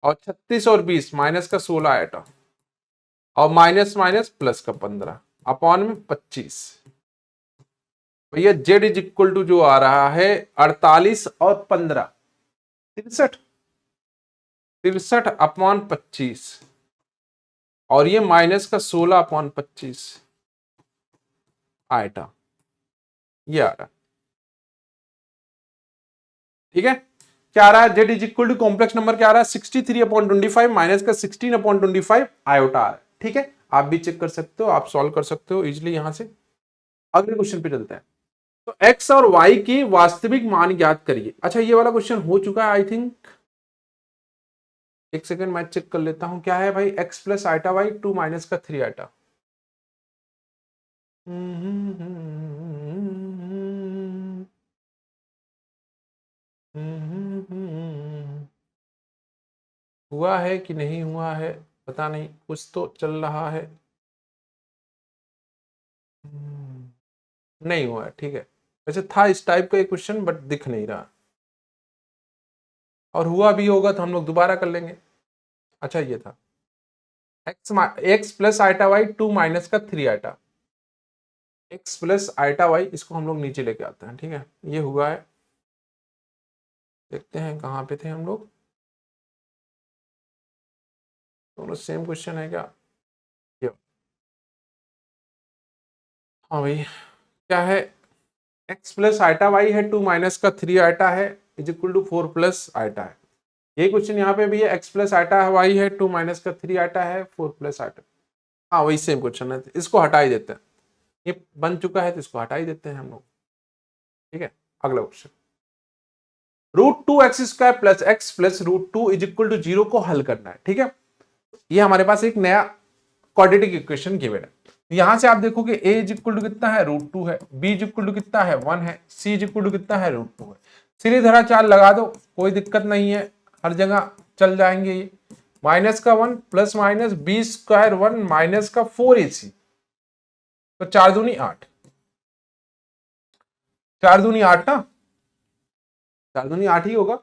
और 36 और 20 माइनस का 16 आइटा और माइनस माइनस प्लस का 15 अपॉन में 25। भैया z इज इक्वल टू जो आ रहा है 48 और 15 63 अपॉन 25 और ये माइनस का 16 अपॉन 25 आइटा, ये आ रहा। ठीक है, क्या आ रहा है, z is equal to complex number क्या आ रहा है, 63 अपॉन 25 माइनस का 16 अपॉन 25 आयोटा आ रहा है। ठीक है, आप भी चेक कर सकते हो, आप सॉल्व कर सकते हो इजिली यहां से। अगले क्वेश्चन पे चलते हैं। तो x और y की वास्तविक मान ज्ञात करिए। अच्छा, ये वाला क्वेश्चन हो चुका है आई थिंक, एक सेकंड मैं चेक कर लेता हूं। क्या है भाई, x plus iota y 2 minus का 3 आइटा। हुआ है कि नहीं हुआ है पता नहीं, कुछ तो चल रहा है। नहीं हुआ है, ठीक है। वैसे था इस टाइप का एक क्वेश्चन बट दिख नहीं रहा, और हुआ भी होगा तो हम लोग दोबारा कर लेंगे। अच्छा, ये था x plus iota y 2 minus का 3 iota. X plus iota y, इसको हम लोग नीचे लेके आते हैं, ठीक है। ये हुआ है, देखते हैं कहाँ पे थे हम लोग। दोनों सेम क्वेश्चन है क्या? ये, हाँ भाई, क्या है, एक्स प्लस आइटा वाई है 2 माइनस का 3 आइटा है is equal to 4 plus iota है। ये क्वेश्चन यहाँ पे भी है, एक्स प्लस आइटा वाई है 2 माइनस का 3 आइटा है 4 प्लस आइटा। हाँ, वही सेम क्वेश्चन है, इसको हटा ही देते हैं। ये बन चुका है तो इसको हटा ही देते हैं हम लोग, ठीक है। अगला question, √2x² plus x plus √2 is equal to 0 को हल करना है, ठीक है। ये हमारे पास एक नया क्वाड्रेटिक इक्वेशन गिवन है। यहां से आप देखो कि a इज इक्वल टू कितना है, √2 है, b इज इक्वल टू कितना है 1 है, c इज इक्वल टू कितना है √2 है। सीधी धारा चाल लगा दो, कोई दिक्कत नहीं है, हर जगह चल जाएंगे ये। माइनस का 1 प्लस माइनस b² 1 माइनस का 4ac, तो 4 दूनी 8, 4 दूनी 8 ना, 4 दूनी 8 ही होगा।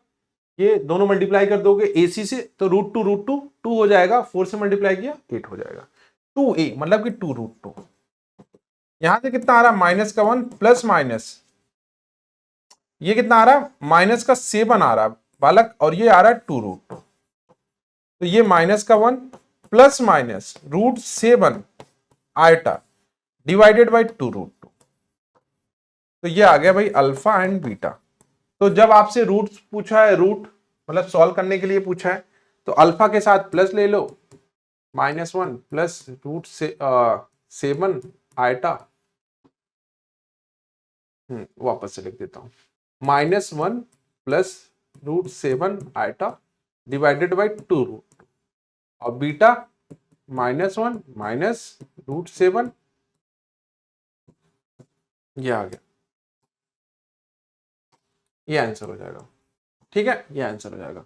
ये दोनों मल्टीप्लाई कर दोगे AC से तो √2 2 हो जाएगा, 4 से मल्टीप्लाई किया 8 हो जाएगा। 2a मतलब कि 2√2। यहां से कितना आ रहा, माइनस का 1 प्लस माइनस, ये कितना आ रहा, माइनस का 7 आ रहा बालक, और ये आ रहा है 2√2। तो ये माइनस का 1 plus minus √7 iota divided by 2√2। तो ये आ गया भाई अल्फा एंड बीटा। तो जब आपसे रूट पूछा है, रूट मतलब सॉल्व करने के लिए पूछा है, तो अल्फा के साथ प्लस ले लो, -1 प्लस √7 आइटा, वापस से लिख देता हूं, -1 प्लस √7 आइटा डिवाइडेड बाई 2√2, और बीटा -1 माइनस √7, ये आ गया, ये आंसर हो जाएगा, ठीक है। ये आंसर हो जाएगा।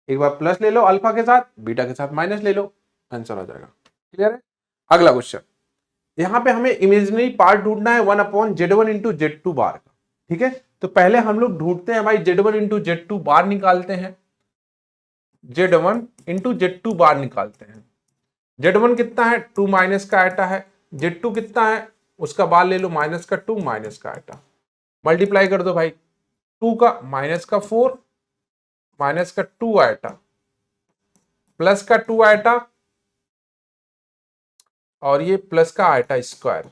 एक बार प्लस ले लो अल्फा के साथ, बीटा के साथ माइनस ले लो, आंसर हो जाएगा। क्लियर है। अगला क्वेश्चन, यहां पे हमें इमेजिनरी पार्ट ढूंढना है 1/z1 इंटू Z2 बार का, ठीक है। तो पहले हम लोग ढूंढते हैं भाई Z1 इंटू Z2 बार निकालते हैं, Z1 इंटू Z2 बार निकालते हैं। Z1 कितना है, 2 माइनस का आइटा है, Z2 कितना है, उसका बार ले लो माइनस का 2 माइनस का आइटा, मल्टीप्लाई कर दो भाई, 2 का माइनस का 4 माइनस का 2 आइटा प्लस का 2 आइटा, और ये प्लस का आइटा स्क्वायर,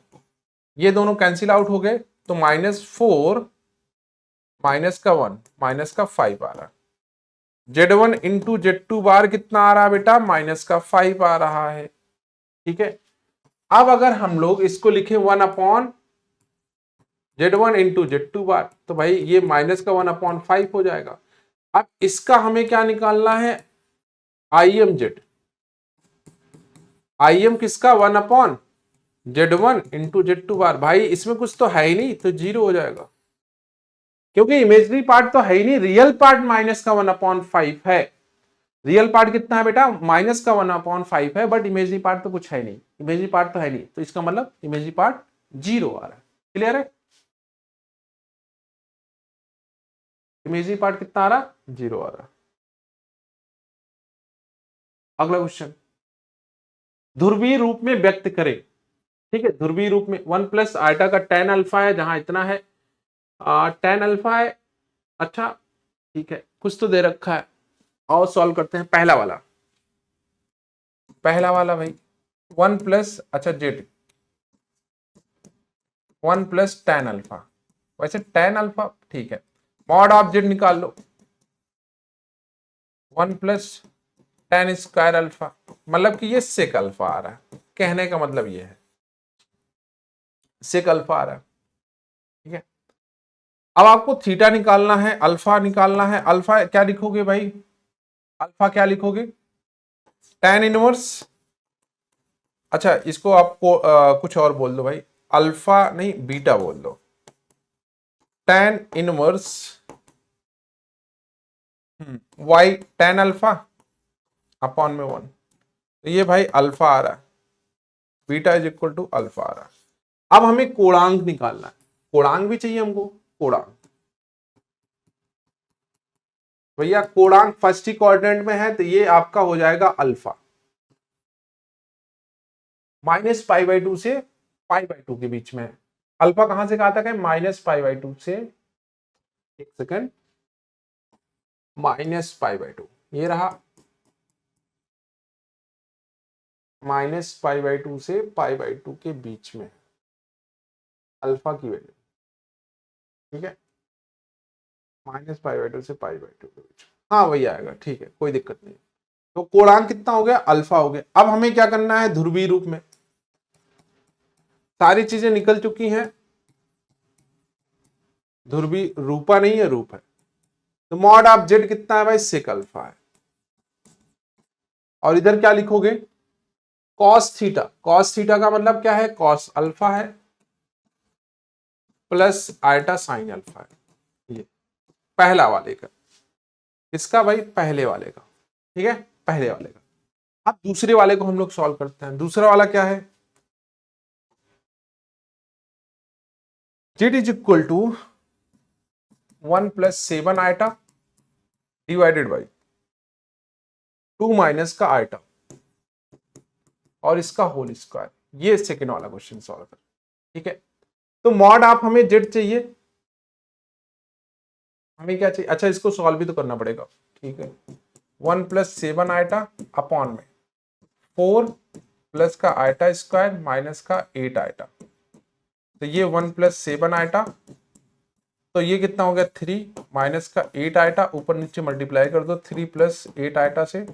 ये दोनों कैंसिल आउट हो गए, तो -4 माइनस का 1 माइनस का 5 आ रहा। Z1 इंटू Z2 बार कितना आ रहा है बेटा, माइनस का 5 आ रहा है, ठीक है। अब अगर हम लोग इसको लिखे 1/Z1 इंटू Z2 बार, तो भाई ये माइनस का 1/5 हो जाएगा। अब इसका हमें क्या निकालना है, IMZ, IM किसका, 1/Z1 इंटू Z2 बार। भाई इसमें कुछ तो है ही नहीं, तो 0 हो जाएगा, क्योंकि इमेजनरी पार्ट तो है ही नहीं, रियल पार्ट माइनस का 1/5 है। रियल पार्ट कितना है बेटा, माइनस का 1/5 है, बट इमेजनरी पार्ट तो कुछ है नहीं, इमेजनरी पार्ट तो है नहीं, तो इसका मतलब इमेजनरी पार्ट 0 आ रहा है। क्लियर है, इमेजनरी पार्ट कितना आ रहा, 0 आ रहा। अगला क्वेश्चन, ध्रुवीय रूप में व्यक्त करें, ठीक है। ध्रुवीय रूप में 1 प्लस आइटा का tan अल्फा है, जहां इतना है tan अल्फा है। अच्छा ठीक है, कुछ तो दे रखा है, और सॉल्व करते हैं। पहला वाला भाई 1 प्लस, अच्छा जेड 1 प्लस tan अल्फा, वैसे tan अल्फा ठीक है, मॉड ऑफ जेड निकाल लो, 1 प्लस tan स्क्वायर अल्फा, मतलब कि ये सेक अल्फा आ रहा है, कहने का मतलब ये है सेक अल्फा आ रहा है। ठीक है, अब आपको थीटा निकालना है, अल्फा निकालना है। अल्फा क्या लिखोगे भाई, अल्फा क्या लिखोगे, tan इनवर्स, अच्छा इसको आपको कुछ और बोल दो भाई, अल्फा नहीं बीटा बोल दो, tan inverse y tan alpha upon में 1। तो ये भाई अल्फा आ रहा है, beta is equal to alpha आ रहा है। अब हमें कोणांक निकालना है, कोणांक भी चाहिए हमको, कोणांक भैया, कोणांक फर्स्ट ही क्वाड्रेंट में है तो ये आपका हो जाएगा अल्फा, -π/2 से π/2 के बीच में है। अल्फा कहां से कहा था, -π/2 से, एक सेकंड, -π/2 ये रहा, -π/2 से π/2 के बीच में अल्फा की वैल्यू, ठीक है, -π/2 से π/2 के बीच, हाँ वही आएगा, ठीक है कोई दिक्कत नहीं। तो कोणांक कितना हो गया, अल्फा हो गया। अब हमें क्या करना है, ध्रुवीय रूप में, सारी चीजें निकल चुकी हैं, ध्रुवीय रूपा नहीं है, रूप है। तो मॉड ऑफ जेड कितना है भाई, सेक अल्फा है। और इधर क्या लिखोगे, कॉस थीटा, कॉस थीटा का मतलब क्या है, कॉस अल्फा है प्लस आयटा साइन अल्फा है। ये पहला वाले का, इसका भाई पहले वाले का, ठीक है, पहले वाले का। अब दूसरे वाले को हम लोग सॉल्व करते हैं। दूसरा वाला क्या है, z is equal to 1 + 7 iota divided by 2 minus का आयटा और इसका होल स्क्वायर। ये सेकेंड वाला क्वेश्चन सॉल्व कर, ठीक है। तो मॉड आप, हमें जेड चाहिए, हमें क्या चाहिए, अच्छा इसको सॉल्व भी तो करना पड़ेगा, ठीक है। 1 + 7 आयटा अपॉन में 4 प्लस का आयटा स्क्वायर माइनस का 8 आयटा। तो ये 1 + 7 आयटा, तो ये कितना हो गया 3 माइनस का 8 आयटा, ऊपर नीचे मल्टीप्लाई कर दो 3 + 8 आयटा से।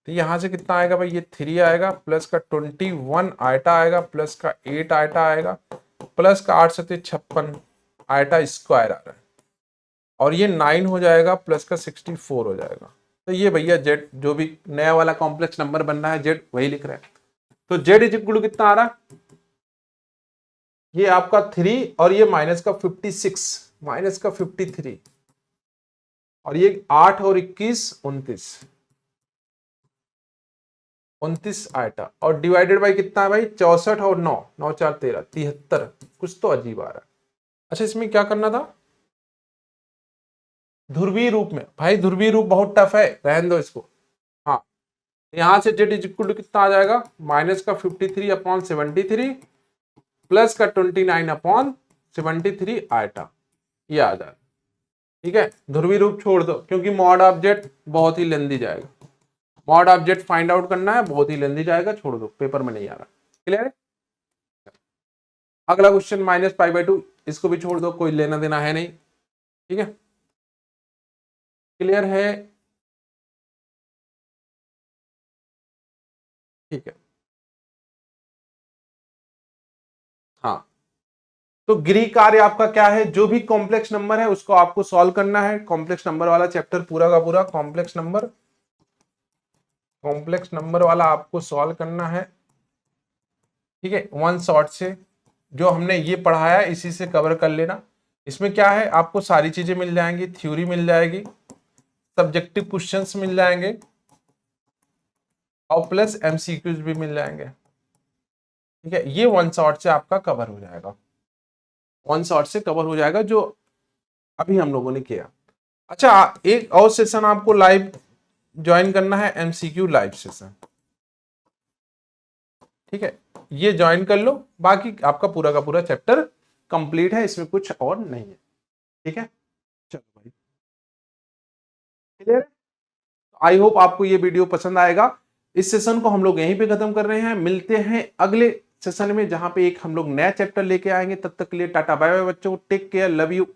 तो यहां से कितना आएगा भाई, ये 3 आएगा प्लस का 21 आयटा आएगा प्लस का 8 आयटा आएगा प्लस का 8 × 7 = 56 आयटा स्क्वायर आ रहा है, और ये 9 हो जाएगा प्लस का 64 हो जाएगा। तो ये भैया जेड, जो भी नया वाला कॉम्प्लेक्स नंबर बन रहा है जेड वही लिख रहा है। तो जेड इज इक्वल टू कितना आ रहा, ये आपका 3 और ये माइनस का 56 माइनस का 53 और ये 8 और 21 29 आयटा, और डिवाइडेड बाई कितना है भाई 64 और 9 9 4 13 73। कुछ तो अजीब आ रहा है। अच्छा इसमें क्या करना था, ध्रुवीय रूप में, भाई ध्रुवीय रूप बहुत टफ है, रहने दो इसको। हाँ, यहां से जेड इज इक्वल टू कितना आ जाएगा, माइनस का 53/73 प्लस का 29/73 आयटा, ये आ जाएगा, ठीक है। ध्रुवीय रूप छोड़ दो, क्योंकि मॉड ऑफ जेड बहुत ही लेंदी जाएगा, mod of Z find out करना है, बहुत ही लेंदी जाएगा, छोड़ दो, पेपर में नहीं आ रहा। क्लियर है। अगला क्वेश्चन -π/2, इसको भी छोड़ दो, कोई लेना देना है नहीं, ठीक है। क्लियर है, ठीक है। हाँ, तो गृह कार्य आपका क्या है, जो भी कॉम्प्लेक्स नंबर है उसको आपको सॉल्व करना है। कॉम्प्लेक्स नंबर वाला चैप्टर पूरा का पूरा कॉम्प्लेक्स नंबर वाला आपको सॉल्व करना है, ठीक है। वन शॉट से जो हमने ये पढ़ाया इसी से कवर कर लेना। इसमें क्या है, आपको सारी चीजें मिल जाएंगी, थ्योरी मिल जाएगी, सब्जेक्टिव क्वेश्चंस मिल जाएंगे और प्लस एमसीक्यूज भी मिल जाएंगे, ठीक है। ये वन शॉट से आपका कवर हो जाएगा, वन शॉट से कवर हो जाएगा जो अभी हम लोगों ने किया। अच्छा, एक और सेशन आपको लाइव ज्वाइन करना है, एमसीक्यू लाइव सेशन, ठीक है। ये ज्वाइन कर लो, बाकी आपका पूरा का पूरा चैप्टर कंप्लीट है, इसमें कुछ और नहीं है, ठीक है। चलो भाई, क्लियर। आई होप आपको ये वीडियो पसंद आएगा। इस सेशन को हम लोग यहीं पे खत्म कर रहे हैं, मिलते हैं अगले सेशन में जहां पे एक हम लोग नया चैप्टर लेके आएंगे। तब तक के लिए टाटा बाय बाय बच्चों, टेक केयर, लव यू।